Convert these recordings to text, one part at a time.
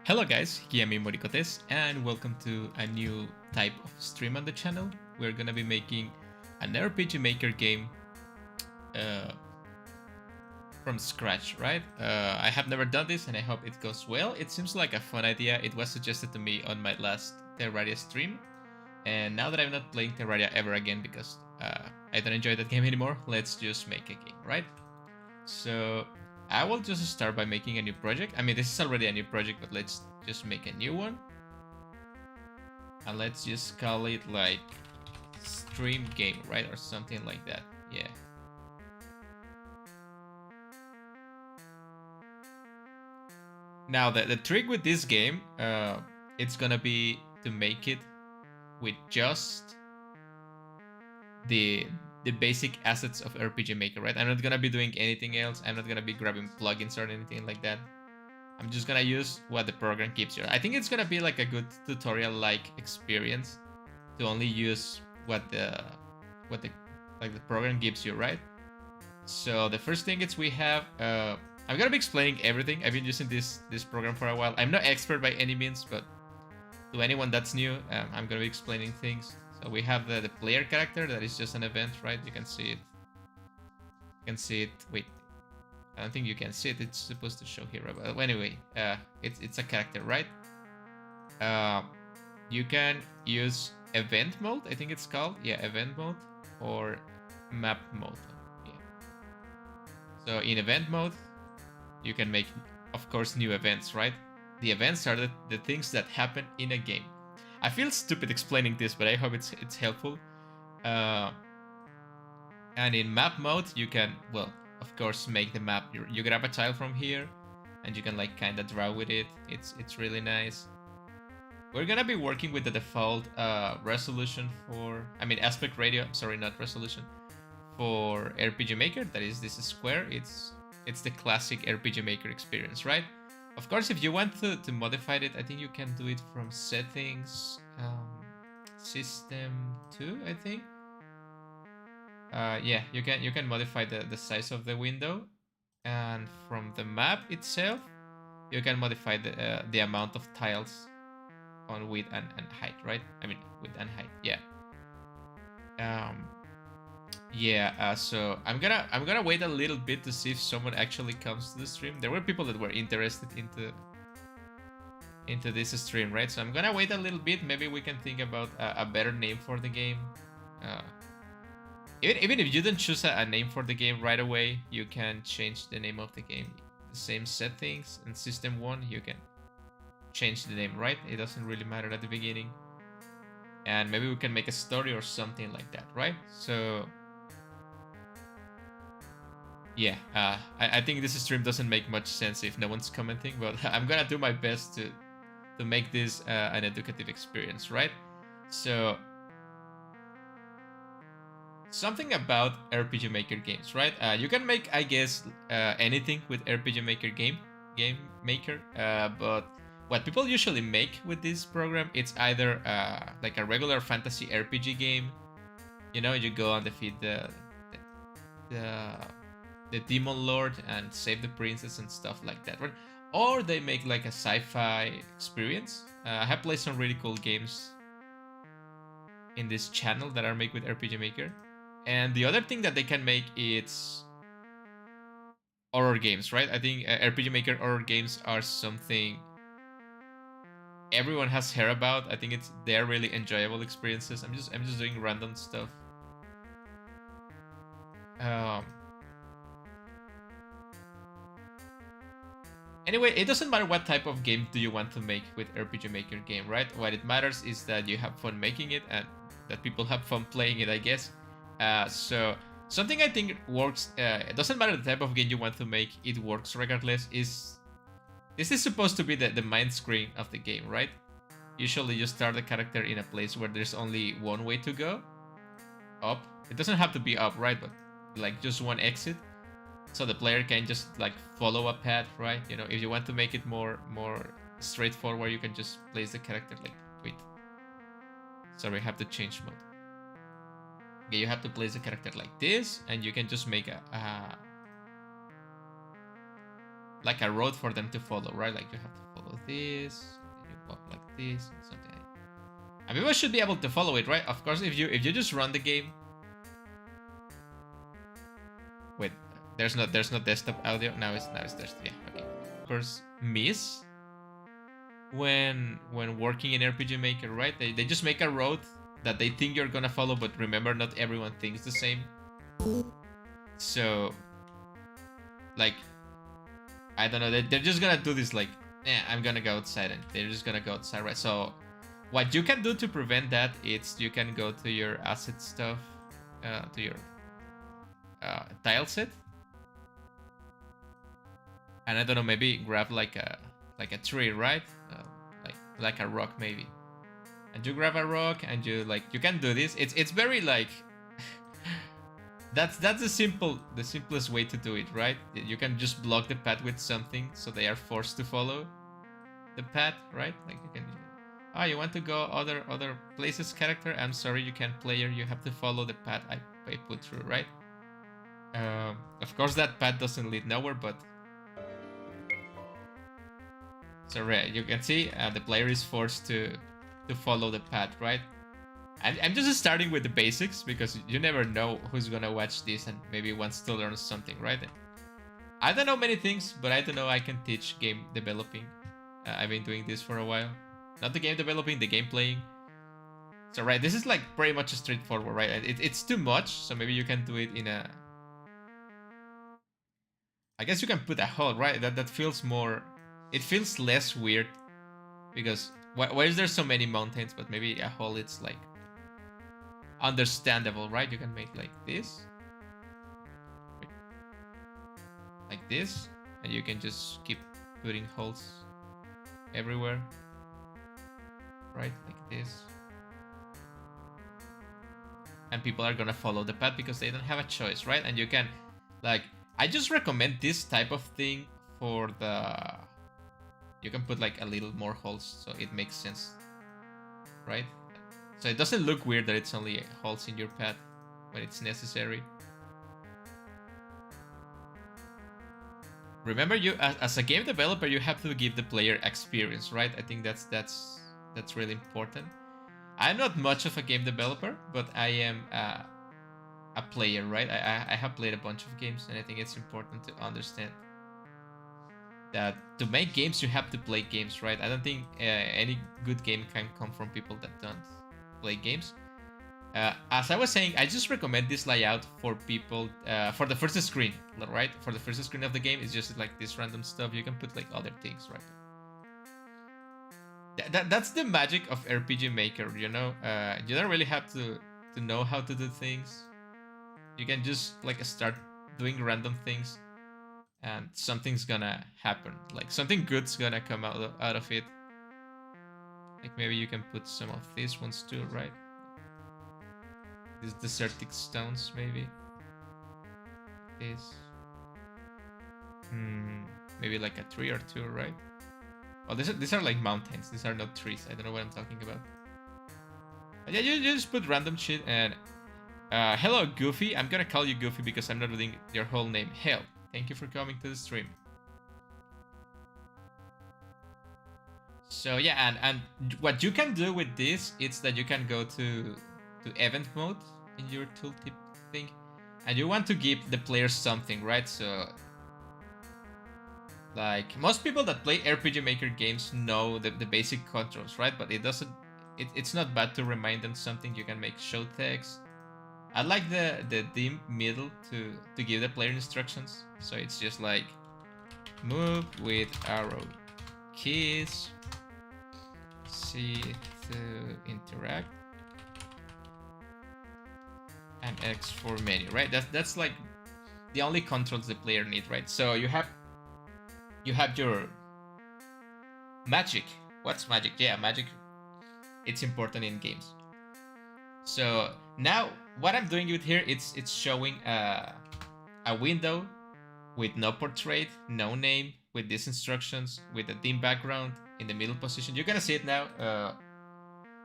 Hello guys, Guillermo Moricotes, and welcome to a new type of stream on the channel. We're gonna be making an RPG Maker game uh, from scratch, right? I have never done this and I hope it goes well. It seems like a fun idea. It was suggested to me on my last Terraria stream, and now that I'm not playing Terraria ever again because I don't enjoy that game anymore, let's just make a game, right? So I will just start by making a new project. I mean, this is already a new project, but let's just make a new one. And let's just call it like stream game, right? Or something like that. Yeah. Now, the trick with this game, it's gonna be to make it with just the basic assets of RPG Maker, right? I'm not gonna be doing anything else. I'm not gonna be grabbing plugins or anything like that. I'm just gonna use what the program gives you. I think it's gonna be like a good tutorial-like experience to only use what the program gives you, right? So the first thing is we have. I'm gonna be explaining everything. I've been using this program for a while. I'm not expert by any means, but to anyone that's new, I'm gonna be explaining things. So we have the player character that is just an event, right? You can see it. You can see it. Wait, I don't think you can see it. It's supposed to show here. But anyway, it's a character, right? You can use event mode. I think it's called. Yeah, event mode or map mode. Yeah. So in event mode, you can make, of course, new events, right? The events are the things that happen in a game. I feel stupid explaining this, but I hope it's helpful. And in map mode, you can, well, of course, make the map. You grab a tile from here, and you can like kind of draw with it. It's really nice. We're gonna be working with the default resolution for, I mean, aspect ratio. Sorry, not resolution for RPG Maker. That is this square. It's the classic RPG Maker experience, right? Of course, if you want to modify it, I think you can do it from settings, system 2, I think. Yeah, you can modify the size of the window, and from the map itself, you can modify the amount of tiles on width and height, right? I mean, width and height, yeah. So I'm gonna wait a little bit to see if someone actually comes to the stream. There were people that were interested into this stream, right? So I'm gonna wait a little bit. Maybe we can think about a better name for the game. Even if you don't choose a name for the game right away, you can change the name of the game. The same settings in System 1, you can change the name, right? It doesn't really matter at the beginning. And maybe we can make a story or something like that, right? So yeah, I think this stream doesn't make much sense if no one's commenting, but I'm gonna do my best to make this an educative experience, right? So something about RPG Maker games, right? You can make, I guess, anything with RPG Maker game maker, but what people usually make with this program, it's either like a regular fantasy RPG game. You know, you go and defeat the demon lord and save the princess and stuff like that, right? Or they make like a sci-fi experience. I have played some really cool games in this channel that are made with RPG Maker. And the other thing that they can make is horror games, right? I think RPG Maker horror games are something everyone has heard about. I think they're really enjoyable experiences. I'm just doing random stuff. Anyway, it doesn't matter what type of game do you want to make with RPG Maker game, right? What it matters is that you have fun making it and that people have fun playing it, I guess. So something I think works, it doesn't matter the type of game you want to make, it works regardless, this is supposed to be the mind screen of the game, right? Usually you start the character in a place where there's only one way to go, up. It doesn't have to be up, right? But like just one exit. So the player can just like follow a path, right? You know, if you want to make it more straightforward, you can just place the character like, wait. Sorry, I have to change mode. Okay, you have to place the character like this, and you can just make like a road for them to follow, right? Like you have to follow this, and you walk like this, and something like that. And people should be able to follow it, right? Of course, if you just run the game. Wait, there's no desktop audio. Now it's there's, yeah, okay. Of course, miss when working in RPG Maker, right? They just make a road that they think you're gonna follow, but remember, not everyone thinks the same. So, like, I don't know, they're just gonna do this, like, I'm gonna go outside, and they're just gonna go outside, right? So, what you can do to prevent that, it's you can go to your asset stuff, to your tile set, and I don't know, maybe grab like a tree, right? Like a rock maybe, and you grab a rock and you you can do this. It's very like that's the simplest way to do it, right? You can just block the path with something so they are forced to follow the path, right? Like you can, you want to go other places, character? I'm sorry, you can't, player. You have to follow the path I put through, right? Of course, that path doesn't lead nowhere, but so you can see the player is forced to follow the path, right? I'm just starting with the basics because you never know who's gonna watch this and maybe wants to learn something, right? I don't know many things, but I don't know I can teach game developing. I've been doing this for a while. Not the game developing, the game playing. So this is like pretty much straightforward, right? It's too much, so maybe you can do it in a... I guess you can put a hole, right? That feels more... It feels less weird because why is there so many mountains? But maybe a hole, it's like understandable, right? You can make like this, and you can just keep putting holes everywhere, right? Like this, and people are gonna follow the path because they don't have a choice, right? And you can, like, I just recommend this type of thing for the... You can put like a little more holes so it makes sense, right? So it doesn't look weird that it's only holes in your path when it's necessary. Remember, you as a game developer, you have to give the player experience, right? I think that's really important. I'm not much of a game developer, but I am a player, right? I have played a bunch of games, and I think it's important to understand that to make games, you have to play games, right? I don't think any good game can come from people that don't play games. As I was saying, I just recommend this layout for people for the first screen, right? For the first screen of the game, it's just like this random stuff. You can put like other things, right? That's the magic of RPG Maker, you know? You don't really have to know how to do things. You can just like start doing random things, and something's gonna happen. Like something good's gonna come out of it. Like maybe you can put some of these ones too, right? These desertic stones, maybe. This. Maybe like a tree or two, right? Well, these are like mountains. These are not trees. I don't know what I'm talking about. But yeah, you just put random shit and... hello, Goofy. I'm gonna call you Goofy because I'm not reading your whole name. Hell. Thank you for coming to the stream. So yeah, and what you can do with this is that you can go to event mode in your tooltip thing, and you want to give the player something, right? So like most people that play RPG Maker games know the basic controls, right? But it's not bad to remind them something. You can make show text. I like the dim middle to give the player instructions. So it's just like move with arrow keys, C to interact, and X for menu, right? That's like the only controls the player needs, right? So you have your magic. What's magic? Yeah, magic. It's important in games. So now what I'm doing with here, it's showing a window with no portrait, no name, with these instructions, with a dim background in the middle position. You're gonna see it now.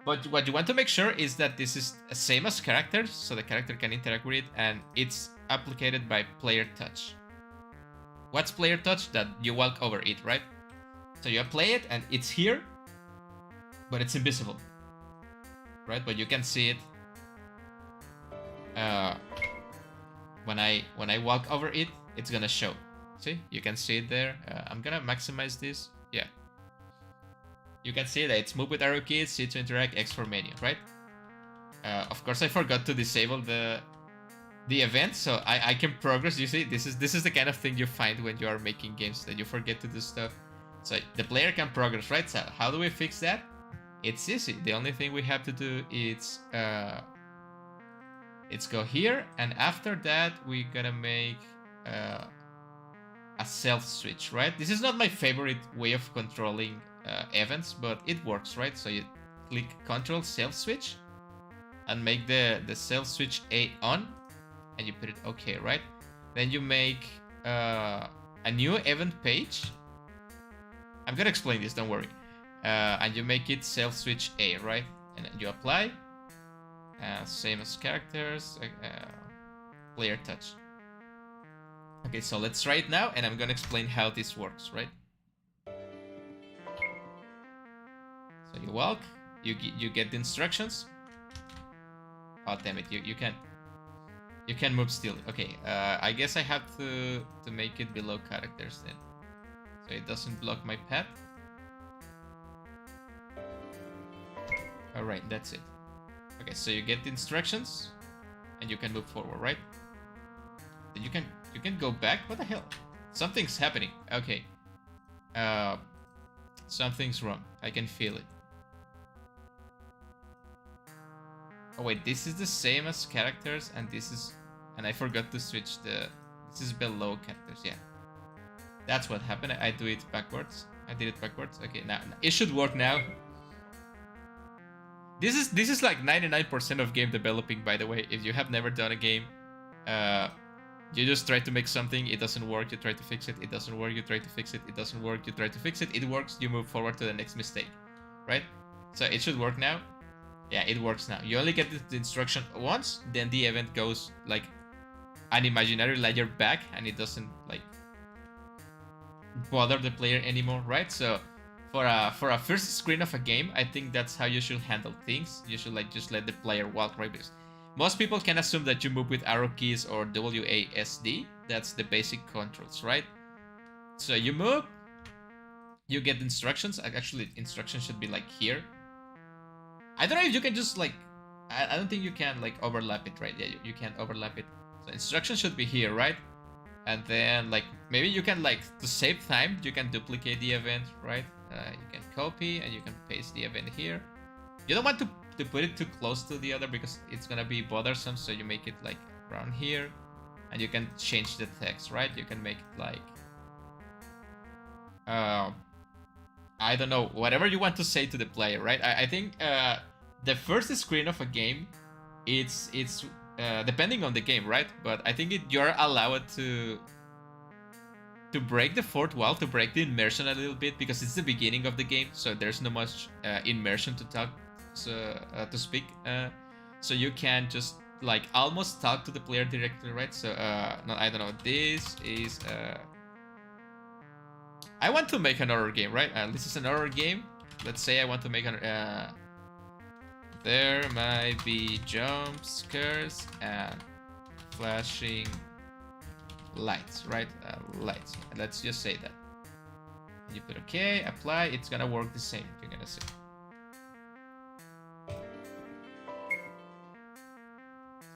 But what you want to make sure is that this is the same as characters, so the character can interact with it, and it's applied by player touch. What's player touch? That you walk over it, right? So you play it and it's here, but it's invisible, right? But you can see it when I walk over it. It's gonna show. See, you can see it there. I'm gonna maximize this. Yeah, you can see that it's move with arrow keys, C to interact, X for menu, right? Of course, I forgot to disable the event, so I can progress. You see, this is the kind of thing you find when you are making games, that you forget to do stuff. So the player can progress, right? So how do we fix that? It's easy. The only thing we have to do is it's go here, and after that we're gonna make a self switch, right? This is not my favorite way of controlling events, but it works, right? So you click Control Self Switch and make the self switch A on, and you put it OK, right? Then you make a new event page. I'm gonna explain this, don't worry. And you make it self switch A, right? And you apply. Same as characters, player touch. Okay, so let's try it now, and I'm gonna explain how this works, right? So you walk, you get the instructions. Oh damn it! You can't move still. Okay, I guess I have to make it below characters then, so it doesn't block my path. All right, that's it. Okay, so you get the instructions, and you can move forward, right? Then you can go back. What the hell? Something's happening. Okay. Something's wrong. I can feel it. Oh wait, this is the same as characters, and this is, and I forgot to switch the. This is below characters. Yeah. That's what happened. I do it backwards. I did it backwards. Okay, now it should work now. This is like 99% of game developing, by the way. If you have never done a game, you just try to make something, it doesn't work, you try to fix it, it doesn't work, you try to fix it, it doesn't work, you try to fix it, it works, you move forward to the next mistake, right? So it should work now. Yeah, it works now. You only get the instruction once, then the event goes like an imaginary layer back, and it doesn't like bother the player anymore, right? So for a first screen of a game, I think that's how you should handle things. You should like just let the player walk, right? Because most people can assume that you move with arrow keys or WASD. That's the basic controls, right? So you move, you get instructions. Actually, instructions should be like here. I don't know if you can just like, I don't think you can like overlap it, right? Yeah, you can't overlap it. So instructions should be here, right? And then like maybe you can like, to save time, you can duplicate the event, right? You can copy and you can paste the event here. You don't want to put it too close to the other because it's gonna be bothersome, so you make it like around here, and you can change the text, right? You can make it like I don't know, whatever you want to say to the player, right? I think the first screen of a game, it's depending on the game, right? But I think you're allowed to break the fourth wall, to break the immersion a little bit, because it's the beginning of the game, so there's not much immersion to talk, to speak. So you can just like almost talk to the player directly, right? So no, I don't know. This is I want to make an horror game, right? This is an horror game. Let's say I want to make an there might be jump scares and flashing lights, right? Lights. Let's just say that. You put OK, apply. It's gonna work the same. You're gonna see.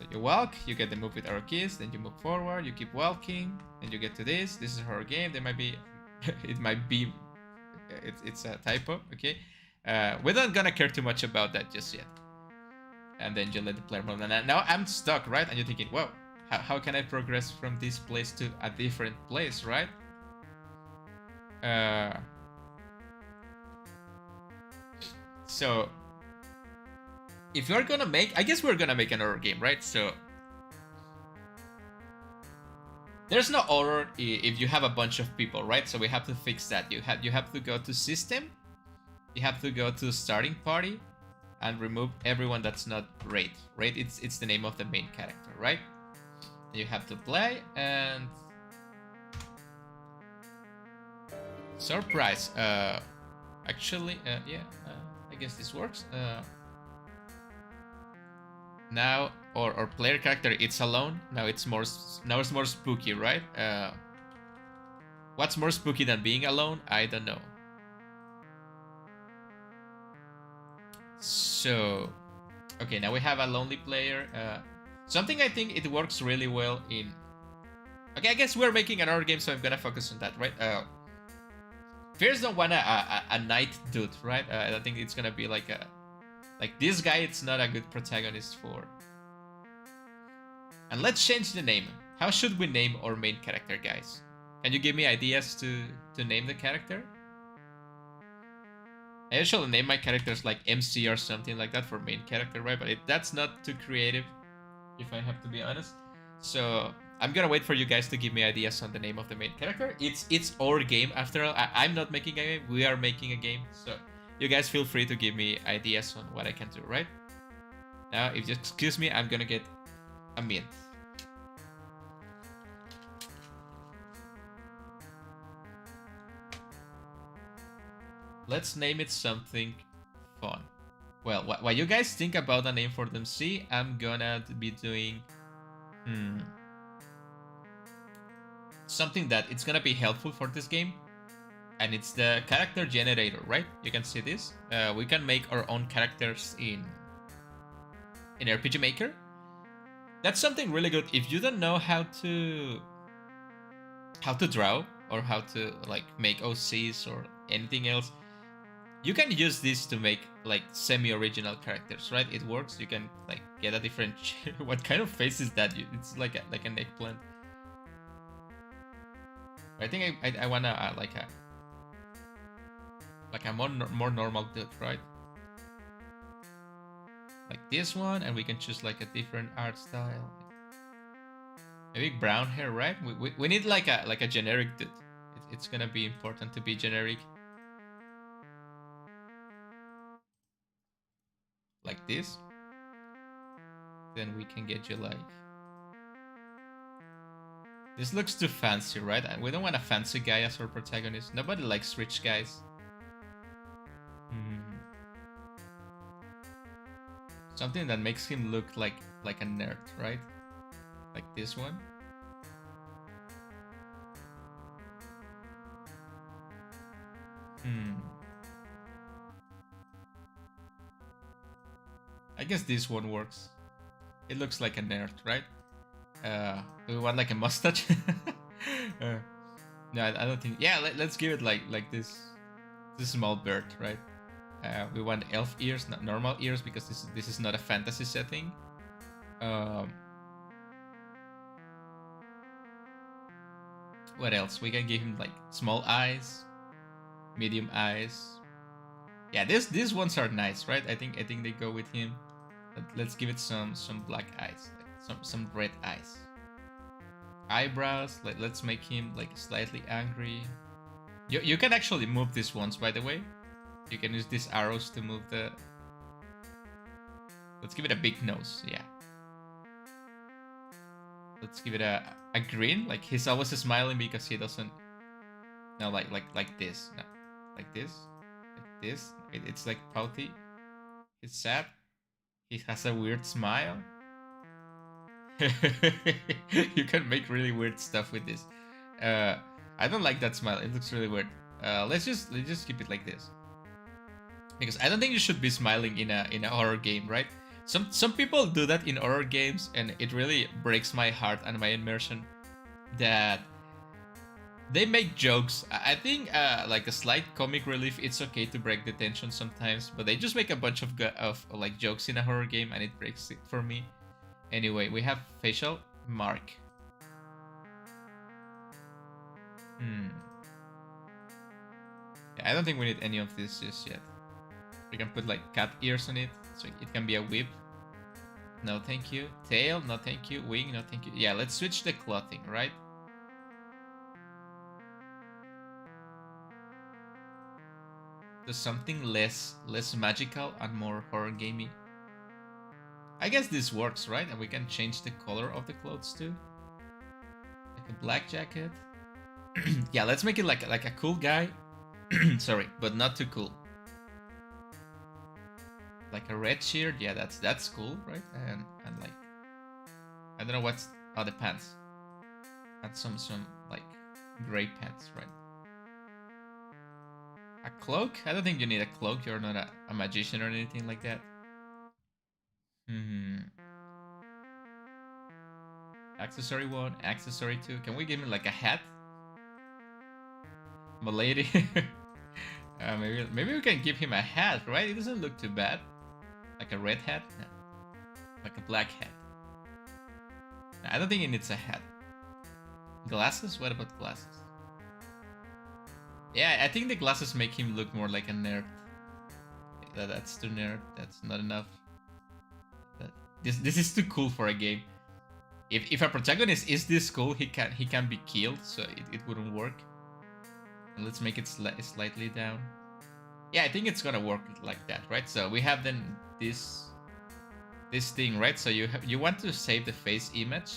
So you walk, you get the move with arrow keys, then you move forward, you keep walking, and you get to this. This is a horror game. There might be, it might be, it's a typo. Okay, we're not gonna care too much about that just yet. And then you let the player move. And now I'm stuck, right? And you're thinking, whoa. How can I progress from this place to a different place, right? So, if you're gonna make, I guess we're gonna make an horror game, right? So, there's no horror if you have a bunch of people, right? So we have to fix that. You have to go to system, you have to go to starting party, and remove everyone that's not raid. Raid, it's the name of the main character, right? You have to play, and Surprise. Actually, yeah. I guess this works. Now, or player character, it's alone. Now it's more spooky, right? What's more spooky than being alone? I don't know. So, okay, now we have a lonely player. Something I think it works really well in. Okay, I guess we're making another game, so I'm gonna focus on that, right? Fears don't want a knight dude, right? I think it's gonna be like this guy. It's not a good protagonist for. And let's change the name. How should we name our main character, guys? Can you give me ideas to name the character? I usually name my characters like MC or something like that for main character, right? But that's not too creative, if I have to be honest. So I'm gonna wait for you guys to give me ideas on the name of the main character. It's our game after all. I'm not making a game. We are making a game. So you guys feel free to give me ideas on what I can do, right? Now, if you excuse me, I'm gonna get a mint. Let's name it something fun. Well, what you guys think about a name for them? See, I'm gonna be doing something that it's gonna be helpful for this game, and it's the character generator, right? You can see this. We can make our own characters in RPG Maker. That's something really good. If you don't know how to draw or how to like make OCs or anything else, you can use this to make like semi-original characters, right? It works. You can like get a different. What kind of face is that? It's like an eggplant. I think I wanna like a more normal dude, right? Like this one, and we can choose like a different art style. Maybe brown hair, right? We need like a generic dude. It's gonna be important to be generic. Like this. Then we can get you like. This looks too fancy, right? We don't want a fancy guy as our protagonist. Nobody likes rich guys. Something that makes him look like a nerd, right? Like this one. I guess this one works. It looks like a nerd, right? Do we want like a mustache? No, I don't think. Yeah, let's give it like this small bird, right? We want elf ears, not normal ears, because this is not a fantasy setting. What else? We can give him like small eyes, medium eyes. Yeah, these ones are nice, right? I think they go with him. Let's give it some black eyes, like some red eyes. Eyebrows. Let's make him like slightly angry. You can actually move these ones, by the way. You can use these arrows to move the. Let's give it a big nose. Yeah. Let's give it a grin. Like he's always smiling because he doesn't. No, like this. No, like this. Like this. It's like pouty. He's sad. He has a weird smile. You can make really weird stuff with this. I don't like that smile. It looks really weird. Let's just keep it like this. Because I don't think you should be smiling in a horror game, right? Some people do that in horror games, and it really breaks my heart and my immersion that they make jokes. I think like a slight comic relief, it's okay to break the tension sometimes, but they just make a bunch of like jokes in a horror game, and it breaks it for me. Anyway, we have facial mark. Yeah, I don't think we need any of this just yet. We can put like cat ears on it, so it can be a whip. No, thank you. Tail, no, thank you. Wing, no, thank you. Yeah, let's switch the clothing, right? To something less magical and more horror gamey. I guess this works, right? And we can change the color of the clothes too. Like a black jacket. Yeah, let's make it like a cool guy Sorry, but not too cool. Like a red shirt, yeah, that's cool, right? And like, I don't know what's the pants, and some like gray pants, right? A cloak? I don't think you need a cloak. You're not a magician or anything like that. Hmm. Accessory 1, accessory 2. Can we give him like a hat? Milady. Maybe we can give him a hat, right? It doesn't look too bad. Like a red hat? No. Like a black hat. No, I don't think it needs a hat. Glasses? What about glasses? Yeah, I think the glasses make him look more like a nerd. That's too nerd. That's not enough. This is too cool for a game. If a protagonist is this cool, he can be killed, so it wouldn't work. And let's make it slightly down. Yeah, I think it's gonna work like that, right? So we have then this thing, right? So you want to save the face image,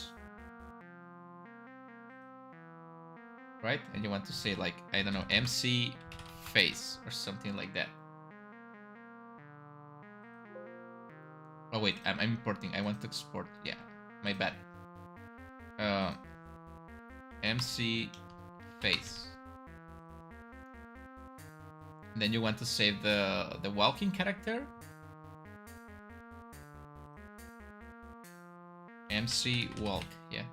right? And you want to say like, I don't know, MC face or something like that. Oh wait, I'm importing. I want to export. Yeah, my bad. MC face. And then you want to save the walking character. MC walk, yeah.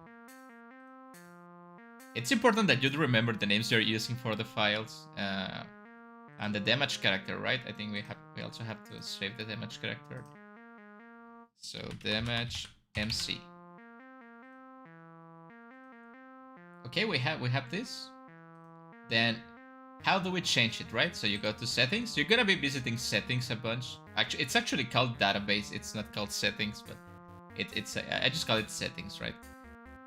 It's important that you remember the names you're using for the files. And the damage character, right? I think we also have to save the damage character. So damage MC. Okay, we have this. Then how do we change it, right? So you go to settings. You're gonna be visiting settings a bunch. Actually, it's actually called database. It's not called settings, but I just call it settings, right?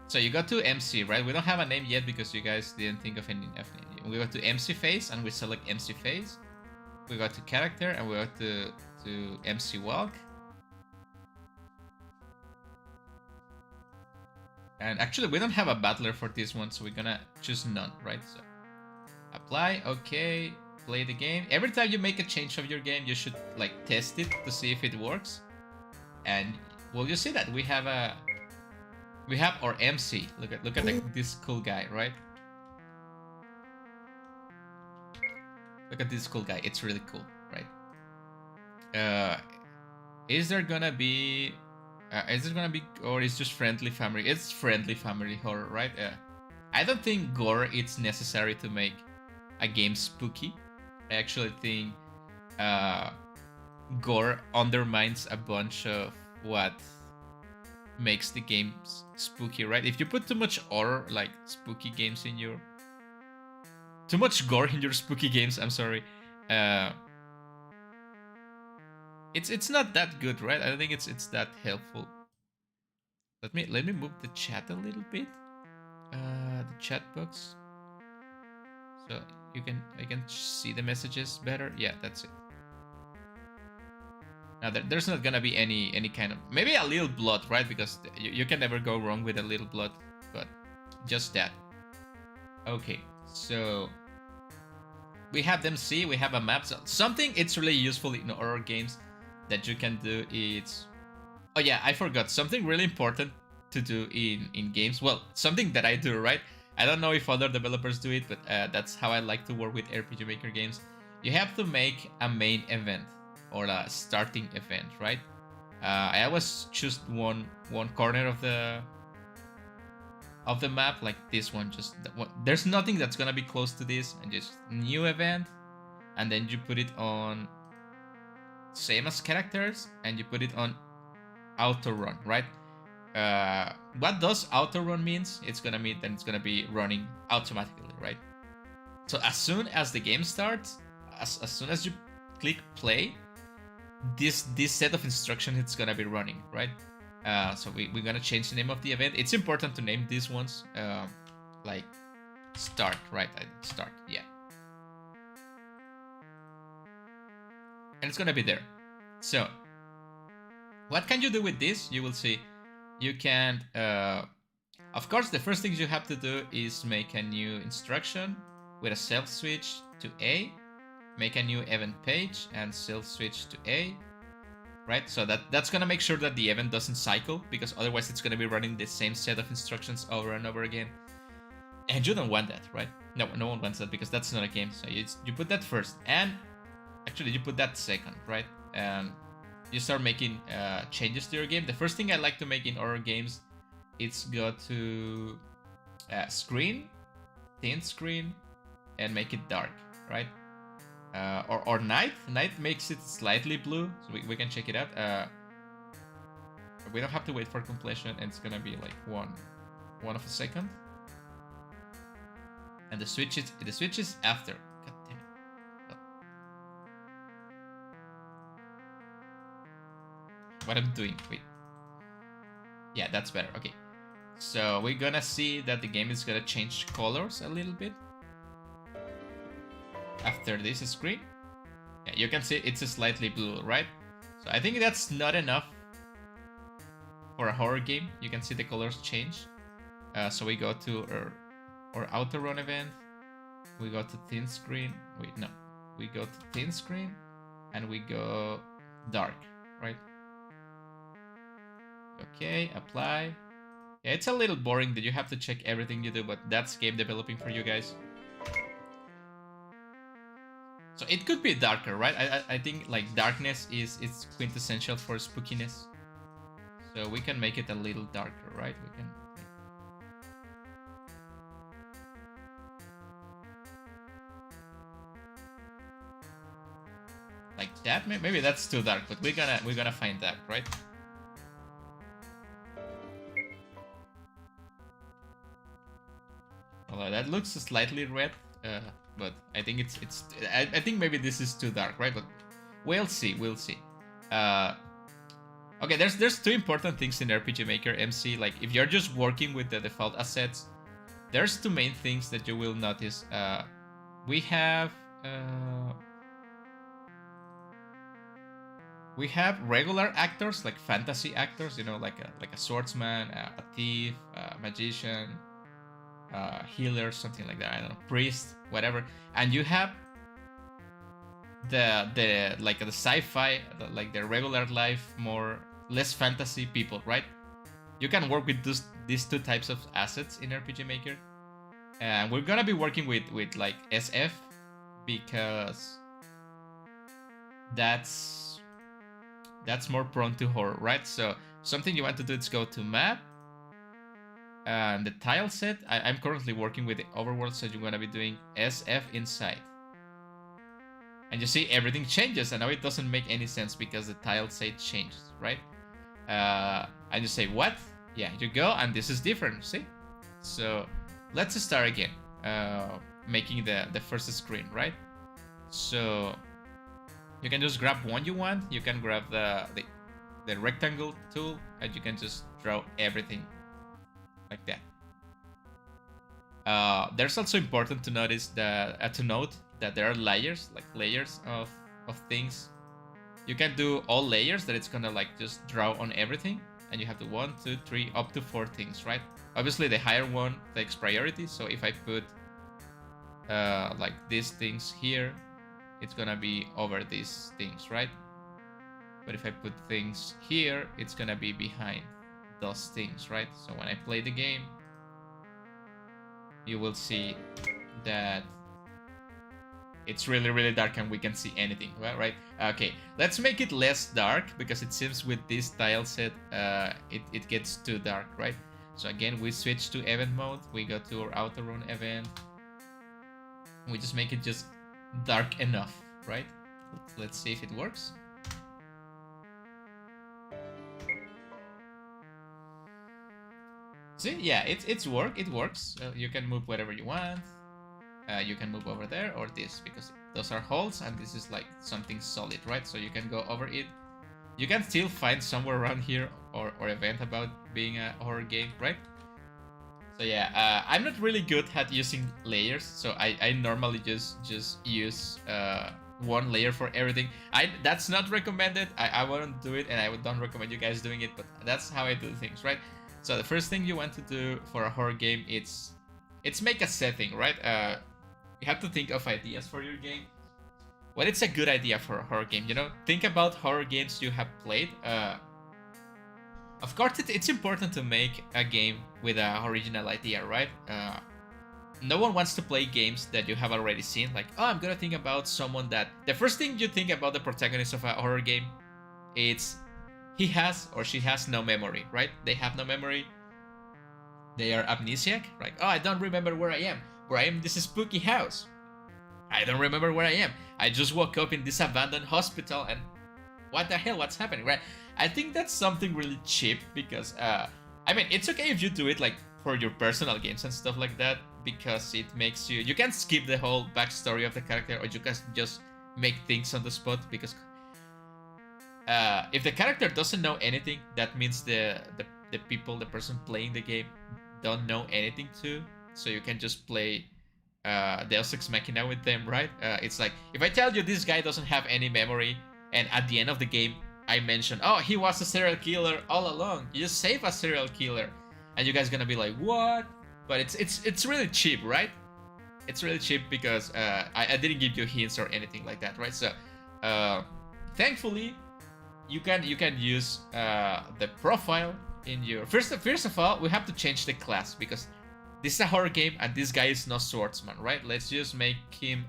So you go to MC, right? We don't have a name yet because you guys didn't think of any name. We go to MC face and we select MC face. We go to character and we go to MC walk. And actually, we don't have a battler for this one, so we're gonna choose none, right? So apply, okay, play the game. Every time you make a change of your game, you should like test it to see if it works. And well, you see that we have our MC. Look at this cool guy, right? Look at this cool guy. It's really cool, right? Is there gonna be or is just friendly family? It's friendly family horror, right? I don't think gore it's necessary to make a game spooky. I actually think gore undermines a bunch of what makes the games spooky, right? If you put too much horror, like spooky games in your... Too much gore in your spooky games, I'm sorry. It's not that good, right? I don't think it's that helpful. Let me move the chat a little bit. The chat box. So I can see the messages better. Yeah, that's it. Now there's not gonna be any kind of... Maybe a little blood, right? Because you can never go wrong with a little blood. But just that. Okay, so... We have them see, we have a map. So something it's really useful in horror games that you can do is... Oh yeah, I forgot. Something really important to do in games. Well, something that I do, right? I don't know if other developers do it, but that's how I like to work with RPG Maker games. You have to make a main event or a starting event, right? I always choose one corner of the map, like this one. Just there's nothing that's gonna be close to this, and just new event, and then you put it on same as characters, and you put it on auto run, right? What does auto run means? It's gonna mean that it's gonna be running automatically, right? So as soon as the game starts, as soon as you click play, this set of instructions it's gonna be running, right? So we're gonna change the name of the event. It's important to name these ones like start, right? Start, yeah. And it's gonna be there. So what can you do with this? You will see you can of course the first thing you have to do is make a new instruction with a self switch to A, make a new event page and still switch to A, right? So that's gonna make sure that the event doesn't cycle, because otherwise it's gonna be running the same set of instructions over and over again. And you don't want that, right? No one wants that, because that's not a game. So you put that first, and actually you put that second, right? And you start making changes to your game. The first thing I like to make in horror games, it's go to screen, thin screen, and make it dark, right? Or night. Night makes it slightly blue, so we can check it out. We don't have to wait for completion, and it's gonna be like one of a second. And the switch is after. God damn it. What I'm doing? Wait. Yeah, that's better. Okay. So we're gonna see that the game is gonna change colors a little bit after this screen. Yeah, you can see it's slightly blue, right? So I think that's not enough for a horror game. You can see the colors change. So we go to our auto run event. We go to thin screen. Wait, no. We go to thin screen and we go dark, right? Okay, apply. Yeah, it's a little boring that you have to check everything you do, but that's game developing for you guys. So it could be darker, right? I think like darkness is quintessential for spookiness. So we can make it a little darker, right? We can. Like that. Maybe that's too dark, but we're gonna find that, right? Although that looks slightly red, but I think I think maybe this is too dark, right? But we'll see. Okay, there's two important things in RPG Maker MC. Like if you're just working with the default assets, there's two main things that you will notice. We have regular actors, like fantasy actors, you know, like a swordsman, a thief, a magician, healer, something like that. I don't know, priest, whatever. And you have the like the sci-fi, like the regular life, less fantasy people, right? You can work with these two types of assets in RPG Maker, and we're gonna be working with like SF, because that's more prone to horror, right? So something you want to do is go to map, and the tile set. I'm currently working with the overworld, so you're gonna be doing SF inside. And you see everything changes, and now it doesn't make any sense because the tile set changes, right? And you say, what? Yeah, you go, and this is different, see? So let's start again, making the first screen, right? So you can just grab one you want. You can grab the rectangle tool, and you can just draw everything like that. There's also important to notice that note that there are layers, like layers of things. You can do all layers, that it's gonna like just draw on everything, and you have to 1, 2, 3, up to 4 things, right? Obviously, the higher one takes priority. So if I put like these things here, it's gonna be over these things, right? But if I put things here, it's gonna be behind those things, right? So when I play the game, you will see that it's really, really dark and we can see anything, right? Okay, let's make it less dark, because it seems with this tile set, it gets too dark, right? So again, we switch to event mode. We go to our auto run event. We just make it just dark enough, right? Let's see if it works. See, yeah, it works. You can move whatever you want. You can move over there or this, because those are holes and this is like something solid, right? So you can go over it. You can still find somewhere around here or event about being a horror game, right? So yeah, I'm not really good at using layers, so I normally just use one layer for everything. That's not recommended. I wouldn't do it, and I don't recommend you guys doing it, but that's how I do things, right? So the first thing you want to do for a horror game, it's make a setting, right? You have to think of ideas for your game. Well, it's a good idea for a horror game. Think about horror games you have played. Of course, it's important to make a game with an original idea, right? No one wants to play games that you have already seen. Like, oh, I'm gonna think about someone that the first thing you think about the protagonist of a horror game, it's he has or she has no memory, right? They have no memory. They are amnesiac, right? Oh, I don't remember where I am. Where I am, this spooky house. I don't remember where I am. I just woke up in this abandoned hospital and what the hell? What's happening, right? I think that's something really cheap because, I mean, it's okay if you do it like for your personal games and stuff like that because it makes you can skip the whole backstory of the character or you can just make things on the spot because if the character doesn't know anything, that means the person playing the game don't know anything too. So you can just play Deus Ex Machina with them, right? It's like if I tell you this guy doesn't have any memory, and at the end of the game I mention, oh, he was a serial killer all along. You just save a serial killer, and you guys gonna be like, what? But it's really cheap, right? It's really cheap because I didn't give you hints or anything like that, right? So thankfully you can use the profile in your first of all we have to change the class because this is a horror game and this guy is no swordsman, right? Let's just make him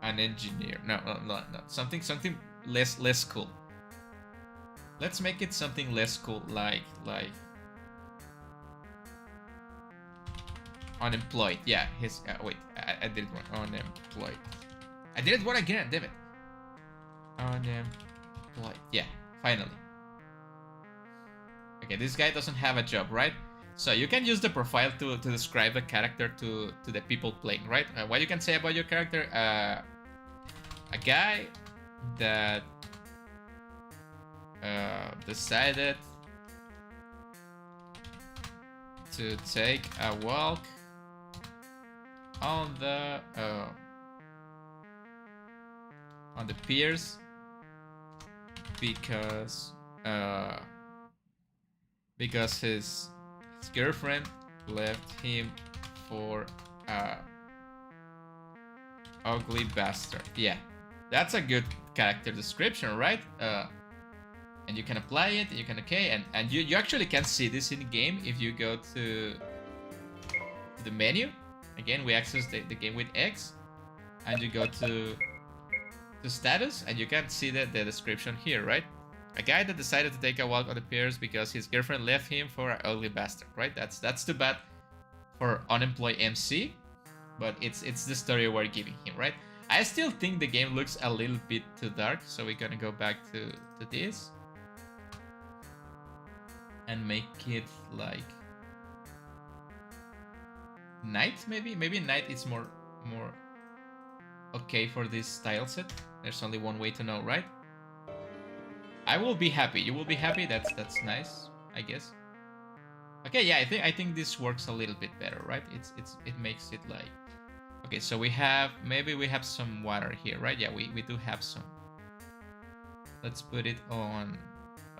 an engineer. No. Something less cool. Let's make it something less cool, like unemployed. Yeah, his wait, I did it wrong. Unemployed. I did it wrong again. Damn it. Unemployed. Yeah, finally. Okay, this guy doesn't have a job, right? So you can use the profile to describe the character to the people playing, right? What you can say about your character? A guy that decided to take a walk on the piers because his girlfriend left him for a ugly bastard. Yeah, that's a good character description, right? And you can apply it. You can and you actually can see this in game if you go to the menu. Again, we access the game with X, and you go to status, and you can see the description here, right? A guy that decided to take a walk on the piers because his girlfriend left him for an ugly bastard, right? That's too bad for unemployed MC, but it's the story we're giving him, right? I still think the game looks a little bit too dark, so we're gonna go back to this and make it like night, maybe night is more okay for this style set. There's only one way to know, right? I will be happy. You will be happy. That's nice, I guess. Okay, yeah, I think this works a little bit better, right? It makes it like okay. So we have some water here, right? Yeah, we do have some. Let's put it on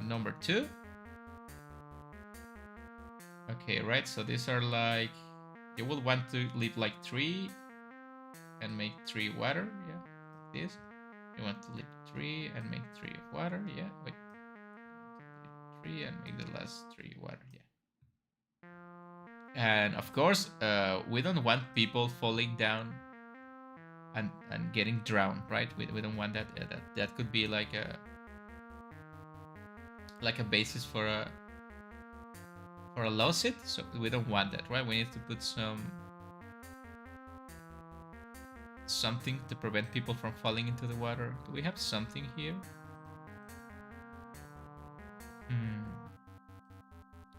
number 2. Okay, right. So these are like you will want to leave like 3 and make 3 water. Yeah, like this. You want to leave 3 and make 3 of water. Yeah, wait. 3 and make the last 3 water. Yeah. And of course, we don't want people falling down and getting drowned, right? We don't want that. That could be like a basis for a lawsuit. So we don't want that, right? We need to put something to prevent people from falling into the water. Do we have something here?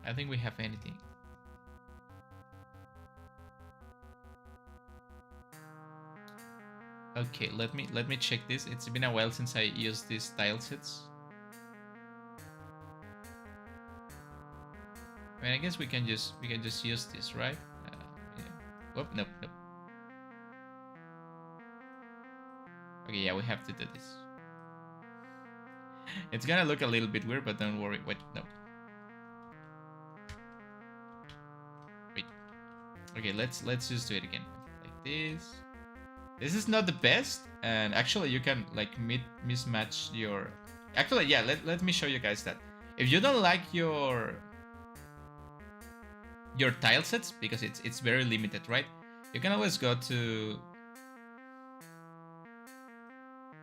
I think we have anything. Okay, let me check this. It's been a while since I used these tile sets. I mean, I guess we can just use this, right? Yeah. Whoop, nope. Okay, yeah, we have to do this. It's gonna look a little bit weird, but don't worry. Wait, no. Wait, Okay, let's just do it again. Like this. This is not the best, and actually you can like mismatch your. Actually, yeah. Let me show you guys that. If you don't like your tile sets because it's very limited, right? You can always go to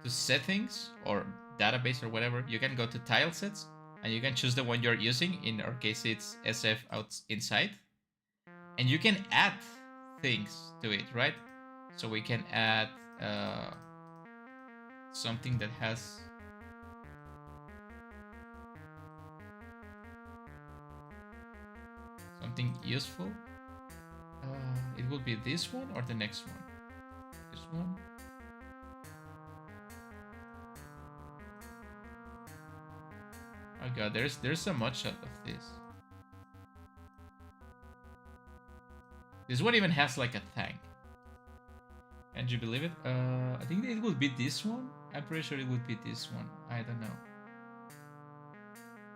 settings or database or whatever. You can go to tile sets and you can choose the one you're using. In our case, it's SF out inside, and you can add things to it, right? So we can add something that has something useful. It will be this one or the next one. This one. Oh god, there's so much of this. This one even has like a tank. Can you believe it? I think it would be this one. I'm pretty sure it would be this one. I don't know.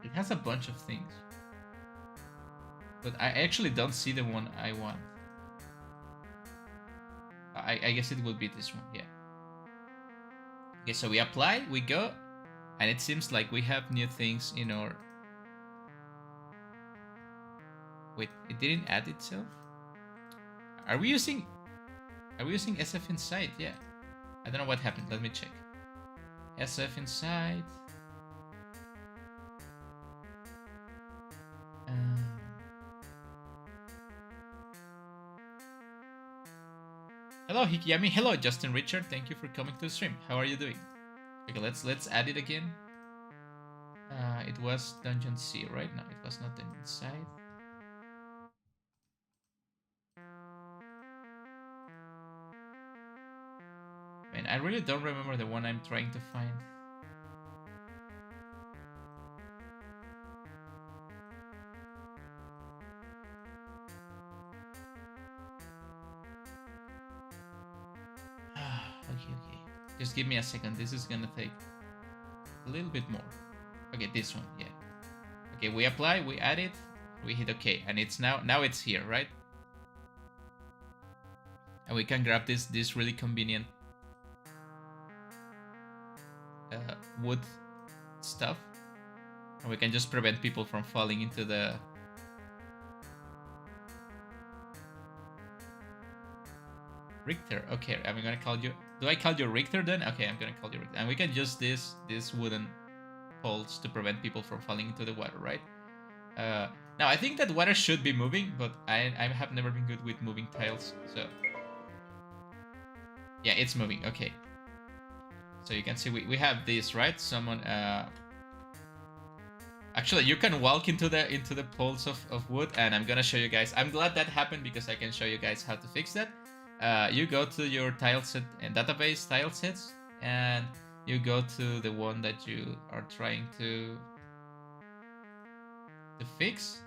It has a bunch of things. But I actually don't see the one I want. I guess it would be this one, yeah. Okay, so we apply, we go, and it seems like we have new things in our... Wait, it didn't add itself? Are we using SF inside? Yeah. I don't know what happened. Let me check. SF inside. Hello Hikiyami. Hello Justin Richard. Thank you for coming to the stream. How are you doing? Okay, let's add it again. It was Dungeon C, right? No, it was not Dungeon Side. Man, I really don't remember the one I'm trying to find. Okay. Just give me a second. This is gonna take a little bit more. Okay, this one, yeah. Okay, we apply, we add it, we hit OK, and it's now it's here, right? And we can grab this really convenient wood stuff, and we can just prevent people from falling into the Richter. Okay, I'm gonna call you. Do I call you Richter then? Okay, I'm gonna call you Richter. And we can use this wooden poles to prevent people from falling into the water, right? Now I think that water should be moving, but I have never been good with moving tiles, so yeah, it's moving. Okay. So you can see we have this, right? Someone actually you can walk into the poles of wood, and I'm gonna show you guys. I'm glad that happened because I can show you guys how to fix that. You go to your tile set and database tile sets, and you go to the one that you are trying to fix.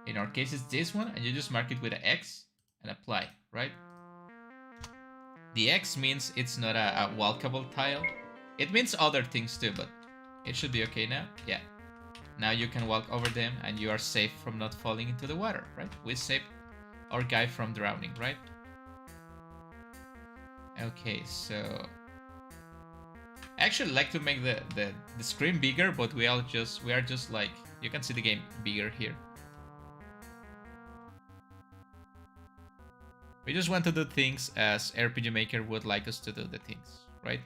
In our case, it's this one, and you just mark it with an X and apply, right? The X means it's not a walkable tile. It means other things too, but it should be okay now. Yeah. Now you can walk over them, and you are safe from not falling into the water, right? We saved our guy from drowning, right? Okay, so I actually like to make the screen bigger, but we are just like, you can see the game bigger here. We just want to do things as RPG Maker would like us to do the things, right?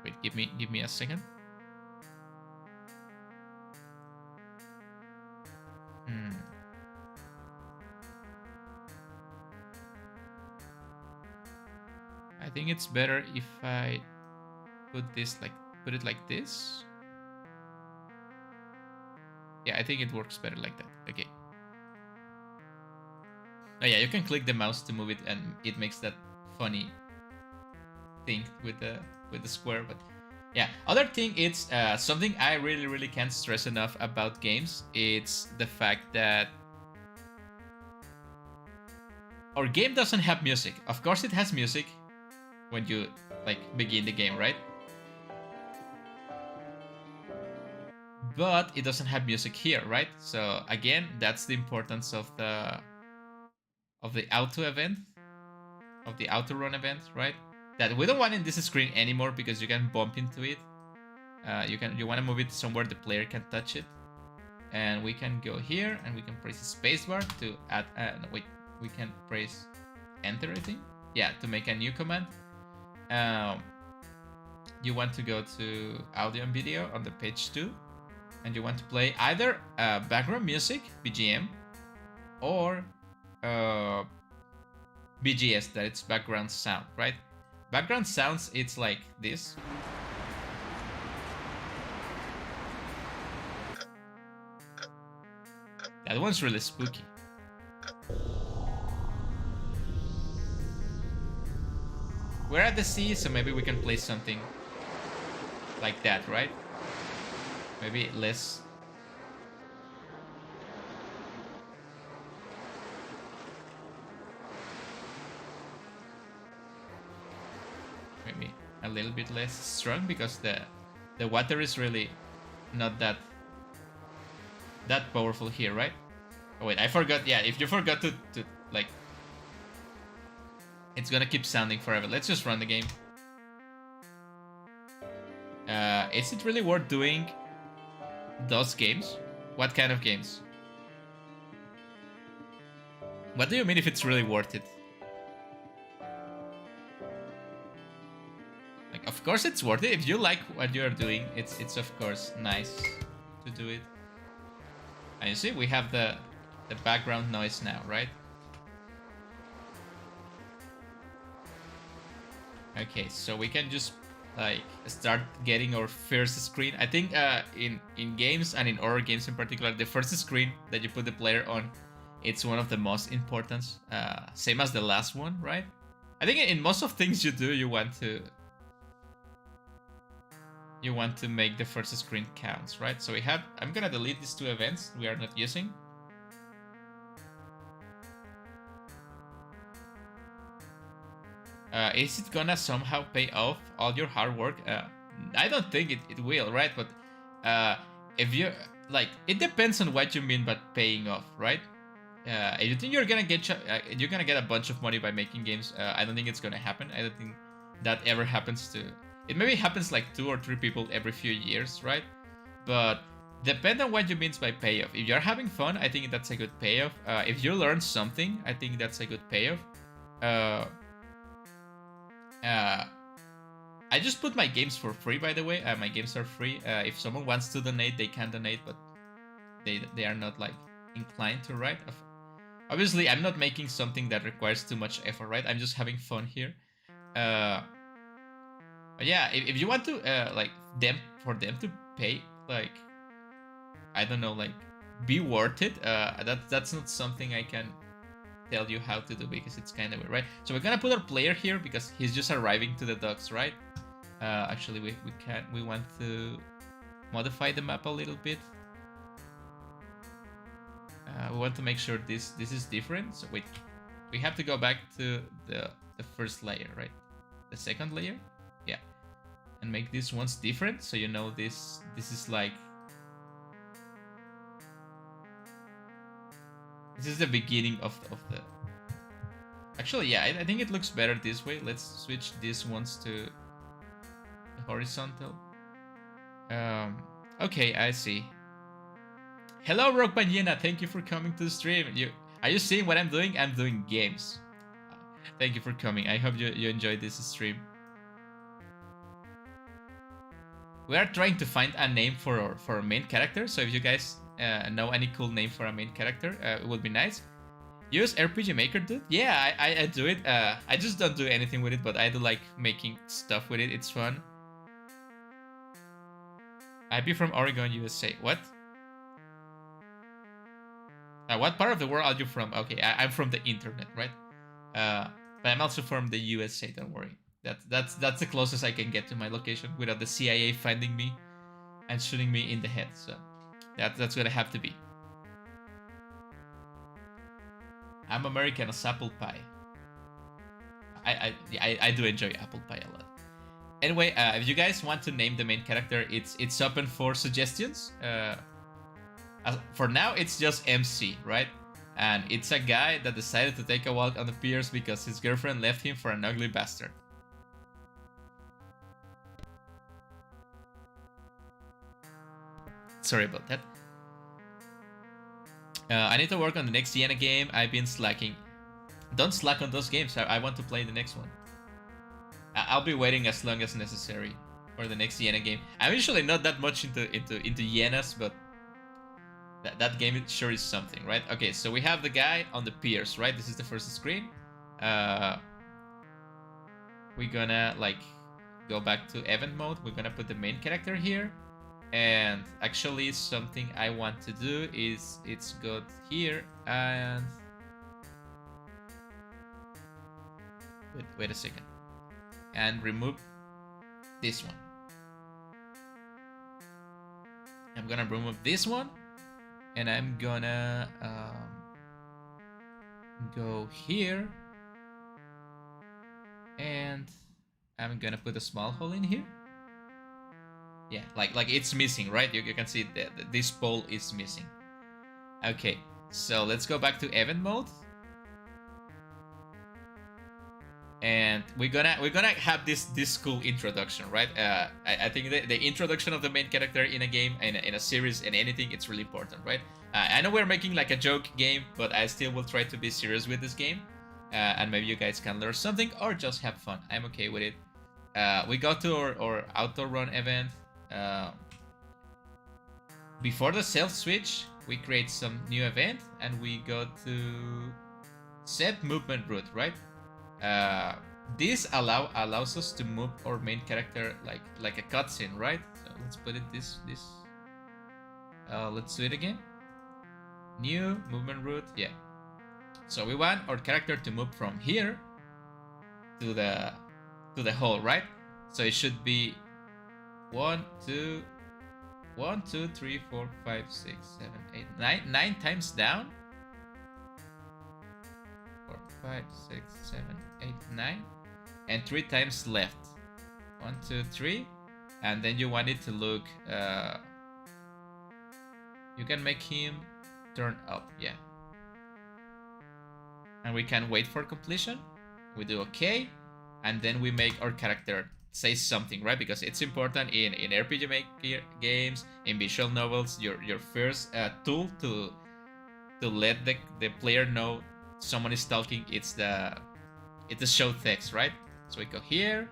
Wait, give me a second. I think it's better if I put it like this. Yeah, I think it works better like that. Okay. Oh yeah, you can click the mouse to move it, and it makes that funny thing with the square. But yeah, other thing, it's something I really can't stress enough about games. It's the fact that our game doesn't have music. Of course, it has music when you like begin the game, right? But it doesn't have music here, right? So again, that's the importance of the the auto event, of the auto run event, right? That we don't want in this screen anymore because you can bump into it. You want to move it somewhere the player can touch it, and we can go here and we can press spacebar to add. No, wait, we can press enter, I think. Yeah, to make a new command. You want to go to audio and video on the page 2, and you want to play either background music (BGM) or BGS, that it's background sound, right? Background sounds, it's like this. That one's really spooky. We're at the sea, so maybe we can play something like that, right? Maybe less. Maybe a little bit less strong because the water is really not that powerful here, right? Oh wait, I forgot. Yeah, if you forgot to like, it's gonna keep sounding forever. Let's just run the game. Is it really worth doing those games? What kind of games? What do you mean if it's really worth it? Like, of course it's worth it. If you like what you're doing, it's of course nice to do it. And you see, we have the background noise now, right? Okay, so we can just like start getting our first screen. I think in games and in horror games in particular, the first screen that you put the player on, it's one of the most important. Same as the last one, right? I think in most of things you do, you want to make the first screen counts, right? So I'm gonna delete these 2 events we are not using. Is it gonna somehow pay off all your hard work? I don't think it will, right? But if you like, it depends on what you mean by paying off, right? If you think you're gonna get a bunch of money by making games, I don't think it's gonna happen. I don't think that ever happens to. It maybe happens like 2 or 3 people every few years, right? But depend on what you mean by payoff. If you're having fun, I think that's a good payoff. If you learn something, I think that's a good payoff. I just put my games for free, by the way. My games are free. If someone wants to donate, they can donate, but they are not like inclined to, right? Obviously, I'm not making something that requires too much effort, right? I'm just having fun here. But yeah, if you want to like for them to pay, like, I don't know, like, be worth it. That's not something I can tell you how to do because it's kind of weird, right? So we're gonna put our player here because he's just arriving to the docks, right? Actually, we want to modify the map a little bit. We want to make sure this is different. So wait, we have to go back to the first layer, right? The second layer, yeah, and make these ones different. So you know this is like, this is the beginning of the. Actually, yeah, I think it looks better this way. Let's switch these ones to the horizontal. Okay, I see. Hello, Rock Banyena. Thank you for coming to the stream. Are you seeing what I'm doing? I'm doing games. Thank you for coming. I hope you enjoyed this stream. We are trying to find a name for our main character. So if you guys know any cool name for a main character, it would be nice. Use RPG Maker, dude? Yeah, I do it. I just don't do anything with it, but I do like making stuff with it. It's fun. I'd be from Oregon, USA. What? What part of the world are you from? Okay, I'm from the internet, right? But I'm also from the USA. Don't worry. That's the closest I can get to my location without the CIA finding me and shooting me in the head. So that's gonna have to be. I'm American as apple pie. I do enjoy apple pie a lot. Anyway, if you guys want to name the main character, it's open for suggestions. For now, it's just MC, right? And it's a guy that decided to take a walk on the piers because his girlfriend left him for an ugly bastard. Sorry about that. I need to work on the next Sienna game. I've been slacking. Don't slack on those games. I want to play the next one. I'll be waiting as long as necessary for the next Sienna game. I'm usually not that much into Hienas, but that game sure is something, right? Okay, so we have the guy on the piers, right? This is the first screen. We're gonna like go back to event mode. We're gonna put the main character here. And actually something I want to do is it's got here and wait a second, and remove this one. I'm gonna remove this one, and I'm gonna go here, and I'm gonna put a small hole in here. Yeah, like it's missing, right? You can see that this pole is missing. Okay, so let's go back to event mode. And we're gonna have this cool introduction, right? I think the introduction of the main character in a game, in a series, in anything, it's really important, right? I know we're making like a joke game, but I still will try to be serious with this game. And maybe you guys can learn something or just have fun. I'm okay with it. We go to our auto run event. Before the self switch, we create some new event and we go to set movement route, right? This allows us to move our main character like a cutscene, right? So let's put it this. Let's do it again. New movement route, yeah. So we want our character to move from here to the hole, right? So it should be 1, 2, 3, 4, 5, 6, 7, 8, 9 times down. 4, 5, 6, 7, 8, 9, and 3 times left. 1, 2, 3, and then you want it to look. You can make him turn up, yeah. And we can wait for completion. We do OK, and then we make our character say something, right? Because it's important in RPG Maker games, in visual novels. Your first tool to let the player know someone is talking, it's the show text, right? So we go here,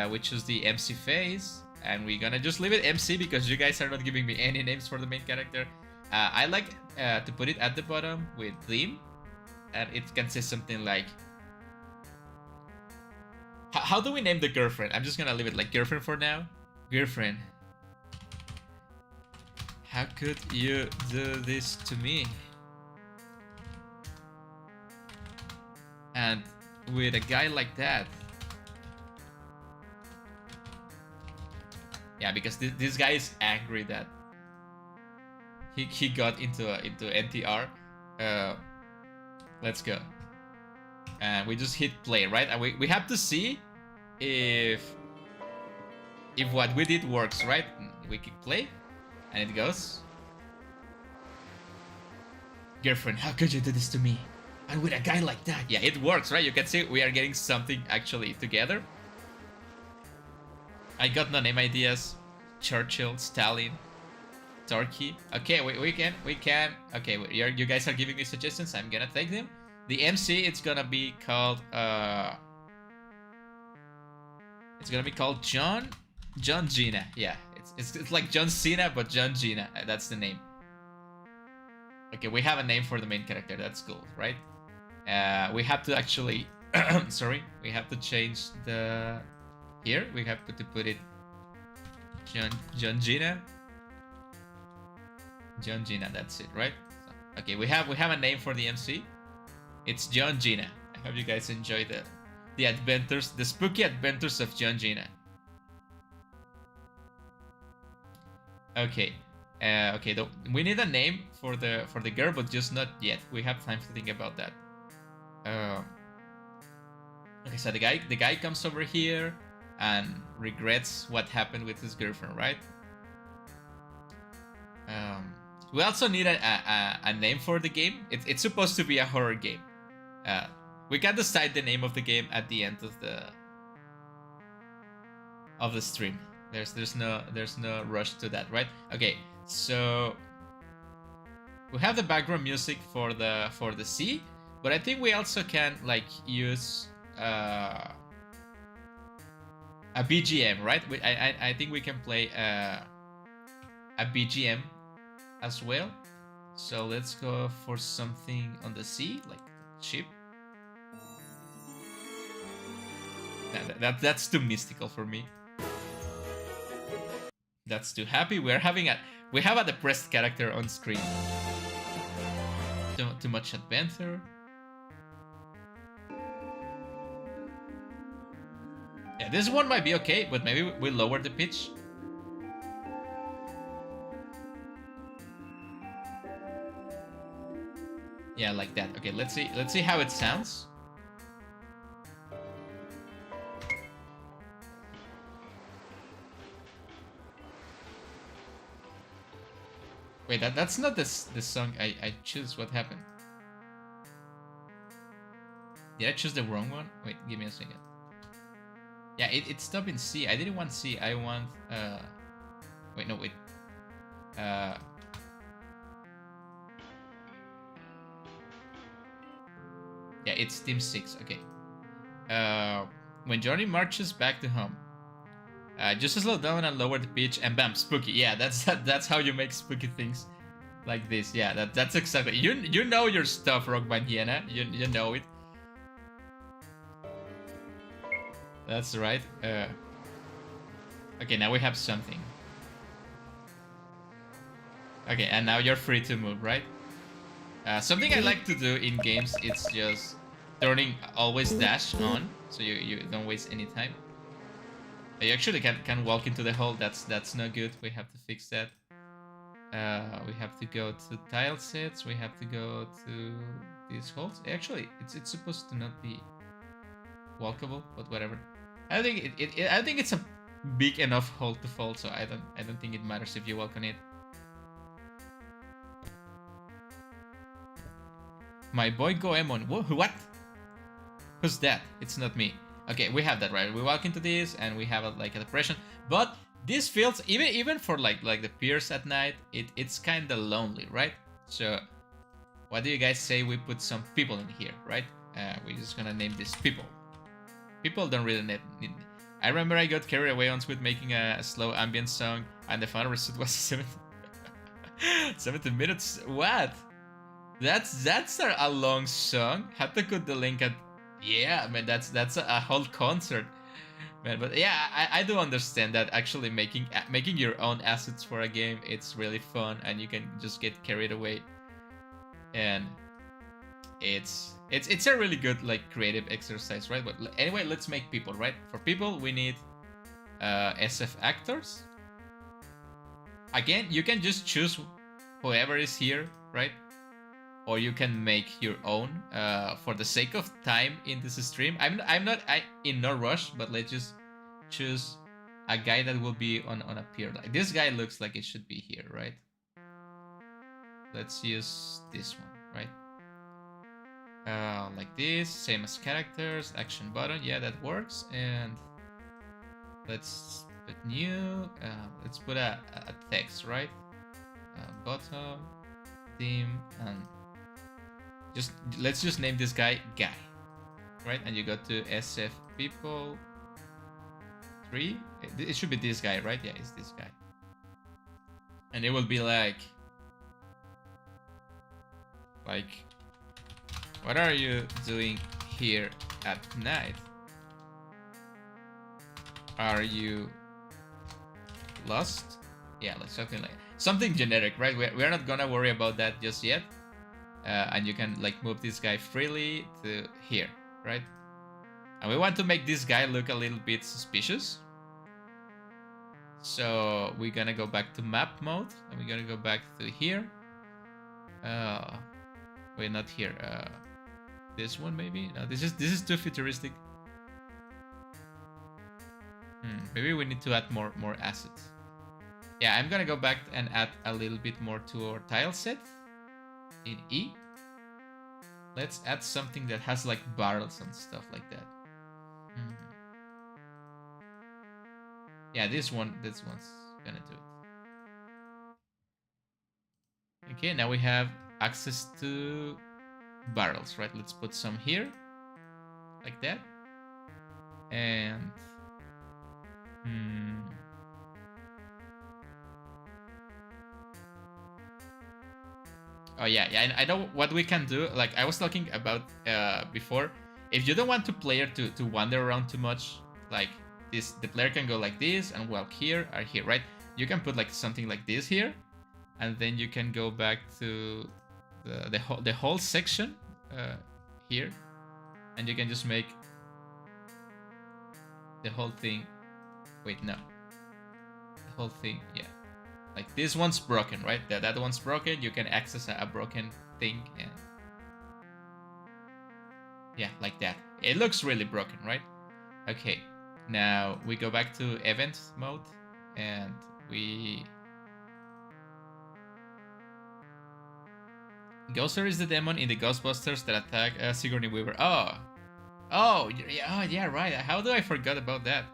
we choose the MC phase, and we're gonna just leave it MC because you guys are not giving me any names for the main character. I like to put it at the bottom with theme, and it can say something like, how do we name the girlfriend? I'm just gonna leave it like girlfriend for now. Girlfriend, how could you do this to me? And with a guy like that, yeah, because this guy is angry that he got into NTR. Let's go. And we just hit play, right? And we have to see if what we did works, right? We click play, and it goes. Girlfriend, how could you do this to me? And with a guy like that. Yeah, it works, right? You can see we are getting something actually together. I got no name ideas. Churchill, Stalin, Turkey. Okay, we can. Okay, you guys are giving me suggestions. I'm gonna take them. The MC, it's gonna be called John Gina. Yeah, it's like John Cena, but John Gina. That's the name. Okay, we have a name for the main character. That's cool, right? We have to actually, sorry, we have to change the here. We have to put it John Gina. John Gina. That's it, right? So, okay, we have a name for the MC. It's John Gina. I hope you guys enjoy the adventures, the spooky adventures of John Gina. Okay. Okay, we need a name for the girl, but just not yet. We have time to think about that. Okay, so the guy comes over here and regrets what happened with his girlfriend, right? We also need a name for the game. It's supposed to be a horror game. We can decide the name of the game at the end of the stream. There's no rush to that, right? Okay, so we have the background music for the sea, but I think we also can like use a BGM, right? I think we can play a BGM as well. So let's go for something on the sea, like ship. That's too mystical for me. That's too happy. We have a depressed character on screen. Too much adventure. Yeah, this one might be okay, but maybe we lower the pitch. Yeah, like that. Okay, let's see how it sounds. Wait, that's not the song I choose. What happened? Did I choose the wrong one? Wait, give me a second. Yeah, it stopped in C. I didn't want C. I want wait, no, wait. Yeah, it's Team 6. Okay. When Johnny marches back to home, just slow down and lower the pitch, and bam, spooky. Yeah, that's how you make spooky things like this. Yeah, that's exactly. You know your stuff, Rock Band Hiena. You know it. That's right. Okay, now we have something. Okay, and now you're free to move, right? Something I like to do in games, it's just turning always dash on, so you don't waste any time. You actually can walk into the hole. That's not good. We have to fix that. We have to go to tile sets. We have to go to these holes. Actually, it's supposed to not be walkable, but whatever. I think I think it's a big enough hole to fall, so I don't think it matters if you walk on it. My boy Goemon. What? Who's that? It's not me. Okay, we have that, right? We walk into this and we have like a depression, but this feels even for like the piers at night, it's kind of lonely, right? So what do you guys say we put some people in here, right? We're just gonna name this people. People don't really need. I remember I got carried away once with making a slow ambient song, and the final result was 70 minutes. What? That's a long song. Have to put the link at. Yeah, man, that's a whole concert, man. But yeah, I do understand that actually making your own assets for a game, it's really fun, and you can just get carried away, and it's a really good like creative exercise, right? But anyway, let's make people, right? For people, we need SF actors. Again, you can just choose whoever is here, right? Or you can make your own. For the sake of time in this stream, I'm not in no rush, but let's just choose a guy that will be on a pier. Like this guy looks like it should be here, right? Let's use this one, right? Like this, same as characters, action button. Yeah, that works. And let's put new. Let's put a text, right? Bottom, theme, and let's just name this guy Guy, right? And you go to SF people 3. It should be this guy, right? Yeah, it's this guy. And it will be like, what are you doing here at night? Are you lost? Yeah, like something generic, right? We're not gonna worry about that just yet. And you can like move this guy freely to here, right? And we want to make this guy look a little bit suspicious. So we're gonna go back to map mode, and we're gonna go back to here. Wait, not here. This one maybe? No, this is too futuristic. Maybe we need to add more assets. Yeah, I'm gonna go back and add a little bit more to our tile set in E. Let's add something that has like barrels and stuff like that. Yeah, this one's gonna do it. Okay, now we have access to barrels, right? Let's put some here, like that. And oh yeah, I know what we can do. Like I was talking about before, if you don't want the player to wander around too much, like this, the player can go like this and walk here or here, right? You can put like something like this here, and then you can go back to the whole section here, and you can just make the whole thing. Wait, no, the whole thing, yeah. Like this one's broken, right? That one's broken. You can access a broken thing, and yeah, like that. It looks really broken, right? Okay, now we go back to event mode, and we Ghoster is the demon in the Ghostbusters that attack Sigourney Weaver. Oh, yeah, right. How do I forget about that?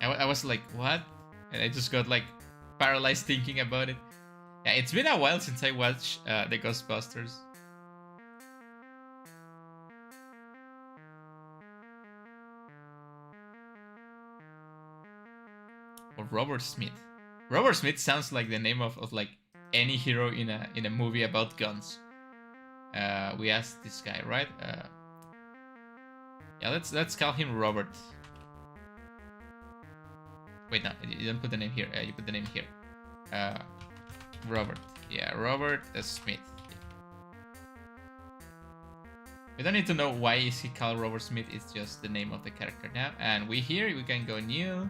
I was like, what? And I just got like paralyzed thinking about it. Yeah, it's been a while since I watched the Ghostbusters. Or Robert Smith. Robert Smith sounds like the name of like any hero in a movie about guns. We asked this guy, right? Yeah, let's call him Robert. Wait, no, you don't put the name here. You put the name here. Robert. Yeah, Robert Smith. We don't need to know why is he called Robert Smith. It's just the name of the character now. And we can go new.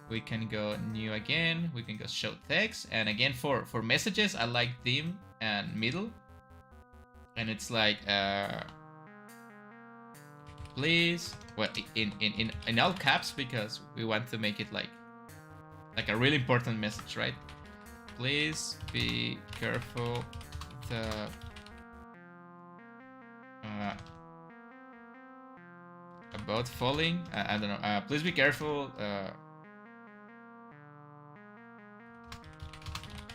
We can go new again. We can go show text. And again, for messages, I like dim and middle. And it's like, please, well, in all caps, because we want to make it like a really important message, right? Please be careful about falling. I don't know. Please be careful.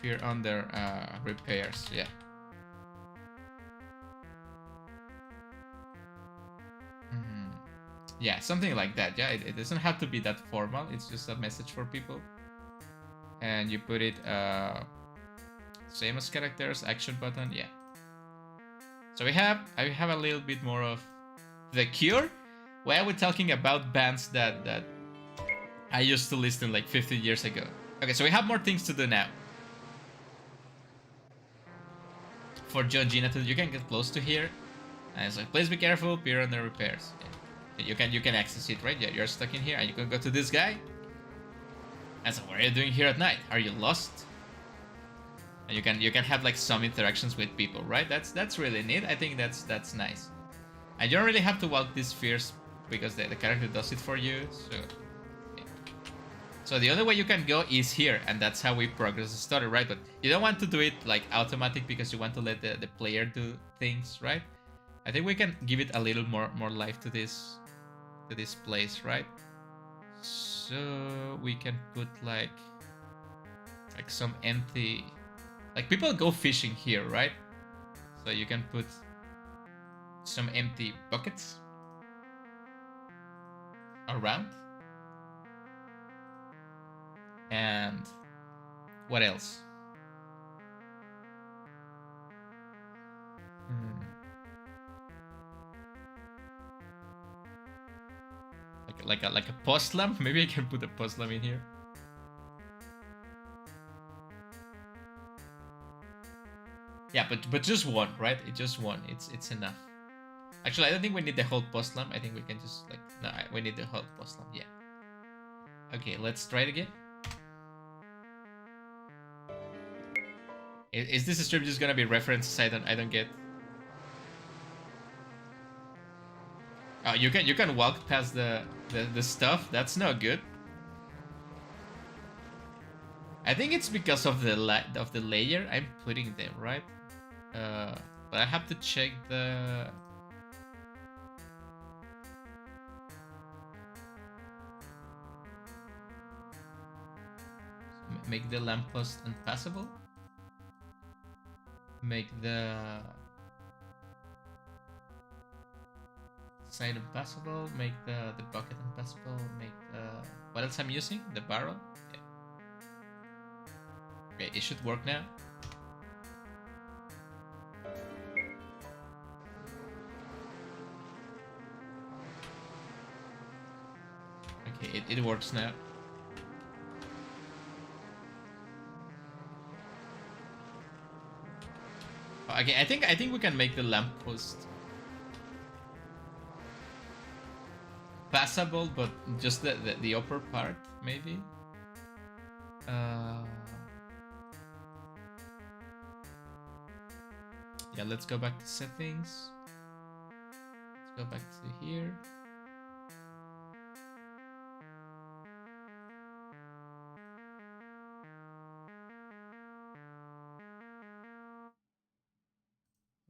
Here under repairs. Yeah. Yeah, something like that. Yeah, it doesn't have to be that formal. It's just a message for people. And you put it same as characters, action button, yeah. So I have a little bit more of The Cure. Why are we talking about bands that I used to listen like 15 years ago? Okay, so we have more things to do now. For John Gina, you can get close to here, and it's like, please be careful, peer on the repairs. Yeah. You can access it, right? Yeah, you're stuck in here, and you can go to this guy. And so, what are you doing here at night? Are you lost? And you can have like some interactions with people, right? That's really neat. I think that's nice. And you don't really have to walk these spheres because the character does it for you. So, yeah. So the only way you can go is here, and that's how we progress the story, right? But you don't want to do it like automatic because you want to let the player do things, right? I think we can give it a little more life to this place, right? So we can put like some empty, like people go fishing here, right? So you can put some empty buckets around. And what else? Like a post lamp. Maybe I can put a post lamp in here. Yeah, but just one, right? It's just one. It's enough. Actually, I don't think we need the whole post lamp. I think we can just like no. We need the whole post lamp. Yeah. Okay, let's try it again. Is this stream just gonna be references I don't get? Oh, you can walk past the stuff. That's not good. I think it's because of the layer I'm putting them, right? But I have to check the. Make the lamppost unpassable. Make the side unpassable. Make the bucket unpassable. Make the what else I'm using? The barrel. Yeah. Okay, it should work now. Okay, it works now. Okay, I think we can make the lamppost passable, but just the upper part maybe. Yeah, let's go back to settings. Let's go back to here.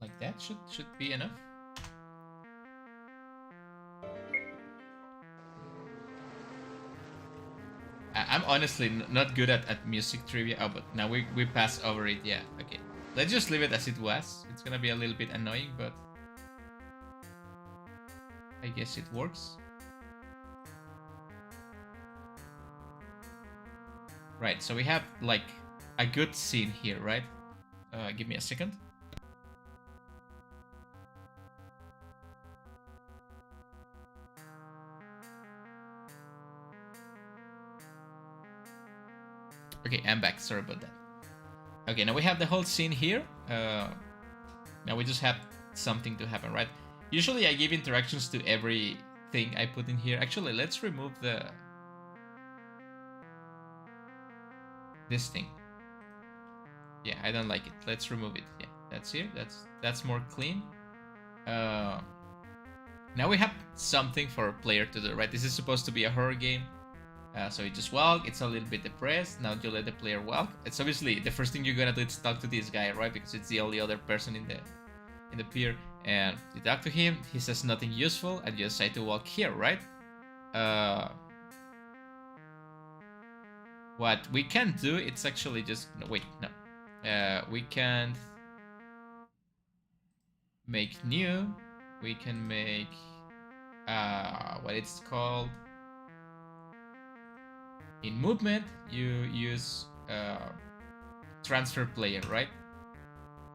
Like that should be enough. I'm honestly not good at music trivia. Oh, but now we pass over it. Yeah, okay. Let's just leave it as it was. It's gonna be a little bit annoying, but I guess it works. Right, so we have like a good scene here, right? Give me a second. Okay, I'm back. Sorry about that. Okay, now we have the whole scene here. Now we just have something to happen, right? Usually I give interactions to everything I put in here. Actually, let's remove this thing. Yeah, I don't like it. Let's remove it. Yeah, that's here. That's more clean. Now we have something for a player to do, right? This is supposed to be a horror game. So you just walk, it's a little bit depressed, now you let the player walk. It's obviously, the first thing you're gonna do is talk to this guy, right? Because it's the only other person in the pier. And you talk to him, he says nothing useful, and you decide to walk here, right? What we can do, it's actually just, no, wait, no. We can make new, we can make, what it's called, in movement, you use transfer player, right?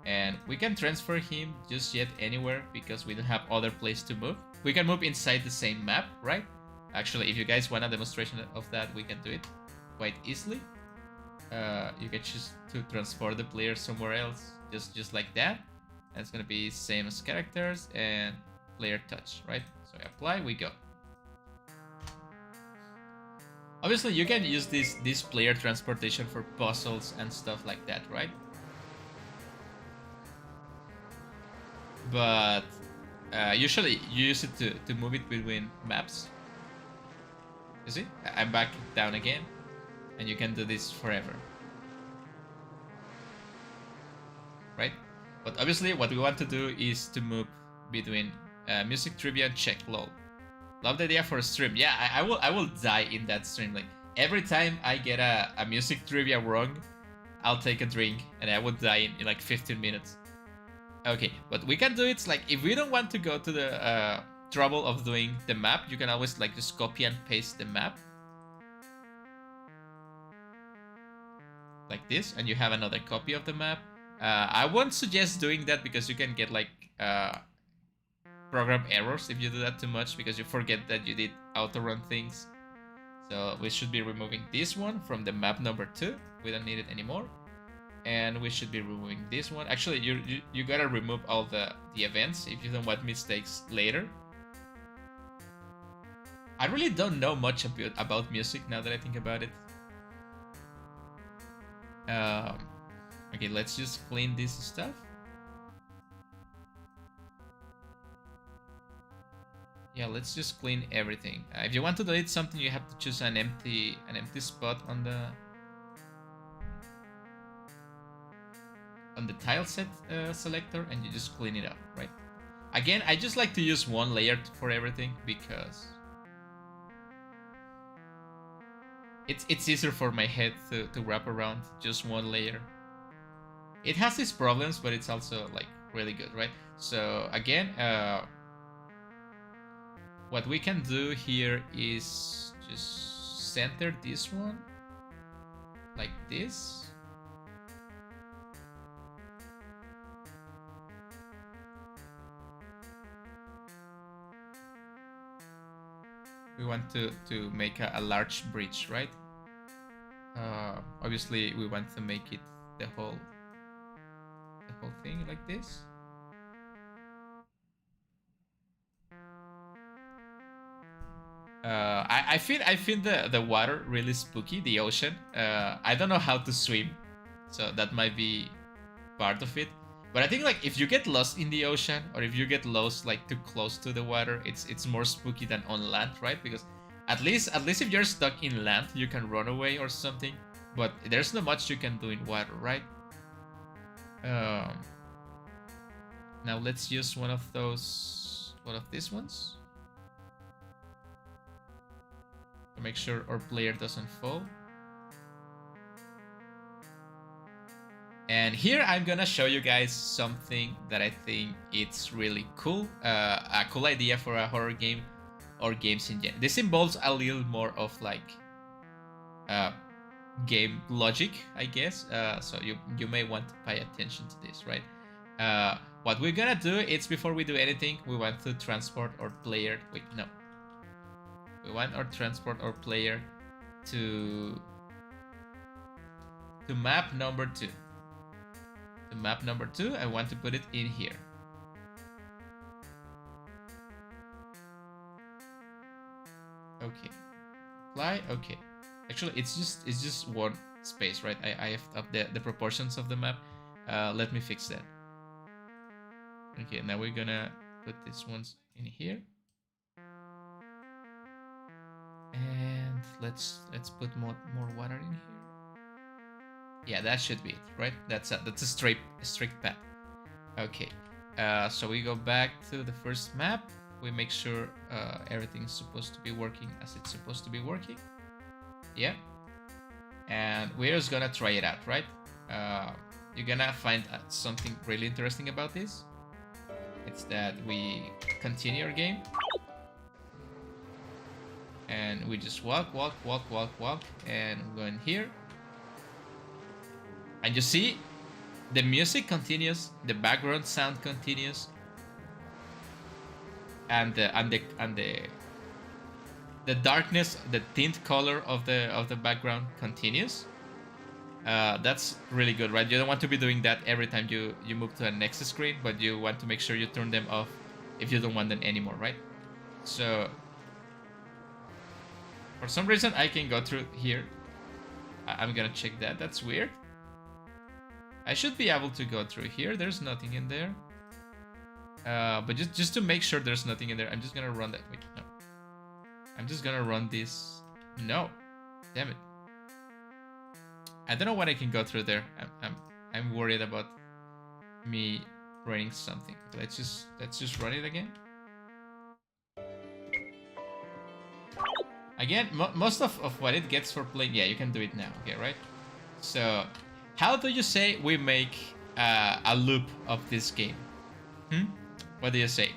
And we can transfer him just yet anywhere because we don't have other place to move. We can move inside the same map, right? Actually, if you guys want a demonstration of that, we can do it quite easily. You can choose to transport the player somewhere else, just like that. And it's gonna be same as characters and player touch, right? So apply, we go. Obviously, you can use this player transportation for puzzles and stuff like that, right? But usually you use it to move it between maps. You see? I'm back down again, and you can do this forever. Right? But obviously, what we want to do is to move between music trivia and check lol. Love the idea for a stream. Yeah, I will die in that stream. Like every time I get a music trivia wrong, I'll take a drink and I would die in like 15 minutes. Okay, but we can do it like if we don't want to go to the trouble of doing the map, you can always like just copy and paste the map. Like this, and you have another copy of the map. I won't suggest doing that because you can get like program errors if you do that too much because you forget that you did auto-run things. So we should be removing this one from the map number 2. We don't need it anymore. And we should be removing this one. Actually, you gotta remove all the events if you don't want mistakes later. I really don't know much about music now that I think about it. Okay, let's just clean this stuff. Yeah, let's just clean everything. If you want to delete something, you have to choose an empty spot on the the tile set selector and you just clean it up, right? Again, I just like to use one layer for everything because it's easier for my head to wrap around just one layer. It has its problems, but it's also like really good, right? So again, what we can do here is just center this one like this. We want to make a large bridge, right? Obviously, we want to make it the whole thing like this. I feel the water really spooky, the ocean. I don't know how to swim, so that might be part of it. But I think like if you get lost in the ocean or if you get lost like too close to the water, it's more spooky than on land, right? Because at least if you're stuck in land, you can run away or something. But there's not much you can do in water, right? Now let's use one of these ones to make sure our player doesn't fall. And here I'm gonna show you guys something that I think it's really cool, a cool idea for a horror game or games in general. This involves a little more of like game logic, I guess. So you may want to pay attention to this, right? What we're gonna do is before we do anything, we want to transport our player. Wait, no. We want to transport our player to map number 2. To map number 2, I want to put it in here. Okay. Apply. Okay. Actually, it's just one space, right? I have up the proportions of the map. Let me fix that. Okay, now we're gonna put these ones in here. And let's put more water in here. Yeah, that should be it, right? That's a strict path. Okay, so we go back to the first map. We make sure everything's supposed to be working as it's supposed to be working. Yeah, and we're just gonna try it out, right? You're gonna find something really interesting about this. It's that we continue our game. And we just walk, and we go in here. And you see, the music continues, the background sound continues, and the darkness, the tint color of the background continues. That's really good, right? You don't want to be doing that every time you move to the next screen, but you want to make sure you turn them off if you don't want them anymore, right? So for some reason I can go through here. I'm gonna check that. That's weird. I should be able to go through here. There's nothing in there. But just to make sure there's nothing in there, I'm just gonna run that. Wait, no. I'm just gonna run this. No, damn it. I don't know what I can go through there. I'm worried about me running something. Let's just run it again. Again, most of what it gets for playing. Yeah, you can do it now. Okay, right? So, how do you say we make a loop of this game? What do you say?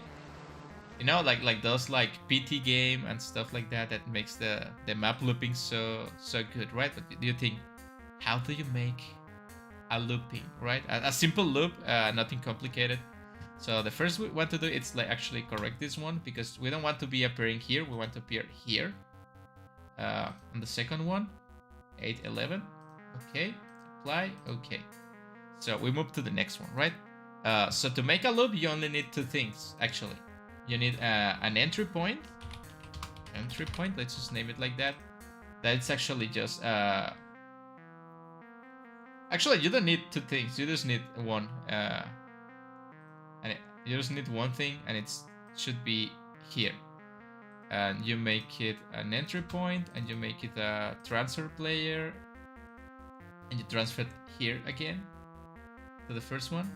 You know, like those like PT game and stuff like that makes the map looping so good, right? But do you think, how do you make a looping, right? A simple loop, nothing complicated. So the first we want to do is like actually correct this one because we don't want to be appearing here. We want to appear here. On the second one, 811. Okay, apply. Okay. So we move to the next one, right? So to make a loop, you only need 2 things, actually. You need an entry point. Entry point, let's just name it like that. That's actually just... Actually, you don't need 2 things. You just need one. You just need one thing, and it should be here. And you make it an entry point, and you make it a transfer player, and you transfer it here again. to the first one.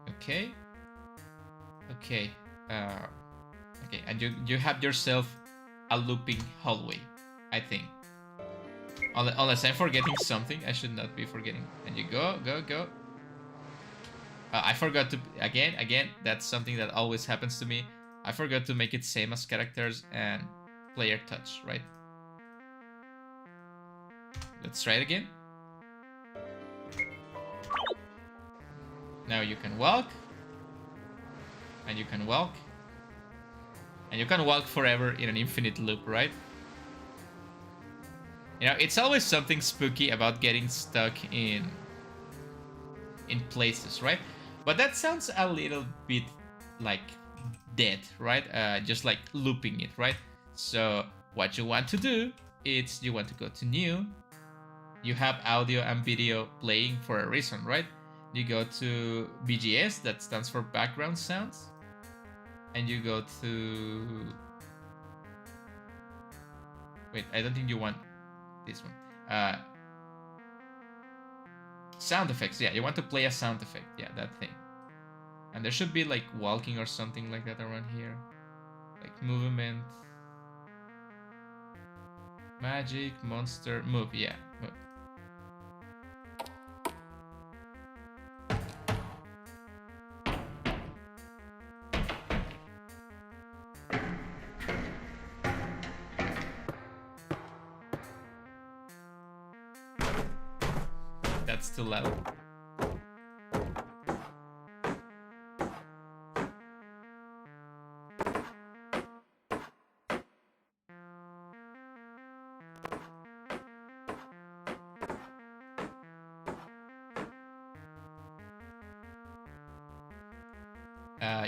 Okay. Okay. Okay, and you have yourself a looping hallway, I think. Unless I'm forgetting something, I should not be forgetting. And you go. I forgot to again. That's something that always happens to me. I forgot to make it same as characters and player touch, right? Let's try it again. Now you can walk. And you can walk. And you can walk forever in an infinite loop, right? You know, it's always something spooky about getting stuck in places, right? But that sounds a little bit like dead, right? Just like looping it, right? So what you want to do is you want to go to new. You have audio and video playing for a reason, right? You go to BGS, that stands for background sounds. And you go to... Wait, I don't think you want this one. Sound effects, yeah, you want to play a sound effect. Yeah, that thing. And there should be like walking or something like that around here. Like movement. Magic, monster, move, yeah. Move. That's too loud.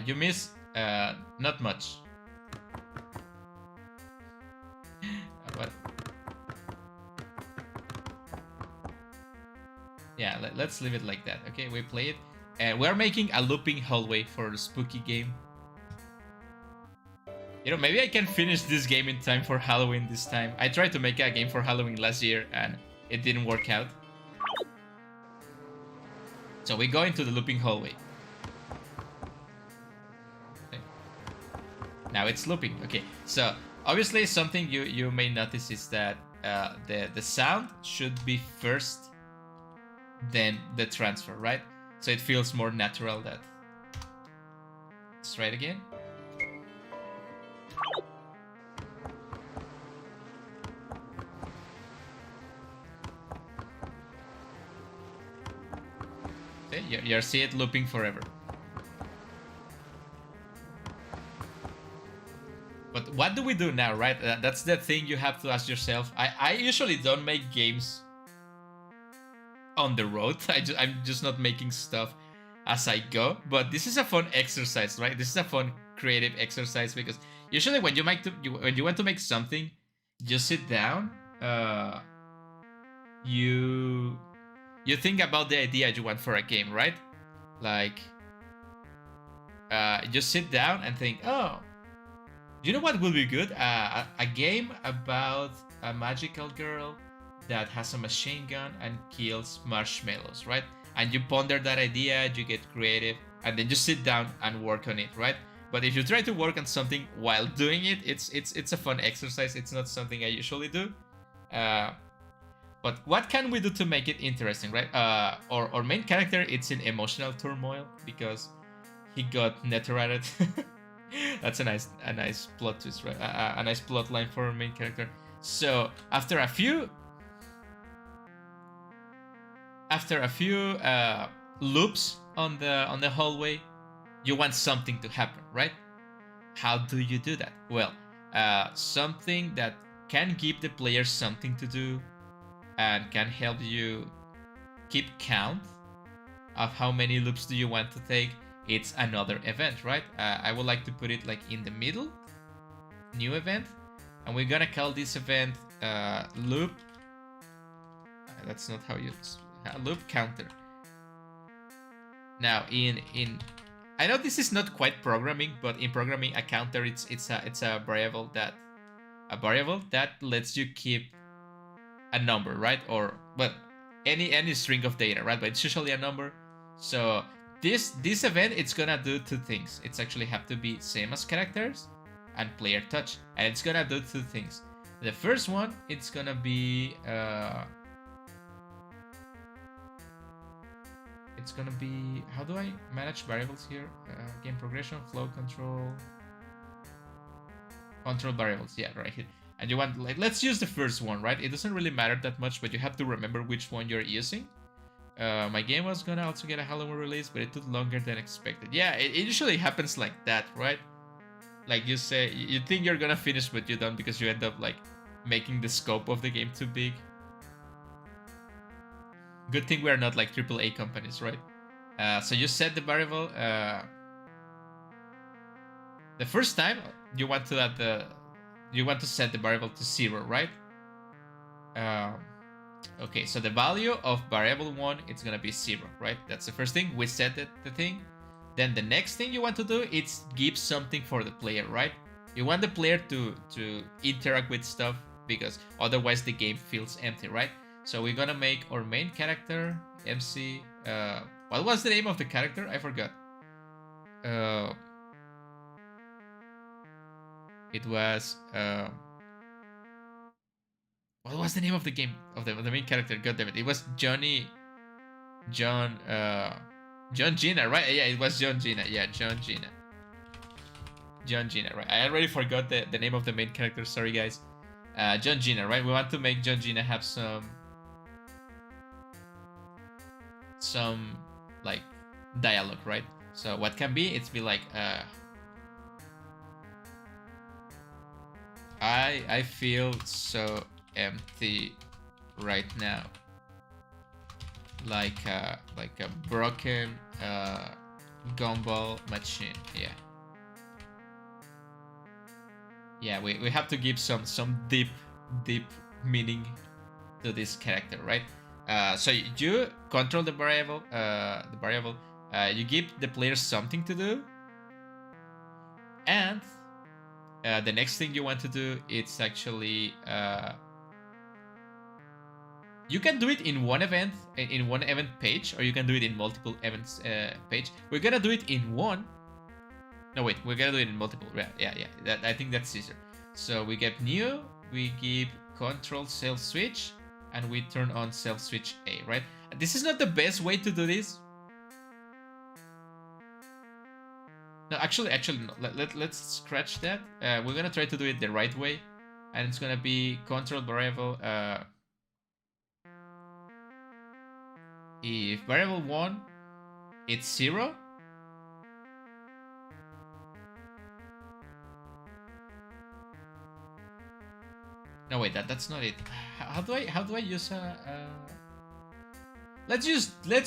You miss not much. But yeah, let's leave it like that. Okay, we play it. And we're making a looping hallway for the spooky game. You know, maybe I can finish this game in time for Halloween this time. I tried to make a game for Halloween last year and it didn't work out. So we go into the looping hallway. Okay. Now it's looping. Okay, so obviously something you may notice is that the sound should be first, then the transfer, right? So it feels more natural. That. Let's try it again. Okay, you see it looping forever. But what do we do now, right? That's the thing you have to ask yourself. I usually don't make games on the road. I'm just not making stuff as I go. But this is a fun exercise, right? This is a fun creative exercise because usually when you want to make something, you sit down, you think about the idea you want for a game, right? Like, you sit down and think, oh, you know what will be good? A game about a magical girl that has a machine gun and kills marshmallows, right? And you ponder that idea, you get creative, and then you sit down and work on it, right? But if you try to work on something while doing it, it's a fun exercise. It's not something I usually do. But what can we do to make it interesting, right? Our main character, it's in emotional turmoil because he got neterated. That's a nice plot twist, right? A nice plot line for our main character. So after a few loops on the hallway, you want something to happen, right? How do you do that? Well, something that can give the player something to do and can help you keep count of how many loops do you want to take. It's another event, right? I would like to put it like in the middle, new event, and we're gonna call this event loop. That's not how you loop counter. Now in I know this is not quite programming, but in programming a counter it's a variable that lets you keep a number, right? Or but any string of data, right? But it's usually a number. So this event, it's gonna do two things. It's actually have to be same as characters and player touch, and it's gonna do two things. The first one, it's gonna be how do I manage variables here? Game progression, flow control, control variables. Yeah, right here. And you want, like, let's use the first one, right? It doesn't really matter that much, but you have to remember which one you're using. My game was gonna also get a Halloween release, but it took longer than expected. Yeah, it usually happens like that, right? Like you say, you think you're gonna finish, but you don't, because you end up like making the scope of the game too big. Good thing we're not like AAA companies, right? So you set the variable. The first time you want to add you want to set the variable to 0, right? Okay, so the value of variable 1, it's gonna be 0, right? That's the first thing. We set the thing. Then the next thing you want to do is give something for the player, right? You want the player to interact with stuff, because otherwise the game feels empty, right? So we're gonna make our main character, MC. What was the name of the character? I forgot. It was what was the name of the game of the main character? God damn it! It was John Gina, right? Yeah, it was John Gina. Yeah, John Gina, right? I already forgot the name of the main character. Sorry, guys. John Gina, right? We want to make John Gina have some like dialogue, right? So what can be? It's be like I feel so empty right now, like a broken gumball machine. Yeah, we have to give some deep meaning to this character, right? So you control the variable. You give the player something to do, and the next thing you want to do, it's actually you can do it in one event page, or you can do it in multiple events page. We're gonna do it in one. No, wait, we're gonna do it in multiple. Yeah. I think that's easier. So we get new, we give control self switch, and we turn on self switch A, right? This is not the best way to do this. No, actually, no. Let's scratch that. We're gonna try to do it the right way, and it's gonna be control variable. If variable 1, it's 0. No, wait, that's not it. How do I use a? Let's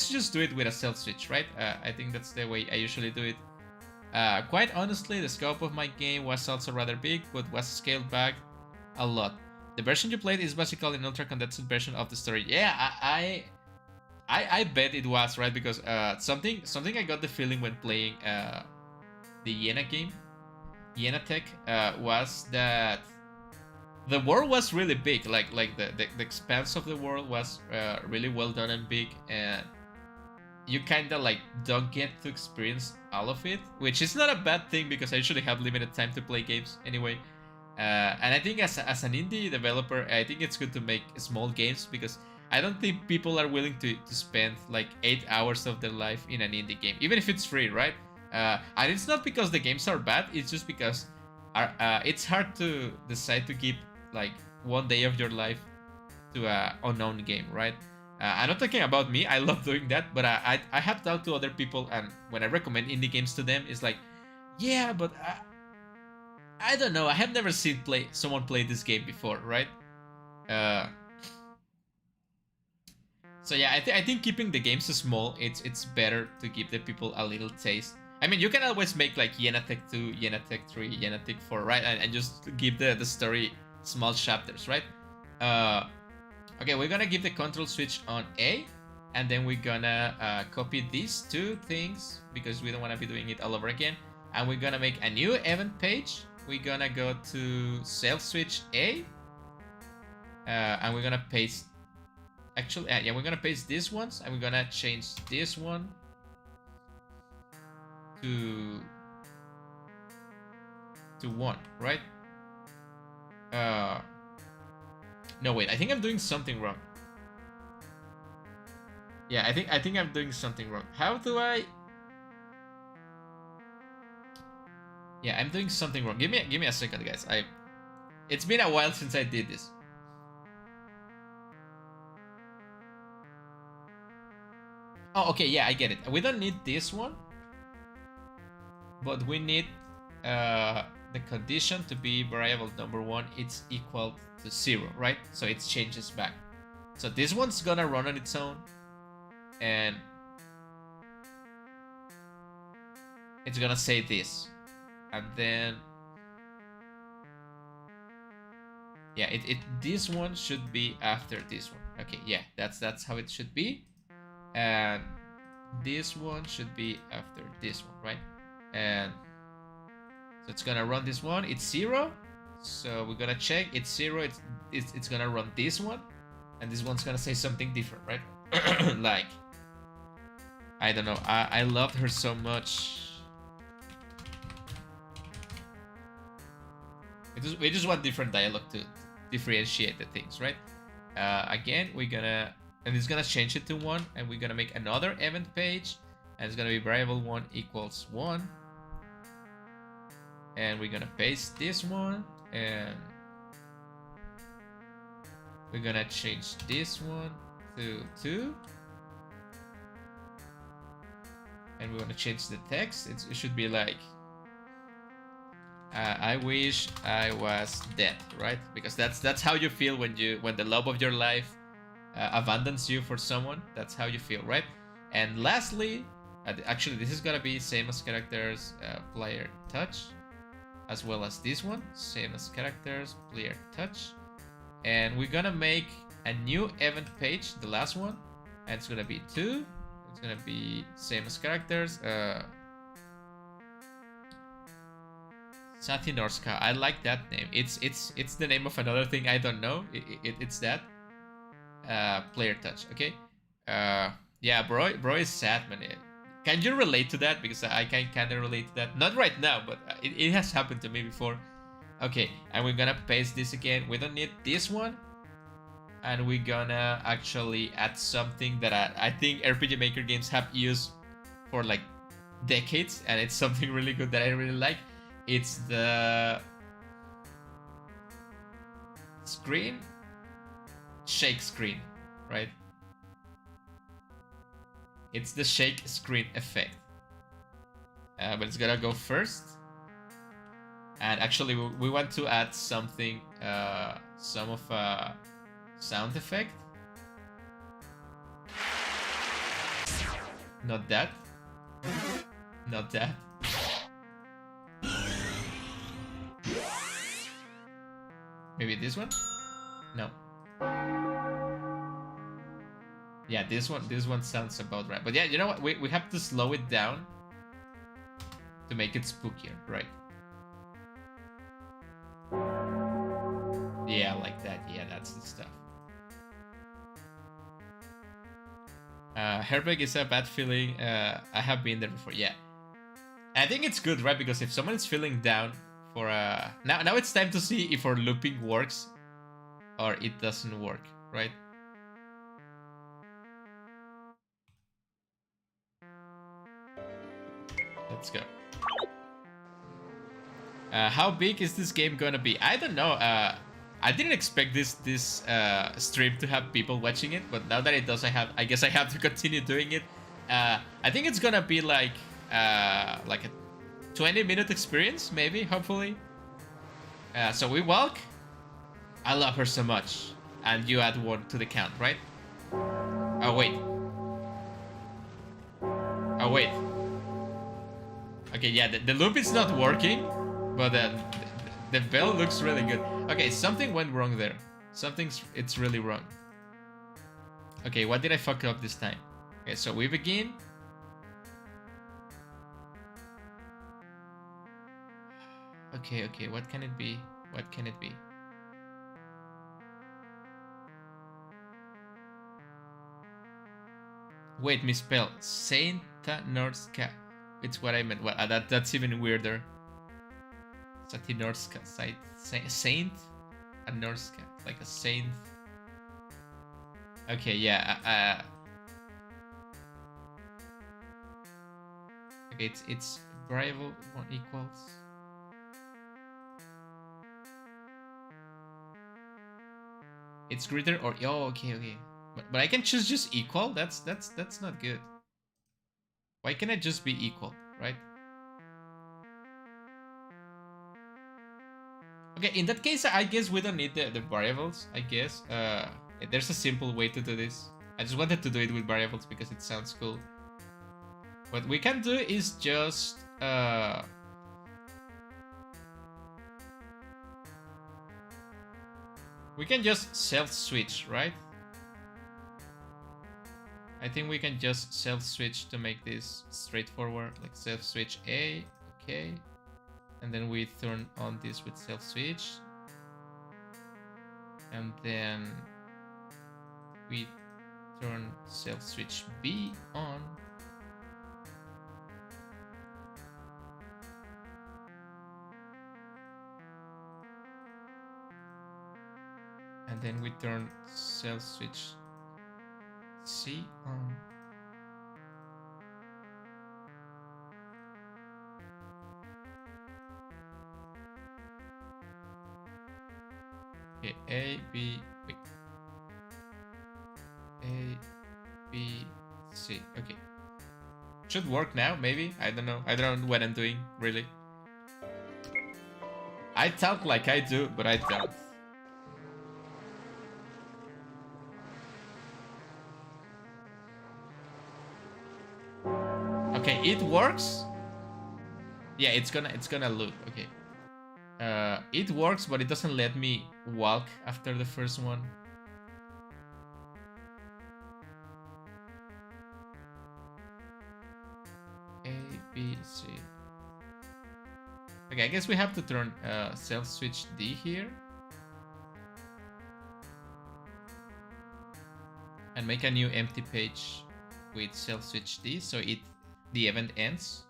just do it with a self switch, right? I think that's the way I usually do it. Quite honestly, the scope of my game was also rather big, but was scaled back a lot. The version you played is basically an ultra condensed version of the story. Yeah, I bet it was, right? Because something I got the feeling when playing the Yena game, Yena Tech, was that the world was really big. Like the expanse of the world was really well done and big, and you kind of like don't get to experience all of it, which is not a bad thing, because I usually have limited time to play games anyway. And I think as an indie developer, I think it's good to make small games, because I don't think people are willing to spend like 8 hours of their life in an indie game, even if it's free, right? And it's not because the games are bad, it's just because it's hard to decide to give like 1 day of your life to an unknown game, right? I'm not talking about me, I love doing that, but I have talked to other people, and when I recommend indie games to them, it's like, yeah, but I don't know, I have never seen someone play this game before, right? So yeah, I think keeping the games small, it's better to give the people a little taste. I mean, you can always make like Yena Tech 2, Yena Tech 3, Yena Tech 4, right? And just give the story small chapters, right? Okay, we're gonna give the control switch on A, and then we're gonna copy these two things, because we don't want to be doing it all over again. And we're gonna make a new event page. We're gonna go to self switch A, and we're gonna paste. Actually, yeah, we're gonna paste these ones, and we're gonna change this one to 1, right? No, wait, I think I'm doing something wrong. Yeah, I think I'm doing something wrong. How do I? Yeah, I'm doing something wrong. Give me a second, guys. It's been a while since I did this. Oh, okay, yeah, I get it. We don't need this one, but we need the condition to be variable number 1. It's equal to 0, right? So it changes back. So this one's gonna run on its own, and it's gonna say this, and then yeah, this one should be after this one. Okay, yeah, that's how it should be, and this one should be after this one, right? And so it's gonna run this one. It's 0, so we're gonna check. It's 0. It's gonna run this one, and this one's gonna say something different, right? Like, I don't know. I loved her so much. We just want different dialogue to differentiate the things, right? Again, we're gonna, and it's gonna change it to 1, and we're gonna make another event page, and it's gonna be variable 1 equals 1, and we're gonna paste this one, and we're gonna change this one to 2, and we're gonna change the text. It should be like, I wish I was dead, right? Because that's how you feel when the love of your life abandons you for someone. That's how you feel, right? And lastly, actually, this is gonna be same as characters, player touch, as well as this one, same as characters, player touch, and we're gonna make a new event page, the last one, and it's gonna be 2. It's gonna be same as characters. Satinorska, I like that name. It's the name of another thing I don't know. It's that. Player touch, okay. Yeah, bro is sad, man. Can you relate to that? Because I can kind of relate to that. Not right now, but it has happened to me before. Okay, and we're gonna paste this again. We don't need this one, and we're gonna actually add something that I think RPG Maker games have used for like decades, and it's something really good that I really like. It's the screen shake screen, right? It's the shake screen effect, but it's gonna go first. And actually, we want to add something, some of a sound effect. Not that. Not that. Maybe this one? No. Yeah, this one sounds about right. But yeah, you know what? We have to slow it down to make it spookier, right? Yeah, like that. Yeah, that's the stuff. Herbeck is a bad feeling. I have been there before. Yeah. I think it's good, right? Because if someone is feeling down for now it's time to see if our looping works or it doesn't work, right? Let's go. How big is this game gonna be? I don't know. I didn't expect this stream to have people watching it, but now that it does, I guess I have to continue doing it. I think it's gonna be like a 20-minute experience, maybe, hopefully. So we walk. I love her so much, and you add 1 to the count, right? Oh wait. Oh wait. Okay, yeah, the loop is not working, but the bell looks really good. Okay, something went wrong there. It's really wrong. Okay, what did I fuck up this time? Okay, so we begin. Okay, what can it be? What can it be? Wait, misspell. Sainta Norska. It's what I meant. Well, that's even weirder. Satinorska. Saint Norska. Like a saint. Okay, yeah. Okay, it's variable 1 equals. It's greater or okay. But I can choose just equal. That's not good. Why can't it just be equal, right? Okay, in that case, I guess we don't need the variables. I guess there's a simple way to do this. I just wanted to do it with variables because it sounds cool. What we can do is just we can just self-switch, right? I think we can just self-switch to make this straightforward, like self-switch A, okay. And then we turn on this with self-switch. And then we turn self-switch B on. And then we turn self-switch C on. Okay, A, B, wait. A, B, C. Okay. Should work now, maybe? I don't know. I don't know what I'm doing, really. I talk like I do, but I don't. Okay, it works. Yeah, it's gonna loop. Okay. It works, but it doesn't let me walk after the first one. A, B, C. Okay, I guess we have to turn self-switch D here. And make a new empty page with self-switch D, so the event ends.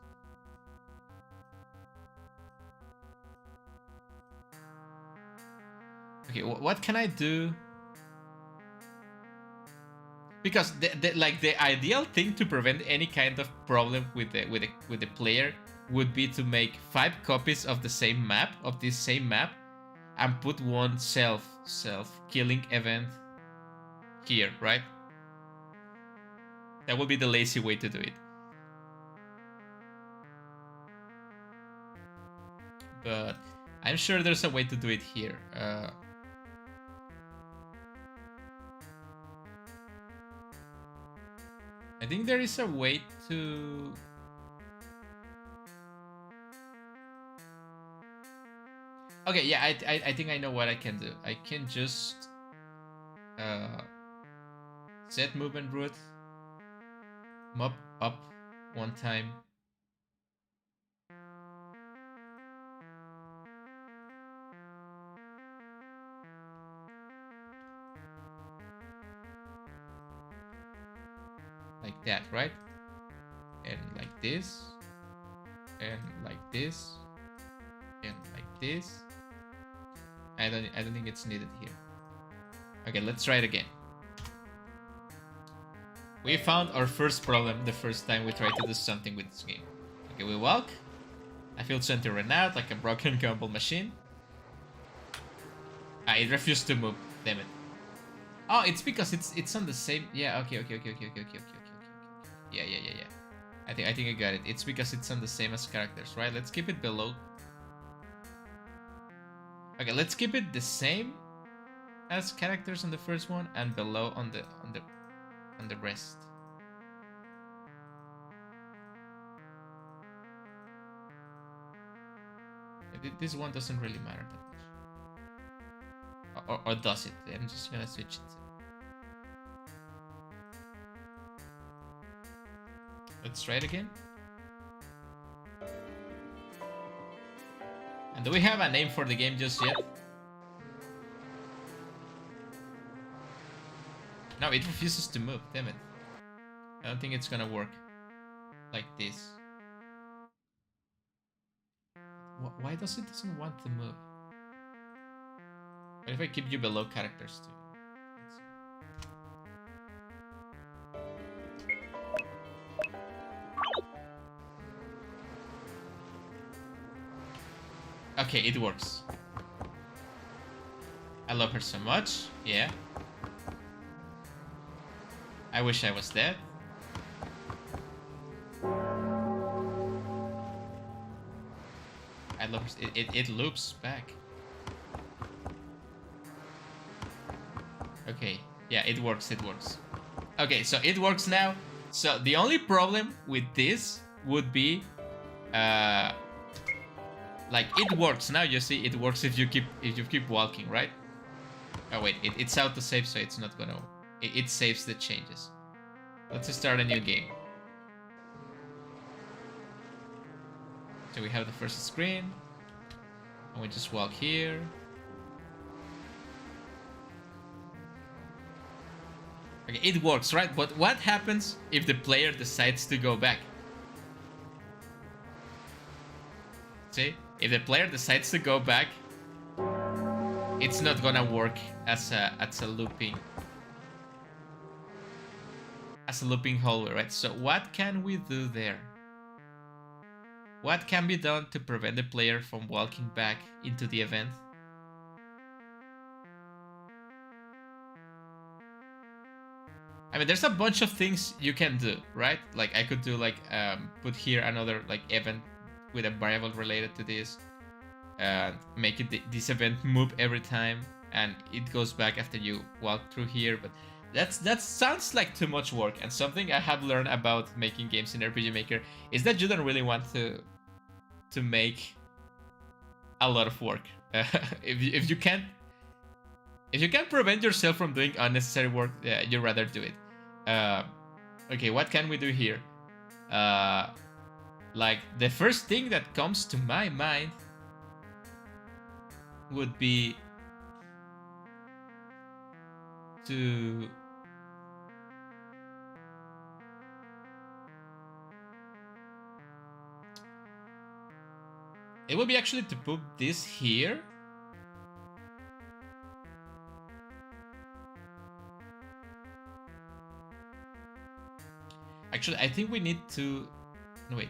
Okay, what can I do? Because the ideal thing to prevent any kind of problem with the player would be to make 5 copies of the same map, of this same map, and put one self-killing event here, right? That would be the lazy way to do it. But I'm sure there's a way to do it here. I think there is a way to... Okay, yeah, I think I know what I can do. I can just set movement root, mop up one time. Like that, right? And like this, and like this, and like this. I don't think it's needed here. Okay, let's try it again. We found our first problem the first time we tried to do something with this game. Okay, we walk. I feel center ran out like a broken gumball machine. It refused to move. Damn it. Oh, it's because it's on the same. Yeah. Okay. Yeah. I think I got it. It's because it's on the same as characters, right? Let's keep it below. Okay, let's keep it the same as characters on the first one and below on the rest. This one doesn't really matter that much. Or does it? I'm just gonna switch it. Let's try it again. And do we have a name for the game just yet? No, it refuses to move. Damn it. don't think it's gonna work like this. Why doesn't want to move? What if I keep you below characters too? Okay, it works. I love her so much. Yeah. I wish I was dead. I love her. It loops back. Okay. Yeah, it works. It works. Okay, so it works now. So the only problem with this would be, like it works now. You see, it works if you keep walking, right? Oh wait, it's out to save, so it's not gonna. It saves the changes. Let's start a new game. So we have the first screen, and we just walk here. Okay, it works, right? But what happens if the player decides to go back? See, if the player decides to go back, it's not gonna work as a looping hallway, right? So what can we do there? What can be done to prevent the player from walking back into the event? I mean, there's a bunch of things you can do, right? Like I could do like put here another like event with a variable related to this, make it this event move every time, and it goes back after you walk through here. But that sounds like too much work. And something I have learned about making games in RPG Maker is that you don't really want to make a lot of work. If you can't prevent yourself from doing unnecessary work, you'd rather do it. Okay, what can we do here? Like the first thing that comes to my mind would be to it would be actually to put this here. Actually, I think we need to... No, wait.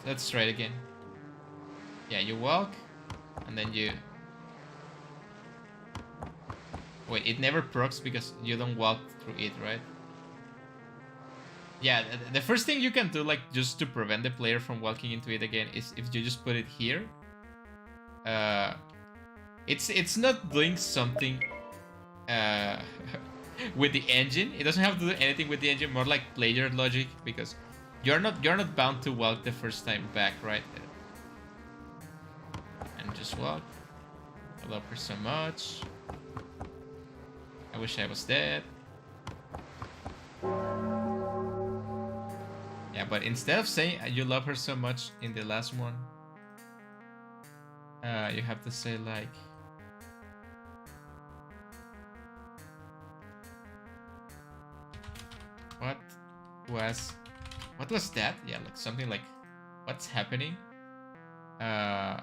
Let's try it again. Yeah, you walk, and then you... Wait, it never procs because you don't walk through it, right? Yeah, the first thing you can do, like, just to prevent the player from walking into it again, is if you just put it here. It's not doing something with the engine. It doesn't have to do anything with the engine, more like player logic, because you're not bound to walk the first time back, right? And just walk. I love her so much. I wish I was dead. Yeah, but instead of saying you love her so much in the last one, you have to say like... What was that? Yeah, like something like, what's happening? And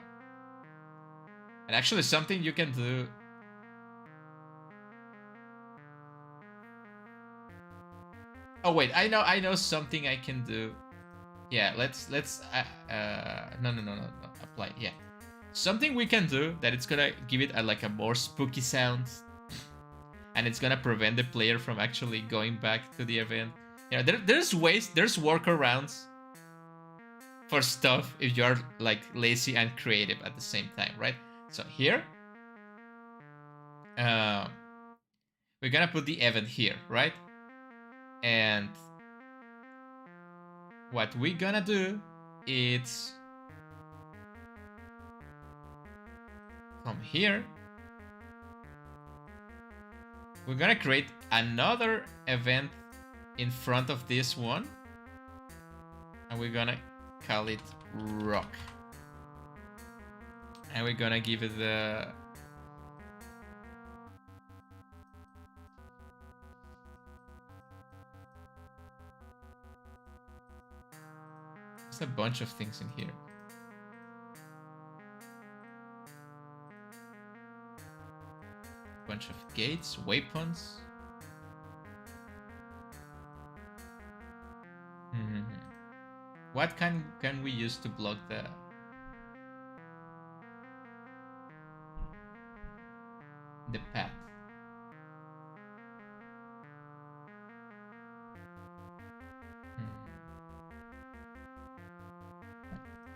actually something you can do... Oh wait, I know something I can do. Yeah, let's no, apply. Yeah, something we can do that it's gonna give it like a more spooky sound, and it's gonna prevent the player from actually going back to the event. Yeah, there's ways, there's workarounds for stuff if you're like lazy and creative at the same time, right? So here, we're gonna put the event here, right? And what we're gonna do is from here, we're gonna create another event in front of this one, and we're gonna call it rock. And we're gonna give it the... There's a bunch of things in here. Bunch of gates, waypoints. What can we use to block the... path?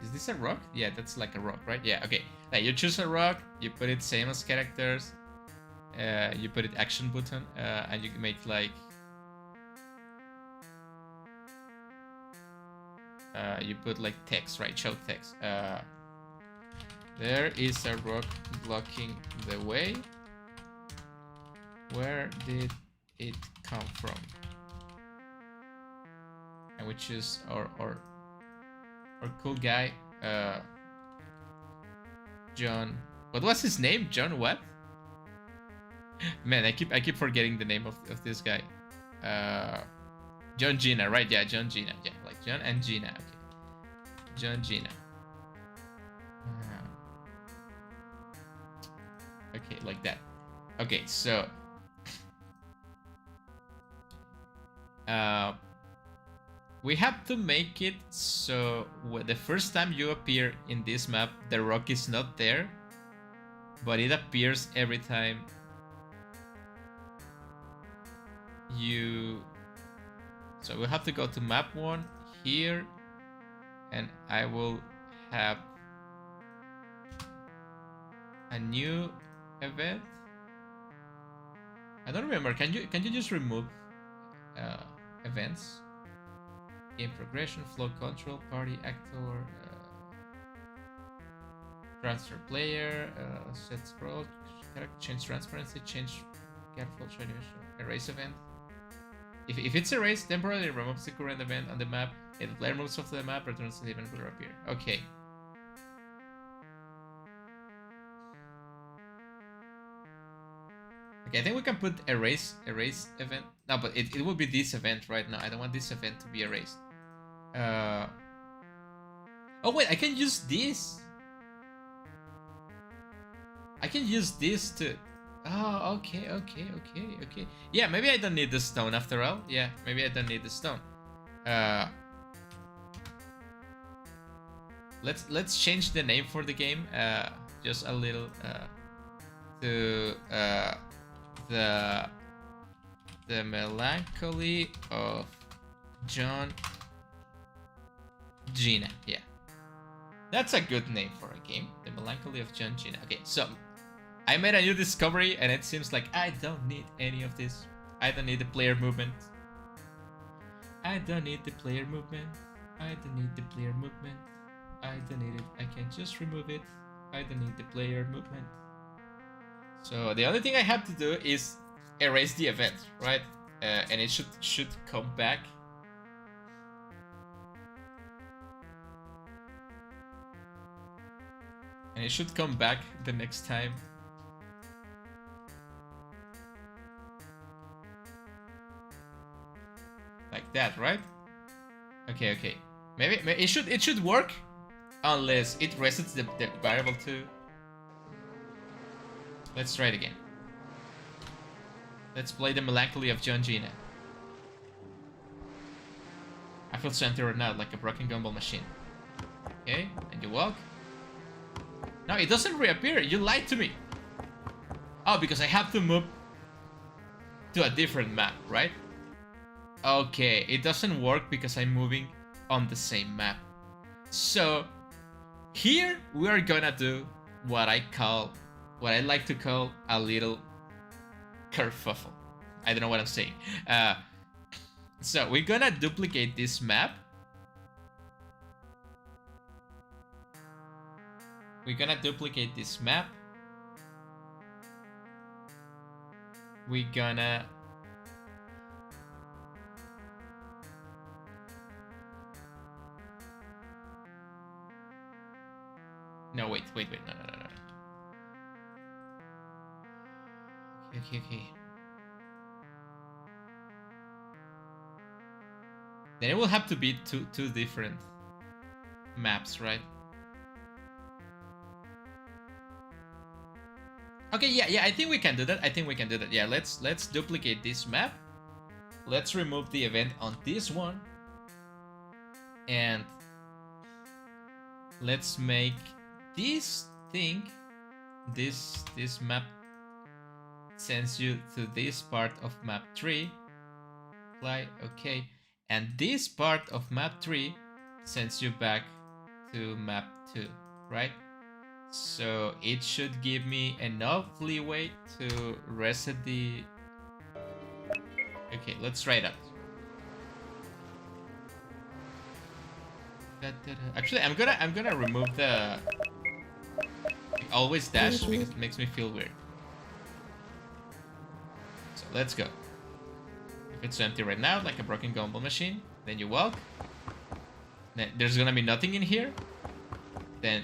Is this a rock? Yeah, that's like a rock, right? Yeah, okay. Like you choose a rock, you put it same as characters, you put it action button, and you make like you put like text, right? Show text. There is a rock blocking the way. Where did it come from? And we choose our cool guy, John. What was his name? John what? Man, I keep forgetting the name of this guy. John Gina, right? Yeah, John Gina. Yeah, like John and Gina. Okay, John Gina. Okay, like that. Okay, so we have to make it so the first time you appear in this map, the rock is not there, but it appears every time you... So we have to go to map 1 here, and I will have a new event. I don't remember. Can you just remove events? Game progression, flow control, party actor, transfer player, set scroll, change transparency, change careful animation, erase event. If it's erased, temporarily removes the current event on the map. If the player moves off the map, returns to the event will appear. Okay. Okay, I think we can put erase event. No, but it will be this event right now. I don't want this event to be erased. Oh wait, I can use this. I can use this to... Oh, okay. Yeah, maybe I don't need the stone after all. Yeah, maybe I don't need the stone. Let's change the name for the game. Just a little to the Melancholy of John Gina. Yeah, that's a good name for a game. The Melancholy of John Gina. Okay, so I made a new discovery, and it seems like I don't need any of this. I don't need the player movement. I don't need the player movement. I don't need the player movement. I don't need it. I can just remove it. I don't need the player movement. So the only thing I have to do is erase the event, right? And it should come back. And it should come back the next time. Like that, right? Okay. Maybe it should work unless it resets the variable too. Let's try it again. Let's play the Melancholy of John Gina. I feel so empty right now, like a broken gumball machine. Okay, and you walk. No, it doesn't reappear. You lied to me. Oh, because I have to move to a different map, right? Okay, it doesn't work because I'm moving on the same map. So here we are gonna do what I like to call a little kerfuffle. I don't know what I'm saying. So we're gonna duplicate this map. We're gonna duplicate this map. We're gonna... No, wait. No. Okay. Then it will have to be two different maps, right? Okay, yeah, I think we can do that. Yeah, let's duplicate this map. Let's remove the event on this one. And let's make this thing, this map sends you to this part of map 3. Apply, okay. And this part of map 3 sends you back to map 2, right? So it should give me enough leeway to reset the... Okay, let's try that. Actually, I'm gonna remove the always dash because it makes me feel weird. So let's go. If it's empty right now, like a broken gumball machine, then you walk. Then there's gonna be nothing in here. Then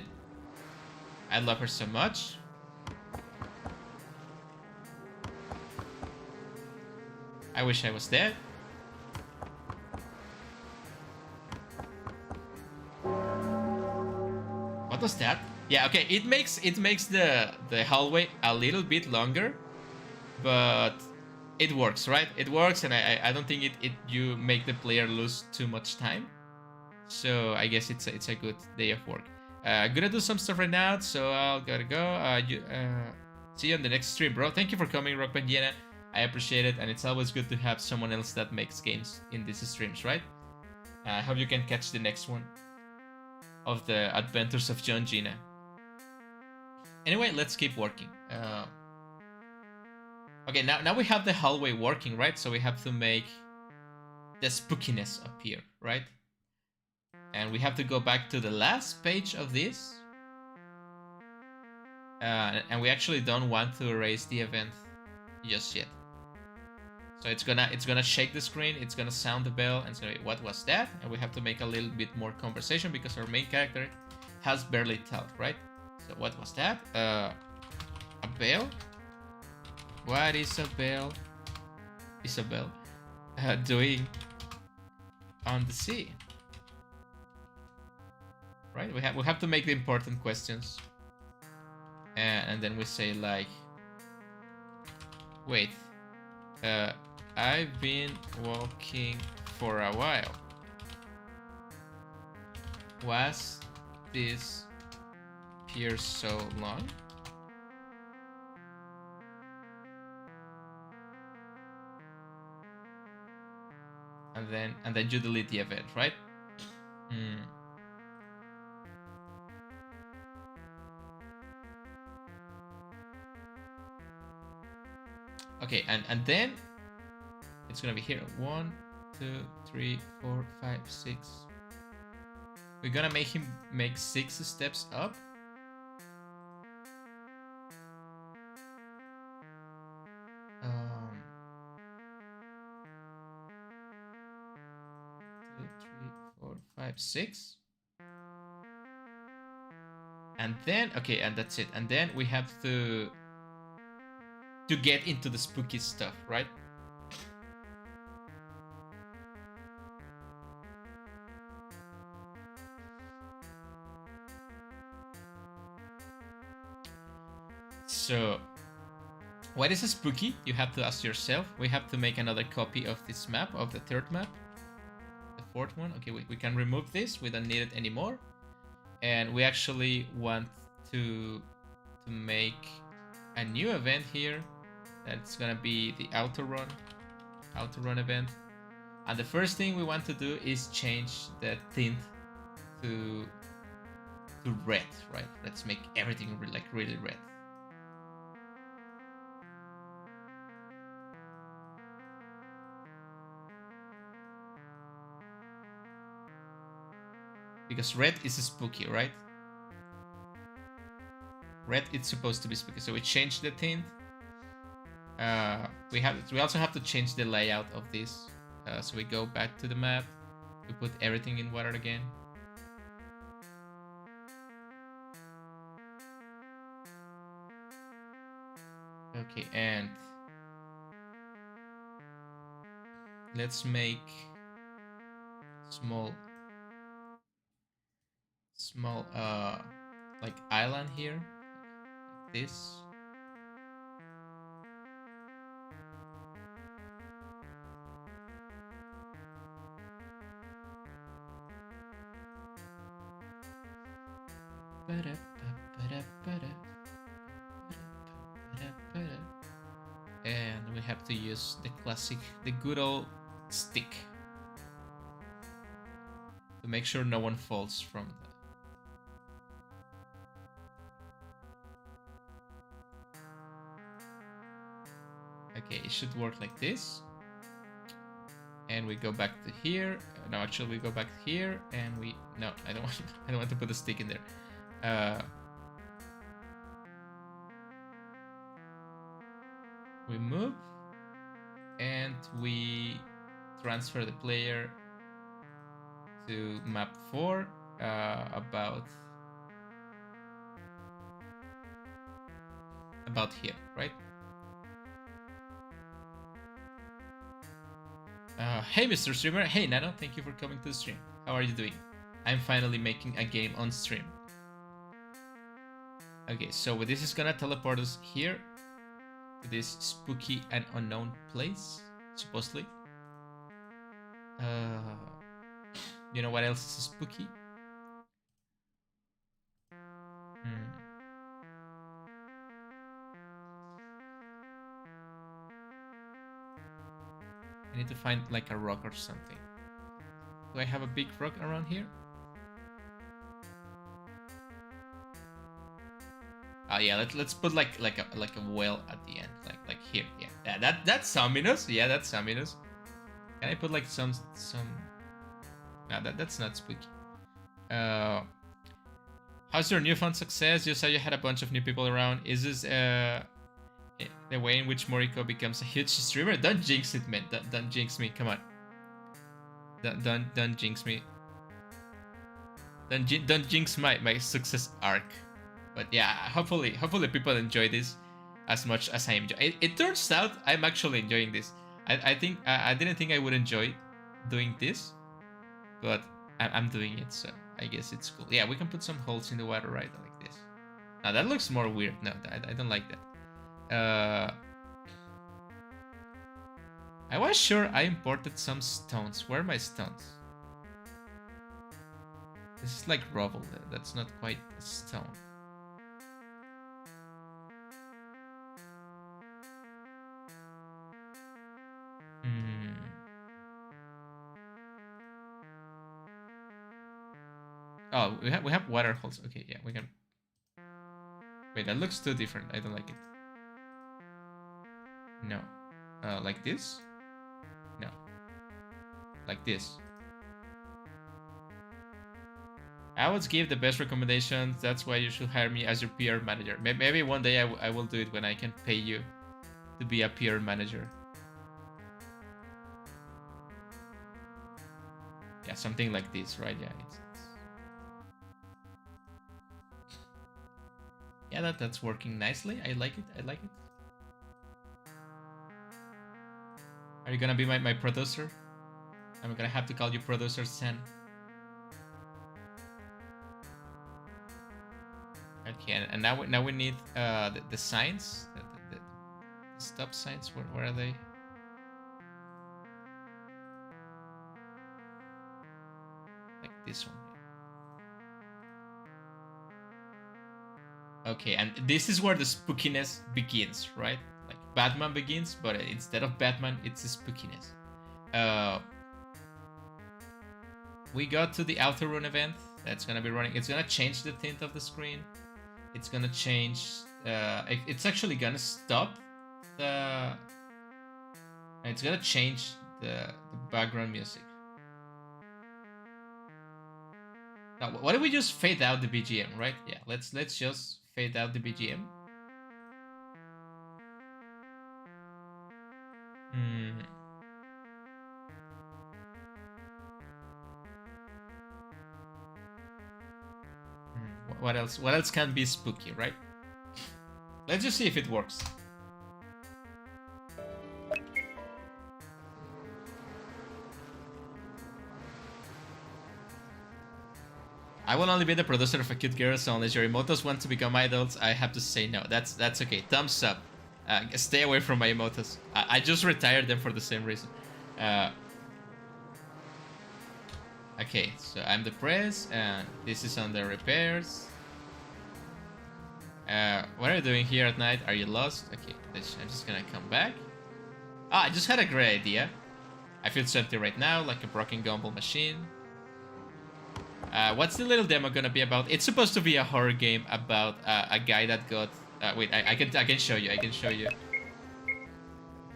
I love her so much. I wish I was dead. What was that? Yeah, okay, it makes the hallway a little bit longer, but it works, right? It works, and I don't think you make the player lose too much time. So I guess it's a good day of work. I'm gonna do some stuff right now, so I'll gotta go. See you on the next stream, bro. Thank you for coming, Rock Bandiana. I appreciate it, and it's always good to have someone else that makes games in these streams, right? I hope you can catch the next one of the Adventures of John Gina. Anyway, let's keep working. Okay, now we have the hallway working, right? So we have to make the spookiness appear, right? And we have to go back to the last page of this. And we actually don't want to erase the event just yet. So it's gonna shake the screen, it's gonna sound the bell, and it's gonna be, what was that? And we have to make a little bit more conversation because our main character has barely talked, right? So what was that? A bell? What is a bell? Isabel doing on the sea? Right? We have to make the important questions. And then we say like, wait, I've been walking for a while. Was this pier so long? And then you delete the event, right? Okay, and then it's gonna be here. 1, 2, 3, 4, 5, 6. We're gonna make him make 6 steps up. Two, 3, 4, 5, 6. And then, okay, and that's it. And then we have to get into the spooky stuff, right? So, what is a spooky? You have to ask yourself. We have to make another copy of this map, of the third map. The fourth one. Okay, we can remove this. We don't need it anymore. And we actually want to make a new event here. That's gonna be the auto run event. And the first thing we want to do is change the tint to red, right? Let's make everything like really red. Because red is spooky, right? Red, it's supposed to be spooky. So we change the tint. We also have to change the layout of this. So we go back to the map. We put everything in water again. Okay, and let's make small like island here, like this. And we have to use the classic, the good old stick to make sure no one falls from the... Okay, it should work like this. And we go back to here. No, actually we go back here and we... No, I don't want to put the stick in there. We move and we transfer the player to map 4 about here, right? Hey Mr. Streamer, hey Nano, thank you for coming to the stream. How are you doing? I'm finally making a game on stream. Okay, so this is gonna teleport us here to this spooky and unknown place, supposedly. You know what else is spooky? I need to find like a rock or something. Do I have a big rock around here? Oh yeah, let's put like a well at the end, like here. Yeah, that's ominous. Yeah, that's ominous. Can I put like some? No, that's not spooky. How's your newfound success? You said you had a bunch of new people around. Is this the way in which Moriko becomes a huge streamer? Don't jinx it, man. Don't jinx me. Come on. Don't jinx me. Don't jinx my success arc. But yeah, hopefully people enjoy this as much as I enjoy. It turns out I'm actually enjoying this. I think I didn't think I would enjoy doing this, but I'm doing it, so I guess it's cool. Yeah, we can put some holes in the water, right, like this. Now that looks more weird. No, I don't like that. I was sure I imported some stones. Where are my stones? This is like rubble. That's not quite a stone. Oh, we have water holes. Okay, yeah, we can. Wait, that looks too different. I don't like it. No. Like this? No. Like this. I would give the best recommendations. That's why you should hire me as your PR manager. Maybe one day I will do it when I can pay you to be a PR manager. Yeah, something like this, right? Yeah, yeah, that's working nicely. I like it. Are you gonna be my producer? I'm gonna have to call you Producer Sen. Okay, and now we need the signs, the stop signs. Where are they? Like this one. Okay, and this is where the spookiness begins, right? Like Batman begins, but instead of Batman, it's a spookiness. We got to the Outer event that's gonna be running. It's gonna change the tint of the screen. It's gonna change. It's actually gonna stop the. It's gonna change the background music. Now, why don't we just fade out the BGM, right? Yeah, let's just fade out the BGM. What else? What else can be spooky, right? Let's just see if it works. I will only be the producer of a cute girl, so unless your emotos want to become idols, I have to say no. That's okay. Thumbs up. Stay away from my emotos. I just retired them for the same reason. Okay, so I'm the press, and this is on the repairs. What are you doing here at night? Are you lost? Okay, I'm just gonna come back. Ah, I just had a great idea. I feel so empty right now, like a broken gumball machine. What's the little demo gonna be about? It's supposed to be a horror game about a guy that got... wait, I can show you. I can show you.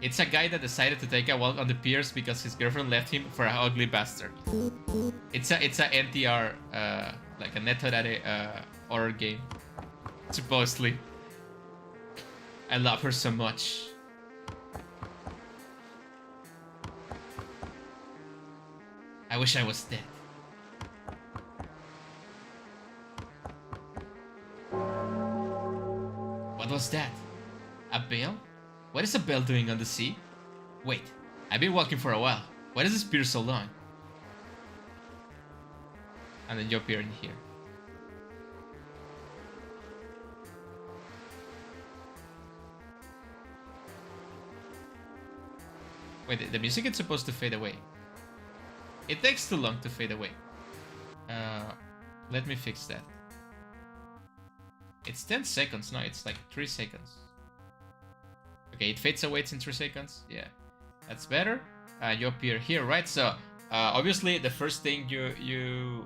It's a guy that decided to take a walk on the piers because his girlfriend left him for an ugly bastard. It's a NTR, like a Netorare horror game. Supposedly. I love her so much. I wish I was dead. What was that? A bell? What is a bell doing on the sea? Wait, I've been walking for a while. Why does this pier so long? And then you appear in here. Wait, the music is supposed to fade away. It takes too long to fade away. Let me fix that. It's 10 seconds, no, it's like 3 seconds. Okay, it fades away, it's in 3 seconds. Yeah, that's better. You appear here, right? So, obviously, the first thing you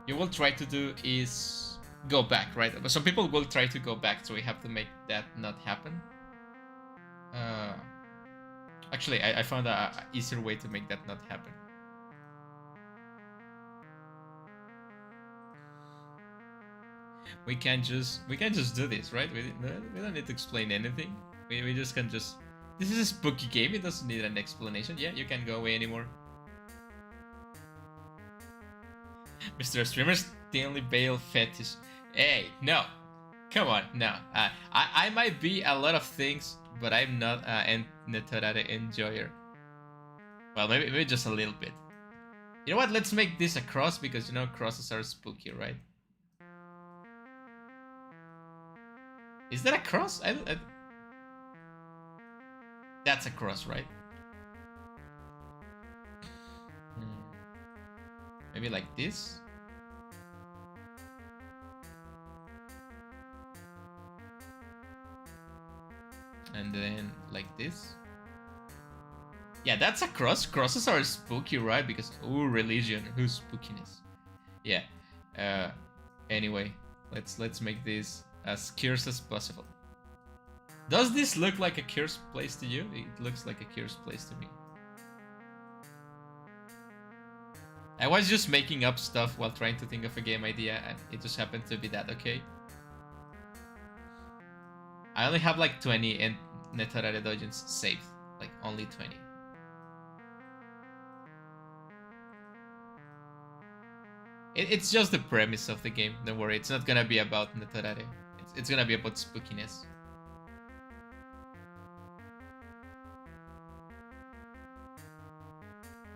will try to do is go back, right? But some people will try to go back, so we have to make that not happen. Actually, I found an easier way to make that not happen. We can just do this, right? We don't need to explain anything. We just can just... This is a spooky game, it doesn't need an explanation. Yeah, you can't go away anymore. Mr. Streamer's Stanley Bale fetish. Hey, no. Come on, no. I might be a lot of things, but I'm not a Netorare enjoyer. Well, maybe just a little bit. You know what? Let's make this a cross, because, you know, crosses are spooky, right? Is that a cross? That's a cross, right? Maybe like this? And then like this? Yeah, that's a cross. Crosses are spooky, right? Because, ooh, religion, who's spookiness? Yeah. Anyway, let's make this as cursed as possible. Does this look like a cursed place to you? It looks like a cursed place to me. I was just making up stuff while trying to think of a game idea, and it just happened to be that, okay? I only have like 20 and Netorare dungeons saved. Like, only 20. It's just the premise of the game, don't worry. It's not gonna be about Netorare. It's gonna be about spookiness.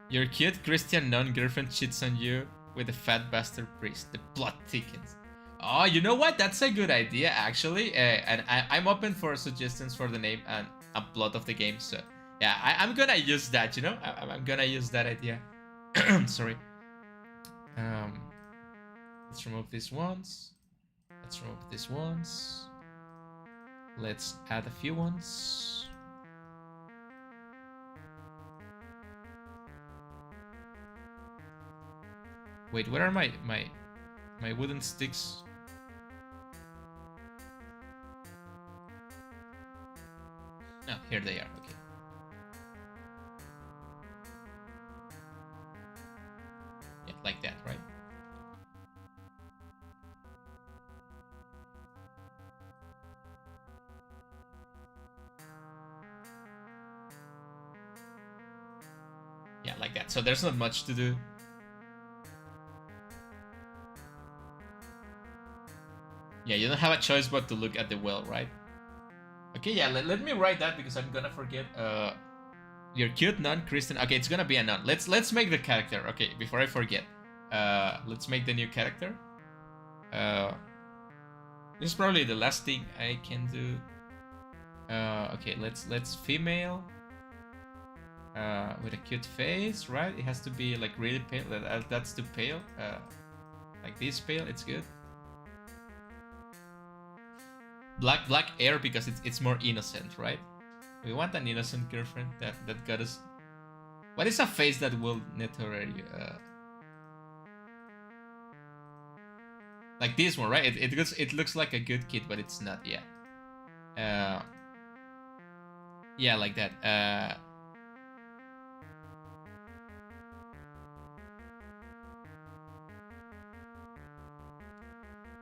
Your cute Christian non-girlfriend cheats on you with a fat bastard priest. The plot thickens. Oh, you know what? That's a good idea, actually. And I'm open for suggestions for the name and a plot of the game. So, yeah, I'm gonna use that, you know? I'm gonna use that idea. Sorry. Let's remove these ones. Let's remove these ones. Let's add a few ones. Wait, where are my wooden sticks? No, here they are. Okay. Yeah, like that, right? Yeah, like that. So there's not much to do. Yeah, you don't have a choice but to look at the well, right? Okay, yeah, let me write that because I'm gonna forget. You're cute nun, Kristen. Okay, it's gonna be a nun. Let's make the character. Okay, before I forget, let's make the new character. This is probably the last thing I can do. Okay, let's female. With a cute face, right? It has to be like really pale. That's too pale. Like this pale, it's good. Black hair because it's more innocent, right? We want an innocent girlfriend that got us. What is a face that will naturally like this one, right? It looks like a good kid, but it's not. Yeah. Yeah, like that.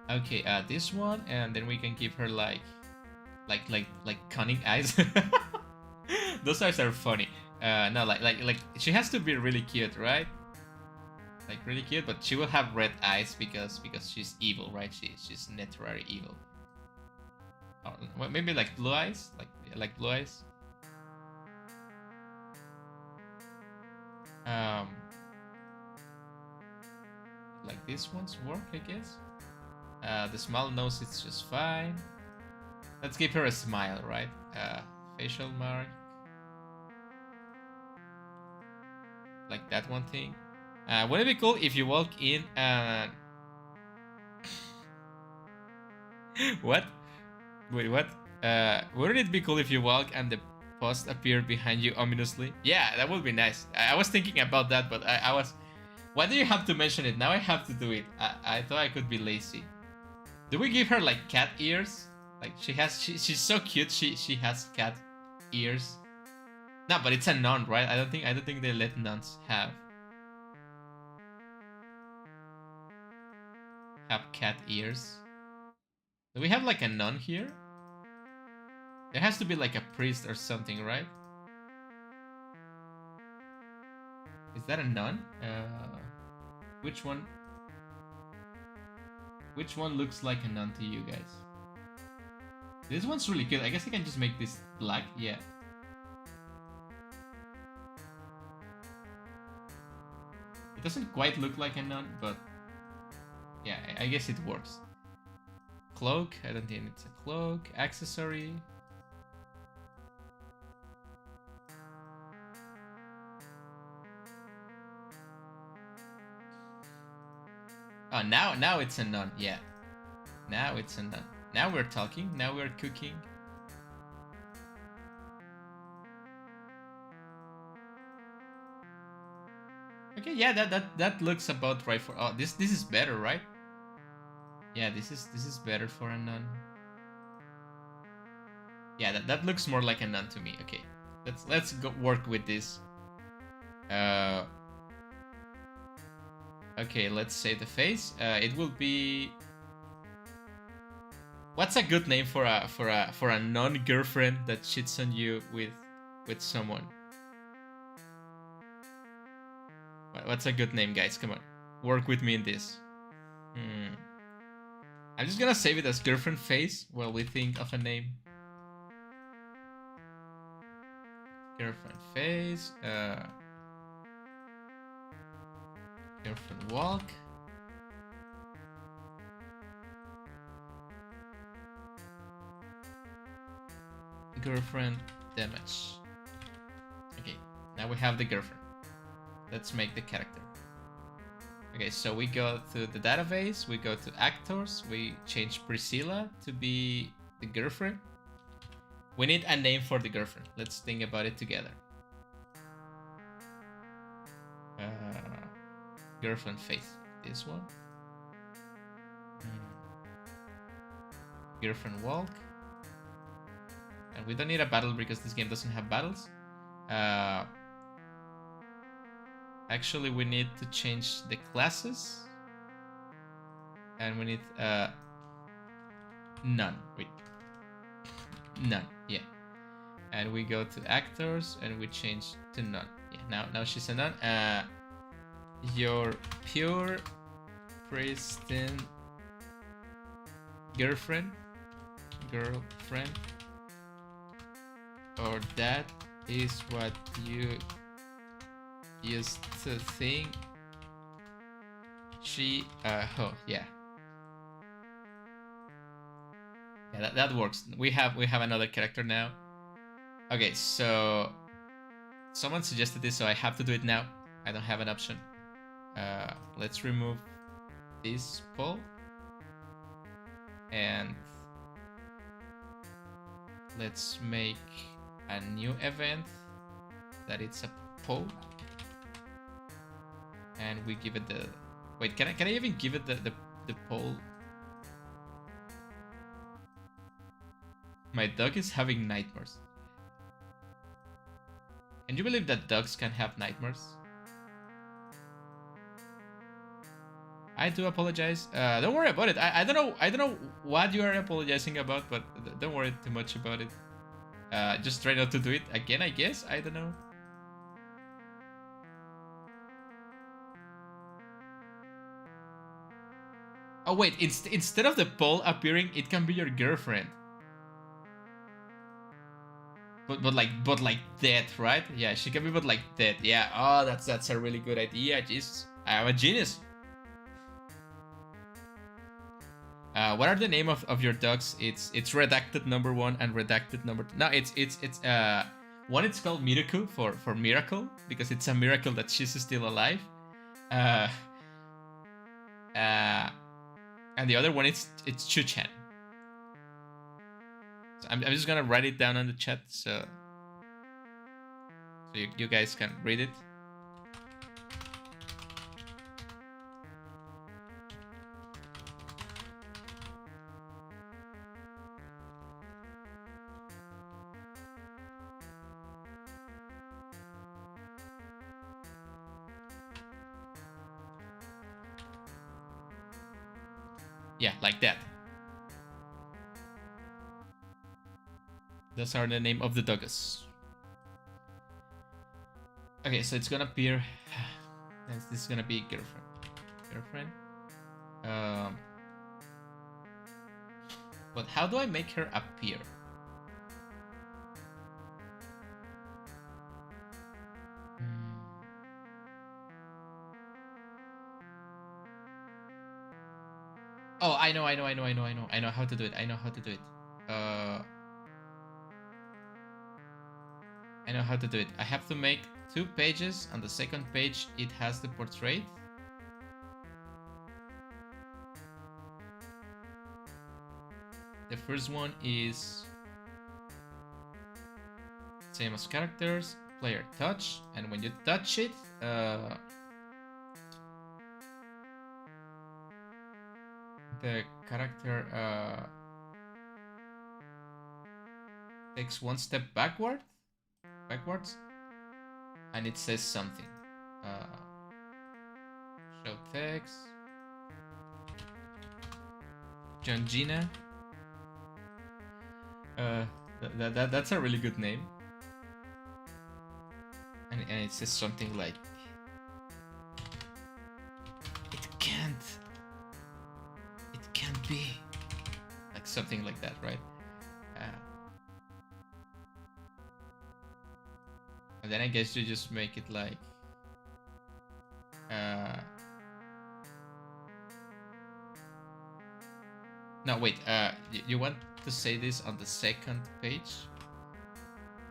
Okay, this one, and then we can give her like cunning eyes. Those eyes are funny. No, like she has to be really cute, right? Like really cute, but she will have red eyes because she's evil, right? She's naturally evil. Oh, well, maybe like blue eyes, like blue eyes. Like these ones work, I guess. The small nose is just fine. Let's give her a smile, right? Facial mark. Like that one thing. Wouldn't it be cool if you walk in and... What? Wait, what? Wouldn't it be cool if you walk and the post appeared behind you ominously? Yeah, that would be nice. I was thinking about that, but I was... Why do you have to mention it? Now I have to do it. I thought I could be lazy. Do we give her like cat ears? Like she's so cute. She has cat ears. No, but it's a nun, right? I don't think they let nuns have cat ears. Do we have like a nun here? There has to be like a priest or something, right? Is that a nun? Which one? Which one looks like a nun to you guys? This one's really good. I guess I can just make this black. Yeah. It doesn't quite look like a nun, but yeah, I guess it works. Cloak. I don't think it's a cloak. Accessory. Oh, now it's a nun. Yeah. Now it's a nun. Now we're talking. Now we're cooking. Okay, yeah, that looks about right for... Oh, this is better, right? Yeah, this is better for a nun. Yeah, that looks more like a nun to me. Okay, let's go work with this. Okay, let's save the face. It will be... What's a good name for a non-girlfriend that cheats on you with someone? What's a good name, guys? Come on, work with me in this. I'm just gonna save it as girlfriend face while we think of a name. Girlfriend face. Girlfriend walk. Girlfriend damage. Okay, now we have the girlfriend. Let's make the character. Okay, so we go to the database, we go to actors, we change Priscilla to be the girlfriend. We need a name for the girlfriend. Let's think about it together. Girlfriend face. This one. Girlfriend walk. And we don't need a battle because this game doesn't have battles. Actually, we need to change the classes. And we need none. Wait. None. Yeah. And we go to actors and we change to none. Yeah. Now she's a nun. Your pure pristine girlfriend or that is what you used to think she oh yeah. Yeah, that works. We have another character now. Okay, so someone suggested this, so I have to do it now. I don't have an option. Let's remove this poll and let's make a new event that it's a poll, and we give it the wait. Can I even give it the poll? My dog is having nightmares. Can you believe that dogs can have nightmares? I do apologize. Don't worry about it. I don't know what you are apologizing about, but don't worry too much about it. Just try not to do it again, I guess. I don't know. Oh wait, instead of the poll appearing, it can be your girlfriend. But like dead, right? Yeah, she can be but like dead. Yeah. Oh, that's a really good idea. Jeez, I'm a genius. What are the name of your dogs? It's redacted number 1 and redacted number 2. No, it's one. It's called Miracle for miracle, because it's a miracle that she's still alive. And the other one it's Chuchan. So I'm just gonna write it down on the chat so you guys can read it. Yeah, like that. Those are the name of the dogs. Okay, so it's gonna appear. This is gonna be girlfriend. But how do I make her appear? Oh, I know how to do it. I know how to do it. I know how to do it. I have to make 2 pages. On the second page, it has the portrait. The first one is same as characters, player touch, and when you touch it, the character takes 1 step backwards, and it says something. Show text. John Gina. That's a really good name. And it says something like, it can't be, like something like that, right? And then I guess you just make it like no, wait, you want to say this on the second page?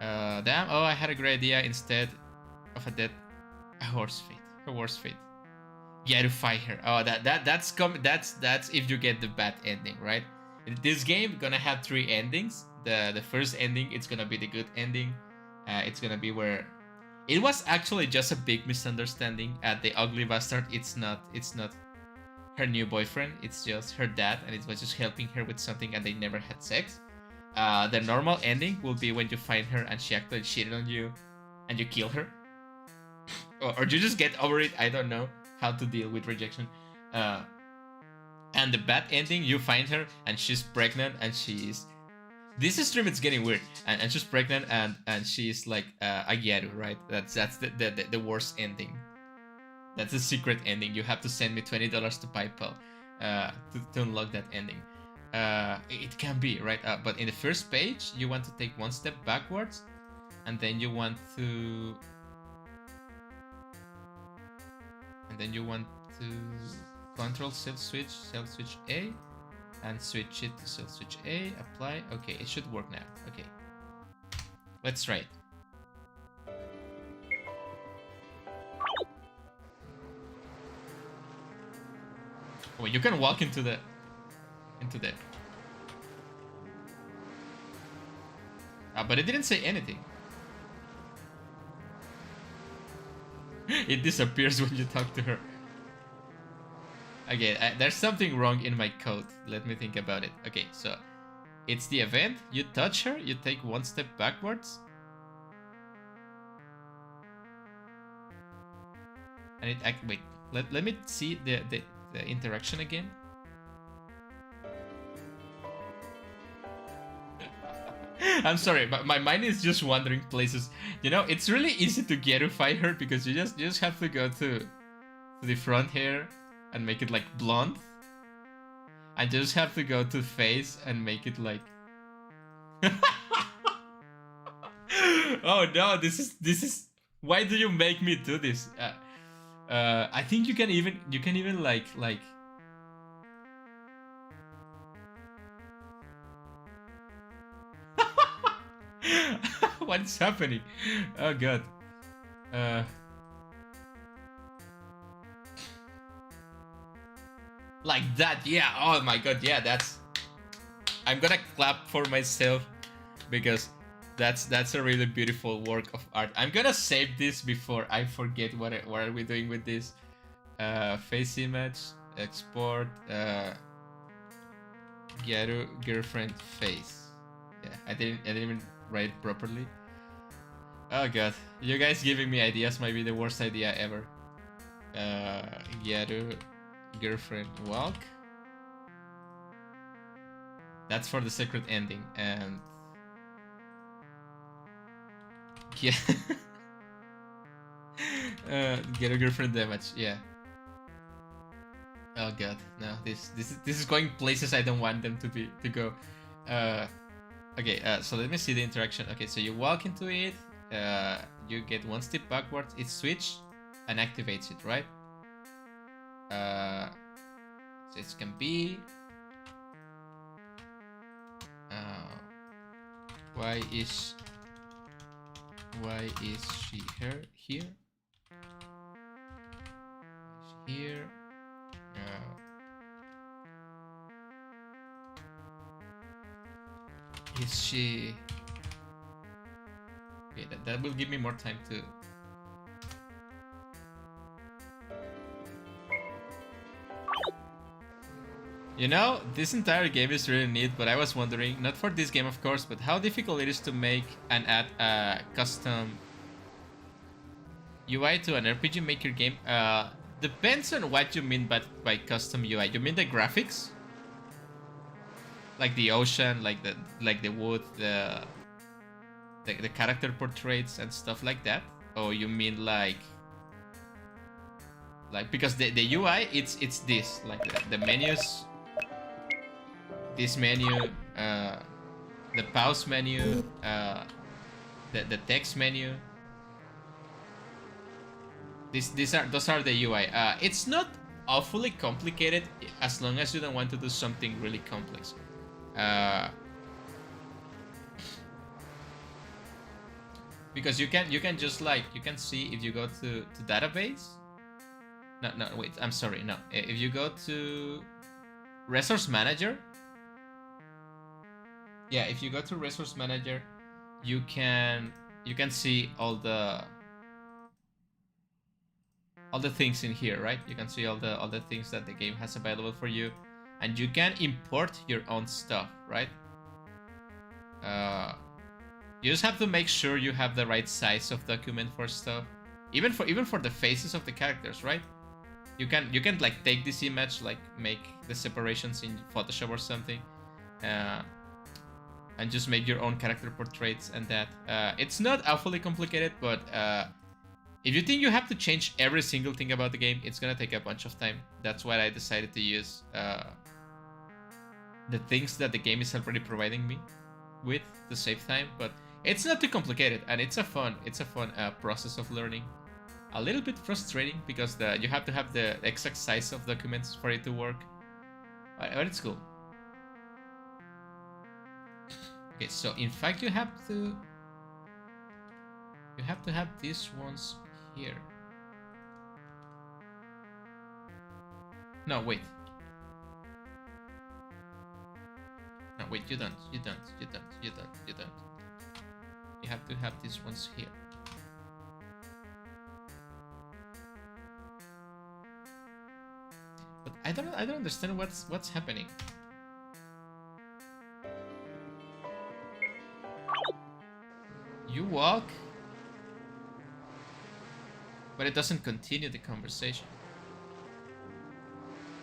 Damn, oh, I had a great idea. Instead of a horse feet. Yeah, to fight her. Oh, that's if you get the bad ending, right? In this game, gonna have 3 endings. The first ending, it's gonna be the good ending. It's gonna be where it was actually just a big misunderstanding. The ugly bastard, it's not her new boyfriend. It's just her dad, and it was just helping her with something, and they never had sex. The normal ending will be when you find her and she actually cheated on you, and you kill her, or you just get over it. I don't know how to deal with rejection. And the bad ending, you find her and she's pregnant, and she's this stream, it's getting weird, and she's pregnant, and she's like a Gyaru, right? That's the worst ending. That's a secret ending. You have to send me $20 to PayPal to unlock that ending. It can be, right? But in the first page, you want to take 1 step backwards, and then you want to control self switch A, and switch it to self switch A, apply. Okay, it should work now. Okay, let's try it. Oh, you can walk into the but it didn't say anything. It disappears when you talk to her. Okay, there's something wrong in my code. Let me think about it. Okay, so it's the event. You touch her, you take one step backwards. And it wait, let me see the interaction again. I'm sorry, but my mind is just wandering places. You know, it's really easy to getify her because you just have to go to the front hair and make it like blonde. I just have to go to face and make it like oh no, this is why do you make me do this? I think you can even like what's happening? Oh god. Like that, yeah. Oh my god, yeah, that's I'm gonna clap for myself because that's a really beautiful work of art. I'm gonna save this before I forget what are we doing with this. Face image, export, Gyaru girlfriend face. Yeah, I didn't even write it properly. Oh god, you guys giving me ideas might be the worst idea ever. Gyaru girlfriend walk. That's for the secret ending, and yeah. Get a girlfriend damage, yeah. Oh god, no, this is going places I don't want them to go. Okay, so let me see the interaction. Okay, so you walk into it, you get one step backwards, it switch and activates it, right? So it can be why is she here? Here. Is she? Okay, that will give me more time to. You know, this entire game is really neat, but I was wondering, not for this game of course, but how difficult it is to make and add a custom UI to an RPG Maker game. Depends on what you mean by custom UI. You mean the graphics? Like the ocean, like the wood, the character portraits and stuff like that? Or you mean like because the UI it's this, like the menus, this menu, the pause menu, the text menu. Those are the UI. It's not awfully complicated as long as you don't want to do something really complex. Because you can just you can see if you go to database. No, wait, I'm sorry. No, if you go to resource manager. Yeah, if you go to resource manager, you can see all the things in here, right? You can see all the things that the game has available for you, and you can import your own stuff, right? You just have to make sure you have the right size of document for stuff, even for the faces of the characters, right? You can like take this image, like make the separations in Photoshop or something, and just make your own character portraits and that. It's not awfully complicated, but if you think you have to change every single thing about the game, it's gonna take a bunch of time. That's why I decided to use the things that the game is already providing me with to save time. But It's not too complicated, and it's a fun process of learning. A little bit frustrating because you have to have the exact size of documents for it to work, but it's cool. Okay, so in fact you have to have these ones here. No, wait. No, wait, you don't. You have to have these ones here. But I don't understand what's happening. You walk, but it doesn't continue the conversation.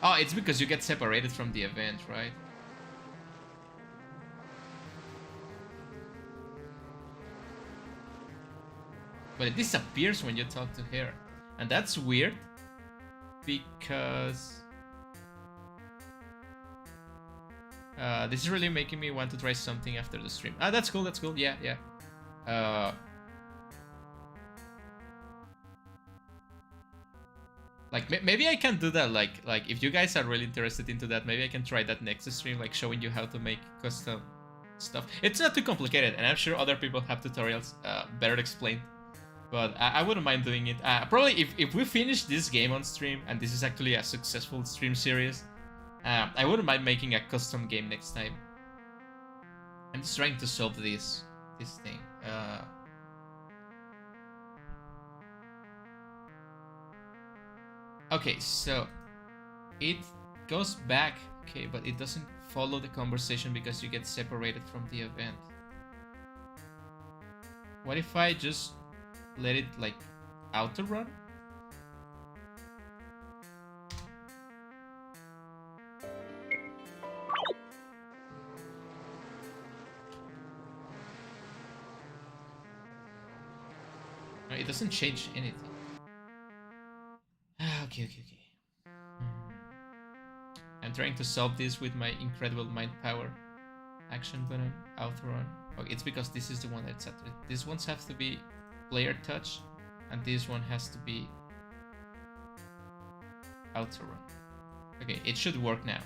Oh, it's because you get separated from the event, right? But it disappears when you talk to her. And that's weird because this is really making me want to try something after the stream. Ah, that's cool, yeah. Like maybe I can do that, like if you guys are really interested into that, maybe I can try that next stream, like showing you how to make custom stuff. It's not too complicated, and I'm sure other people have tutorials better explained, but I wouldn't mind doing it. Probably if we finish this game on stream, and this is actually a successful stream series, I wouldn't mind making a custom game next time. I'm just trying to solve this thing. Okay, so it goes back, okay, but it doesn't follow the conversation because you get separated from the event. What if I just let it like auto run? No, it doesn't change anything. Okay. I'm trying to solve this with my incredible mind power. Action button, auto run. Oh, it's because this is the one that's at it. These ones have to be player touch, and this one has to be auto run. Okay, it should work now.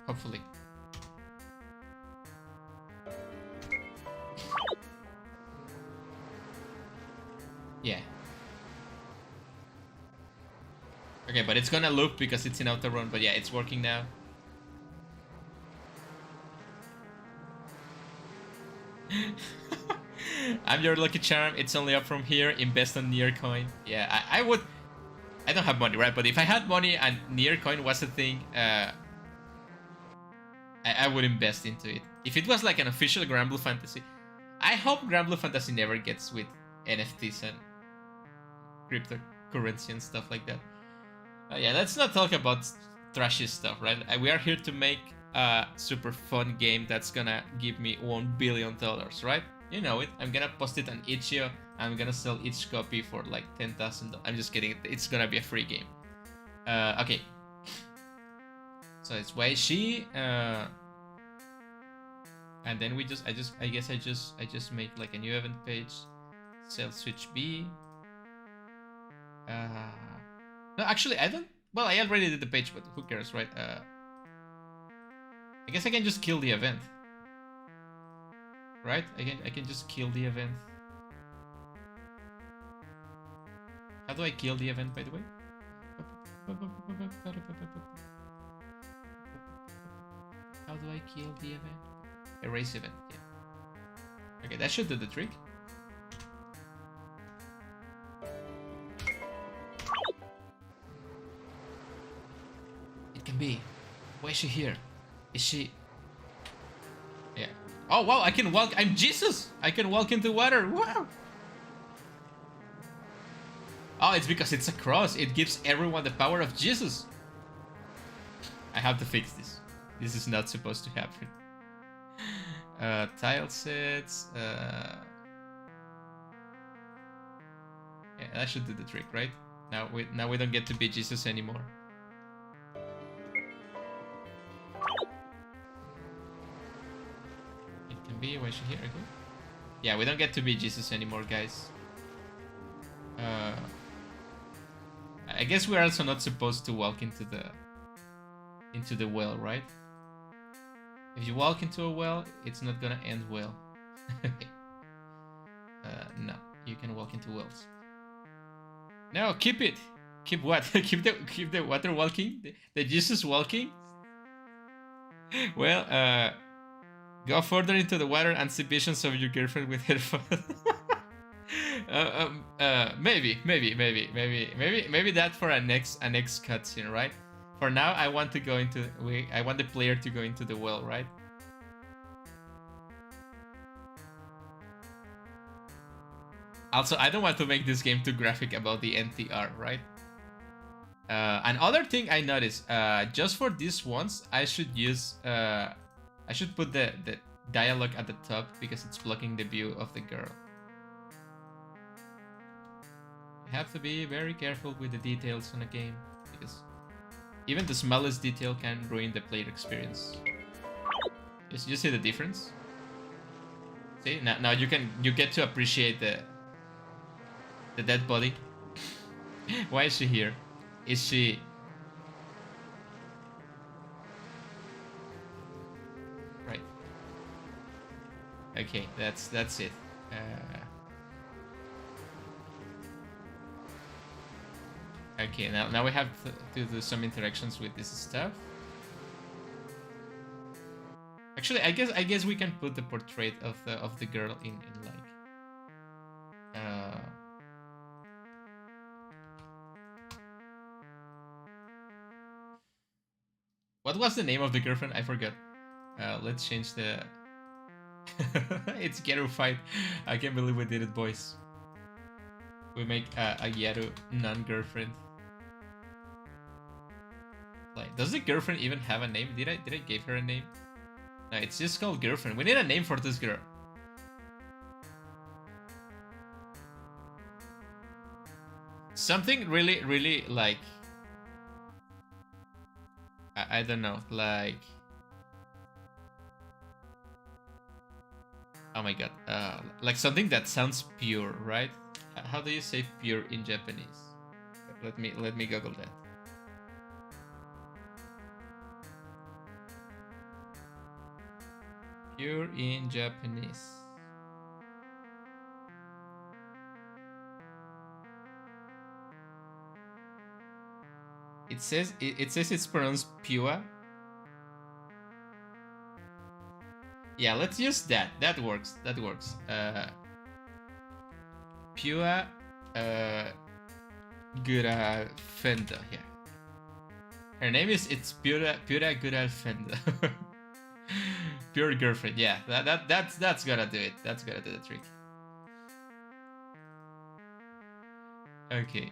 Hopefully. Yeah. Okay, but it's gonna loop because it's in auto run, but yeah, it's working now. I'm your lucky charm. It's only up from here. Invest on Near Coin. Yeah, I would. I don't have money, right? But if I had money and Near Coin was a thing, I would invest into it. If it was like an official Granblue Fantasy, I hope Granblue Fantasy never gets with NFTs and cryptocurrency and stuff like that. Yeah, let's not talk about trashy stuff, right? We are here to make a super fun game that's gonna give me $1 billion, right? You know it. I'm gonna post it on itch.io. I'm gonna sell each copy for like $10,000. I'm just kidding. It's gonna be a free game. Okay. So it's Weishi. And then I guess I just make like a new event page. Sell Switch B. No, actually, I don't. Well, I already did the page, but who cares, right? I guess I can just kill the event, right? I can just kill the event. How do I kill the event, by the way? How do I kill the event? Erase event. Yeah. Okay, that should do the trick. Can be. Why is she here? Is she? Yeah. Oh wow! I can walk. I'm Jesus. I can walk into water. Wow. Oh, it's because it's a cross. It gives everyone the power of Jesus. I have to fix this. This is not supposed to happen. Tile sets. Yeah, that should do the trick, right? Now we don't get to be Jesus anymore. Why is she here? Okay. Yeah, we don't get to be Jesus anymore, guys. I guess we're also not supposed to walk into the well, right? If you walk into a well, it's not gonna end well. No, you can walk into wells. No, keep it. Keep what? keep the water walking. The Jesus walking. Well, go further into the water and see visions of your girlfriend with her phone. Maybe that for a next cutscene, right? For now, I want to go into I want the player to go into the well, right? Also, I don't want to make this game too graphic about the NTR, right? Another thing I noticed, just for these ones, I should use, I should put the dialogue at the top because it's blocking the view of the girl. You have to be very careful with the details on a game because even the smallest detail can ruin the player experience. You see the difference? See, now you get to appreciate the dead body. Why is she here? Is she... Right. Okay, that's it. Okay, now we have to do some interactions with this stuff. Actually, I guess we can put the portrait of the girl in like what was the name of the girlfriend? I forgot. Let's change the it's Gyaru fight. I can't believe we did it, boys. We make a Gyaru non-girlfriend. Like, does the girlfriend even have a name? Did I give her a name? No, it's just called girlfriend. We need a name for this girl. Something really like I don't know, like oh my god, like something that sounds pure, right? How do you say pure in Japanese? Let me Google that. Pure in Japanese. It says it's pronounced pure. Yeah, let's use that. That works. Pure Gura Fenda. Yeah. Her name is Pura Gura Fenda. Pure girlfriend. Yeah, that's gonna do it. That's gonna do the trick. Okay.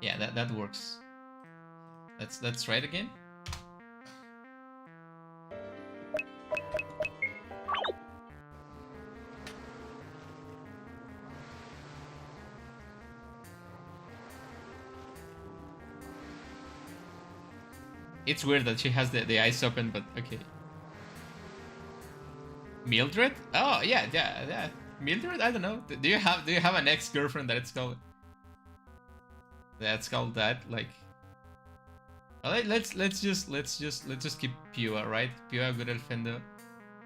Yeah, that works. Let's try it again. It's weird that she has the eyes open, but okay. Mildred? Oh yeah. Mildred? I don't know. Do you have an ex-girlfriend that it's called? That's called that, like. Well, let's just keep Pua, right? Pua Gurel Fendo.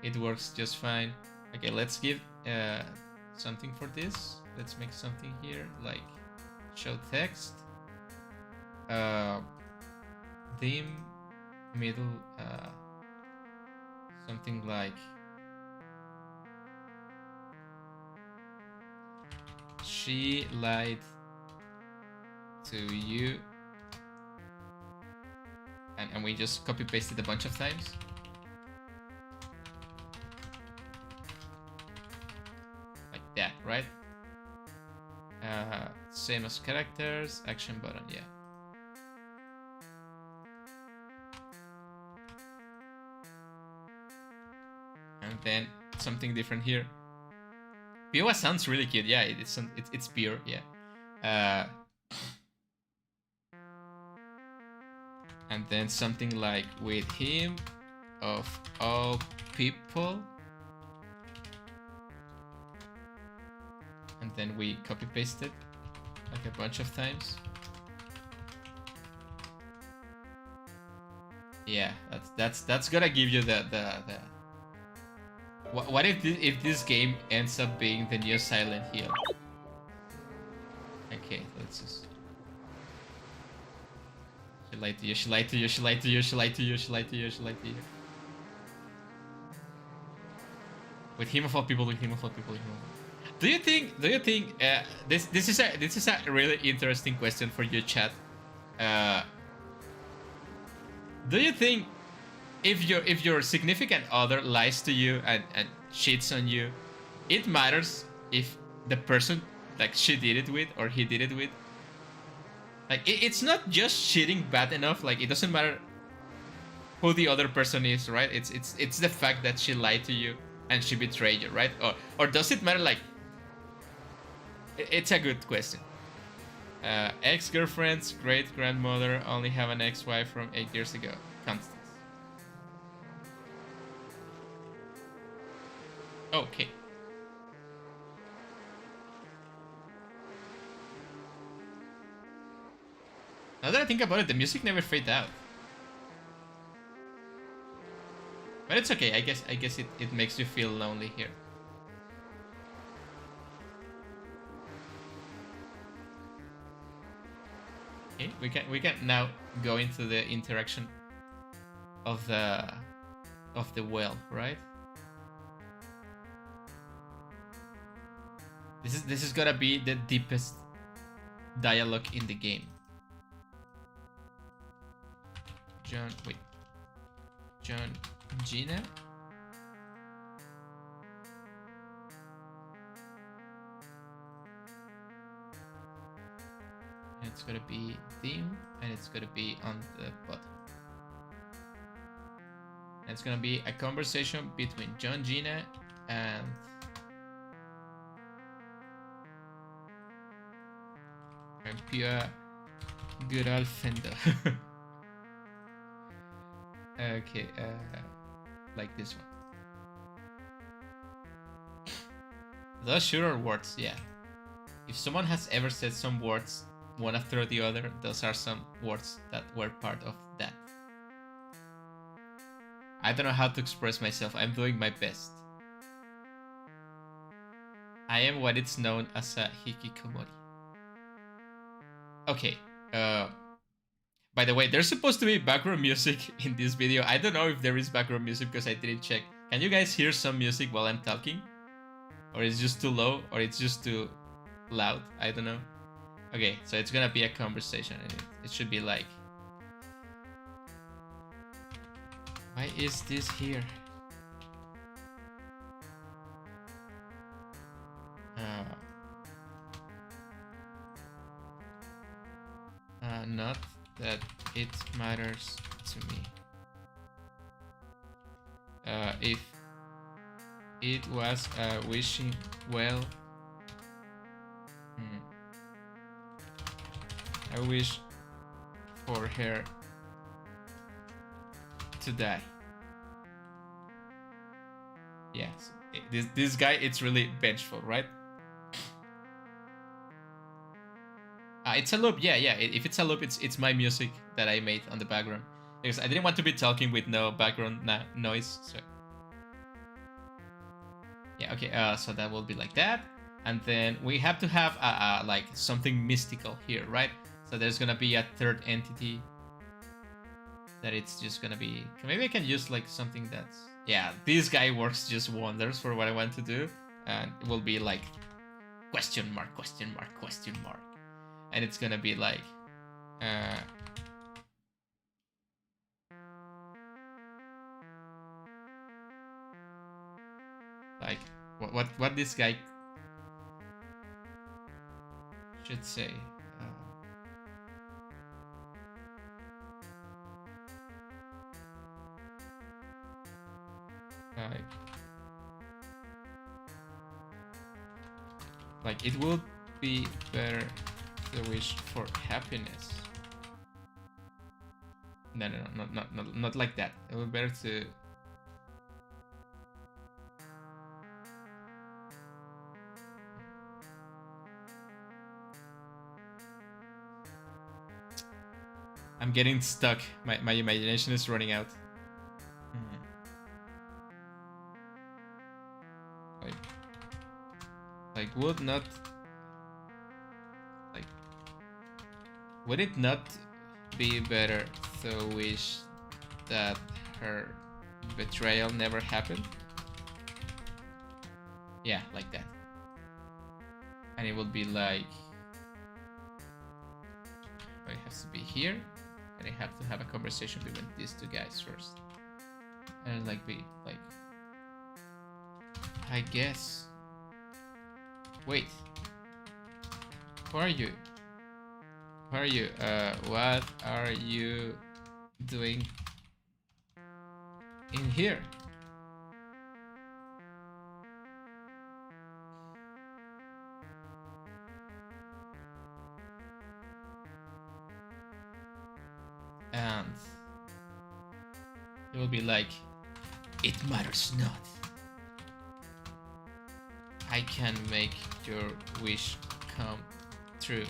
It works just fine. Okay, let's give something for this. Let's make something here, like show text. Dim middle something like she lied to you, and we just copy pasted a bunch of times. Like that, right? Same as characters, action button, yeah. And then something different here. Pure sounds really cute, yeah. It's pure, yeah. And then something like with him of all people. And then we copy paste it like a bunch of times. Yeah, that's gonna give you the what if this game ends up being the new Silent Hill? Okay, let's just. She lied to you, she lied to you, she lied to you, she lied to you, she lied to you, she lied to you. With him of all people, with him of all people, with him of all. Do you think this is a really interesting question for you, chat? Do you think if your significant other lies to you and cheats on you, it matters if the person like she did it with or he did it with? Like it's not just cheating bad enough. Like it doesn't matter who the other person is, right? It's the fact that she lied to you and she betrayed you, right? Or does it matter? Like it's a good question. Ex-girlfriend's great-grandmother only have an ex-wife from 8 years ago. Constance. Okay. Now that I think about it, the music never fades out. But it's okay. I guess it makes you feel lonely here. Okay, we can now go into the interaction of the well, right? This is gonna be the deepest dialogue in the game. John Gina. And it's gonna be theme, and it's gonna be on the bottom. And it's gonna be a conversation between John Gina and Pure Good old Fender. Okay, like this one. Those sure are words, yeah. If someone has ever said some words one after the other, those are some words that were part of that. I don't know how to express myself. I'm doing my best. I am what is known as a hikikomori. Okay. By the way, there's supposed to be background music in this video. I don't know if there is background music because I didn't check. Can you guys hear some music while I'm talking? Or it's just too low? Or it's just too loud? I don't know. Okay, so it's gonna be a conversation and it should be like... Why is this here? Not that it matters to me. If it was wishing well, I wish for her to die. Yes, this guy, it's really vengeful, right? It's a loop, yeah. If it's a loop, it's my music that I made on the background because I didn't want to be talking with no background noise. So yeah, okay. So that will be like that, and then we have to have like something mystical here, right? So there's gonna be a third entity that it's just gonna be. Maybe I can use like something that's This guy works just wonders for what I want to do, and it will be like question mark, question mark, question mark. And it's gonna be like what this guy should say. Like it will be better to wish for happiness No, not like that. It would be better to. I'm getting stuck. My imagination is running out. Like would not. Like, would it not be better to wish that her betrayal never happened? Yeah, like that. And it would be like, it has to be here, and I have to have a conversation between these two guys first. And like be like, I guess. Wait. Who are you? Who are you? What are you doing in here? And it will be like, it matters not. I can make your wish come true,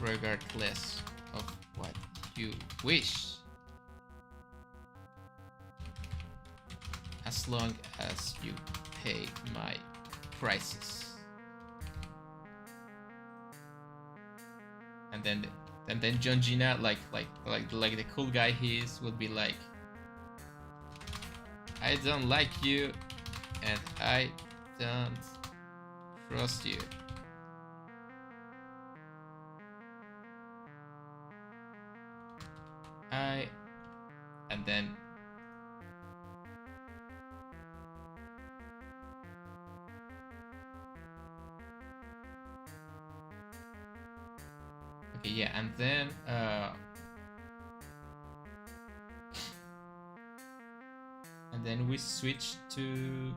regardless of what you wish. As long as you pay my prices. And then John Gina, like the cool guy he is, would be like, I don't like you, and I don't trust you. And then okay, yeah, and then we switch to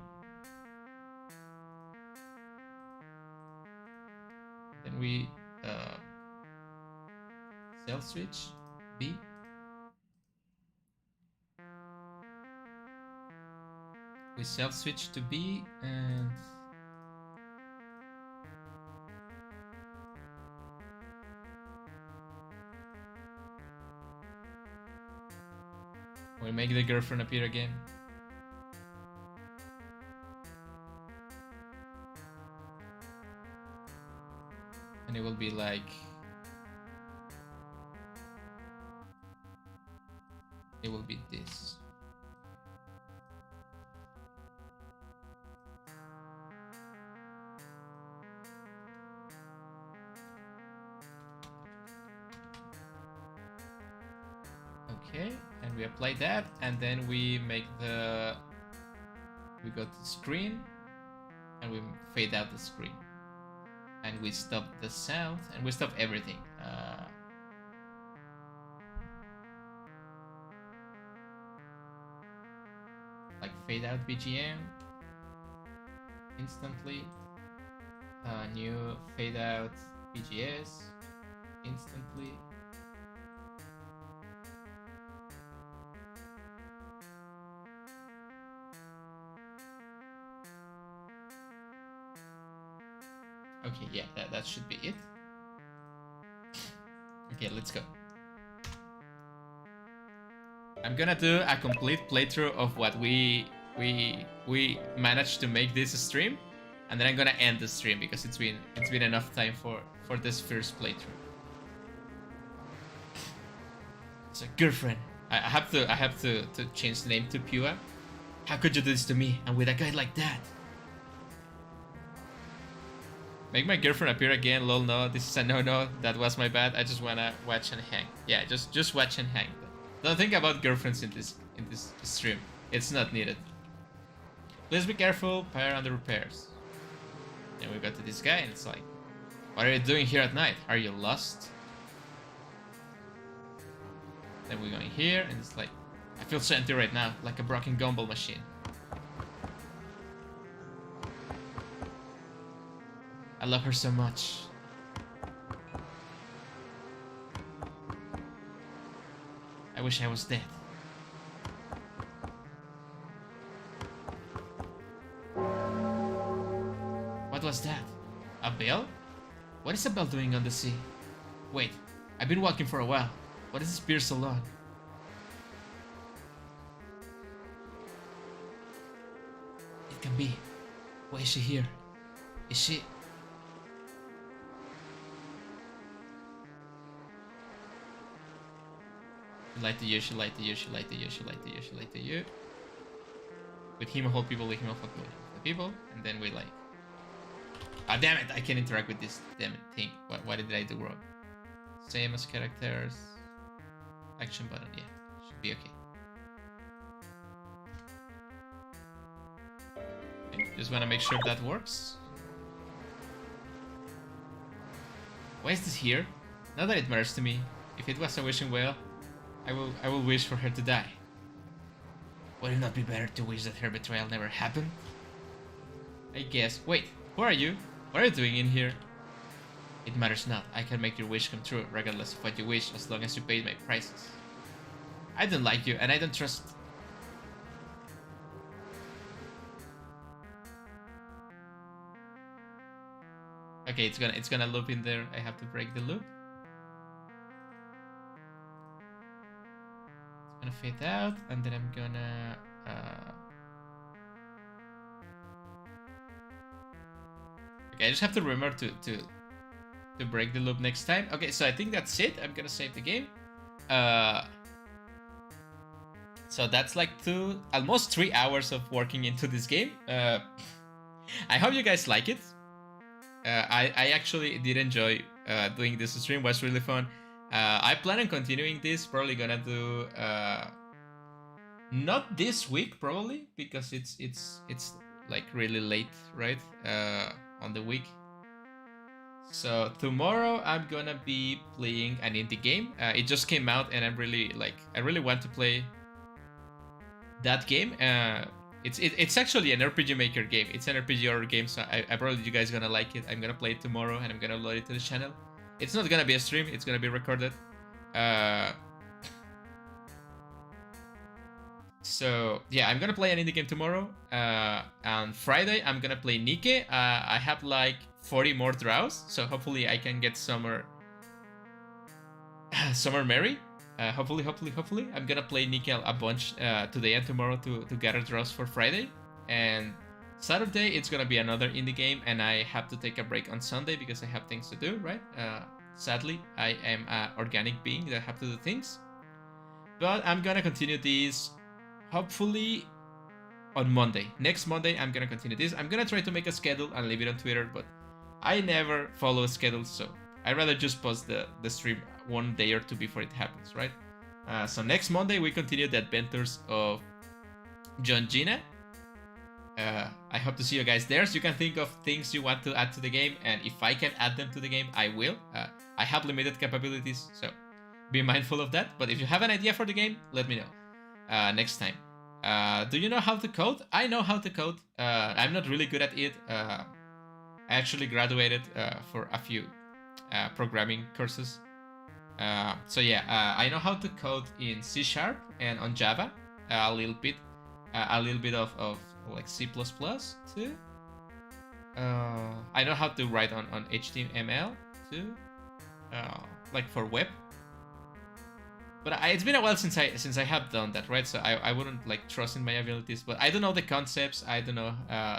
we self switch B. We self switch to B, and we make the girlfriend appear again. And it will be like, it will be this. Okay, and we apply that, and then we make we go to screen, and we fade out the screen, and we stop the sound, and we stop everything. Like fade out BGM instantly, new fade out BGS instantly. Okay, yeah, that should be it. Okay, let's go. I'm gonna do a complete playthrough of what we managed to make this stream, and then I'm gonna end the stream because it's been enough time for this first playthrough. So girlfriend, I have to change the name to Pua. How could you do this to me, and with a guy like that? Make my girlfriend appear again. Lol, no, this is a no. That was my bad. I just wanna watch and hang. Yeah, just watch and hang. Don't think about girlfriends in this stream. It's not needed. Please be careful. Fire on the repairs. And we got to this guy, and it's like, what are you doing here at night? Are you lost? Then we're going here, and it's like, I feel so empty right now, like a broken gumball machine. I love her so much. wish I was dead. What was that? A bell? What is a bell doing on the sea? Wait, I've been walking for a while. What is this pier so long? It can be. Why is she here? Is she... She lied to you, she lied to you, she lied to you, she lied to you, she lied to you. With him, hold people, with him, hold people, and then we like... Ah, damn it! I can't interact with this damn thing. What did I do wrong? Same as characters. Action button, yeah. Should be okay. Okay, just wanna make sure that works. Why is this here? Not that it matters to me. If it was a wishing well, I will wish for her to die. Would it not be better to wish that her betrayal never happened? I guess. Wait, who are you? What are you doing in here? It matters not. I can make your wish come true, regardless of what you wish, as long as you pay my prices. I don't like you, and I don't trust... Okay, it's gonna loop in there. I have to break the loop. It's gonna fade out, and then I'm gonna... Okay, I just have to remember to break the loop next time. Okay, so I think that's it. I'm gonna save the game. So that's like almost 3 hours of working into this game. I hope you guys like it. I actually did enjoy doing this stream. It was really fun. I plan on continuing this. Probably gonna do not this week probably, because it's like really late, right? On the week. So tomorrow I'm gonna be playing an indie game. It just came out, and I'm really I really want to play that game. It's actually an RPG Maker game. It's an RPG horror game, so I probably you guys gonna like it. I'm gonna play it tomorrow, and I'm gonna upload it to the channel. It's not gonna be a stream. It's gonna be recorded. So yeah, I'm gonna play an indie game tomorrow. On Friday, I'm gonna play Nike. I have like 40 more draws, so hopefully I can get Summer Merry. Hopefully, I'm gonna play Nike a bunch today and tomorrow to gather draws for Friday. And Saturday, it's gonna be another indie game, and I have to take a break on Sunday because I have things to do, right? Sadly, I am an organic being that have to do things. But I'm gonna continue these hopefully on Monday. Next Monday, I'm gonna continue this. I'm gonna try to make a schedule and leave it on Twitter, but I never follow schedules, so I'd rather just post the stream 1 day or 2 before it happens, right? So next Monday, we continue the adventures of John Gina. I hope to see you guys there, so you can think of things you want to add to the game, and if I can add them to the game, I will. I have limited capabilities, so be mindful of that. But if you have an idea for the game, let me know next time. Do you know how to code? I know how to code. I'm not really good at it. I actually graduated for a few programming courses. So yeah, I know how to code in C# and on Java a little bit of like C++ too. I know how to write on HTML too, like for web. But it's been a while since I have done that, right? So I wouldn't like trust in my abilities, but I don't know the concepts. I don't know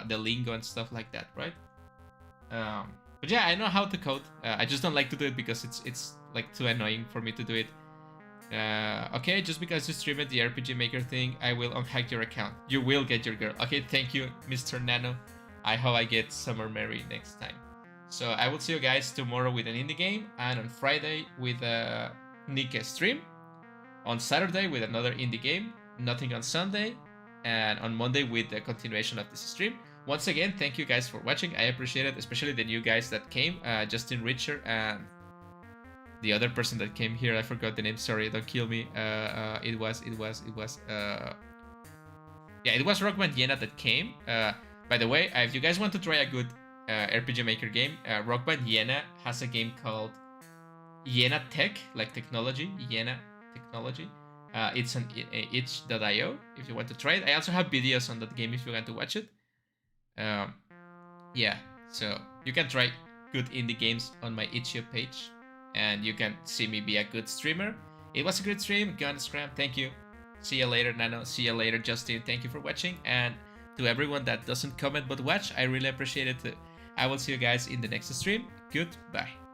the lingo and stuff like that, right? But yeah, I know how to code. I just don't like to do it because it's like too annoying for me to do it. Okay, just because you streamed the RPG Maker thing, I will unhack your account. You will get your girl. Okay, thank you, Mr. Nano. I hope I get Summer Merry next time. So I will see you guys tomorrow with an indie game, and on Friday with a Nike stream. On Saturday with another indie game, nothing on Sunday, and on Monday with the continuation of this stream. Once again, thank you guys for watching. I appreciate it, especially the new guys that came, Justin Richer and the other person that came here. I forgot the name. Sorry, don't kill me. It was Rockman Yena that came. By the way, if you guys want to try a good RPG Maker game, Rockman Yena has a game called Yena Tech, like technology. Yena Technology. It's on itch.io if you want to try it. I also have videos on that game if you want to watch it. Yeah, so you can try good indie games on my itch.io page, and you can see me be a good streamer. It was a good stream. Go on Scram. Thank you. See you later, Nano. See you later, Justin. Thank you for watching. And to everyone that doesn't comment but watch, I really appreciate it. I will see you guys in the next stream. Goodbye.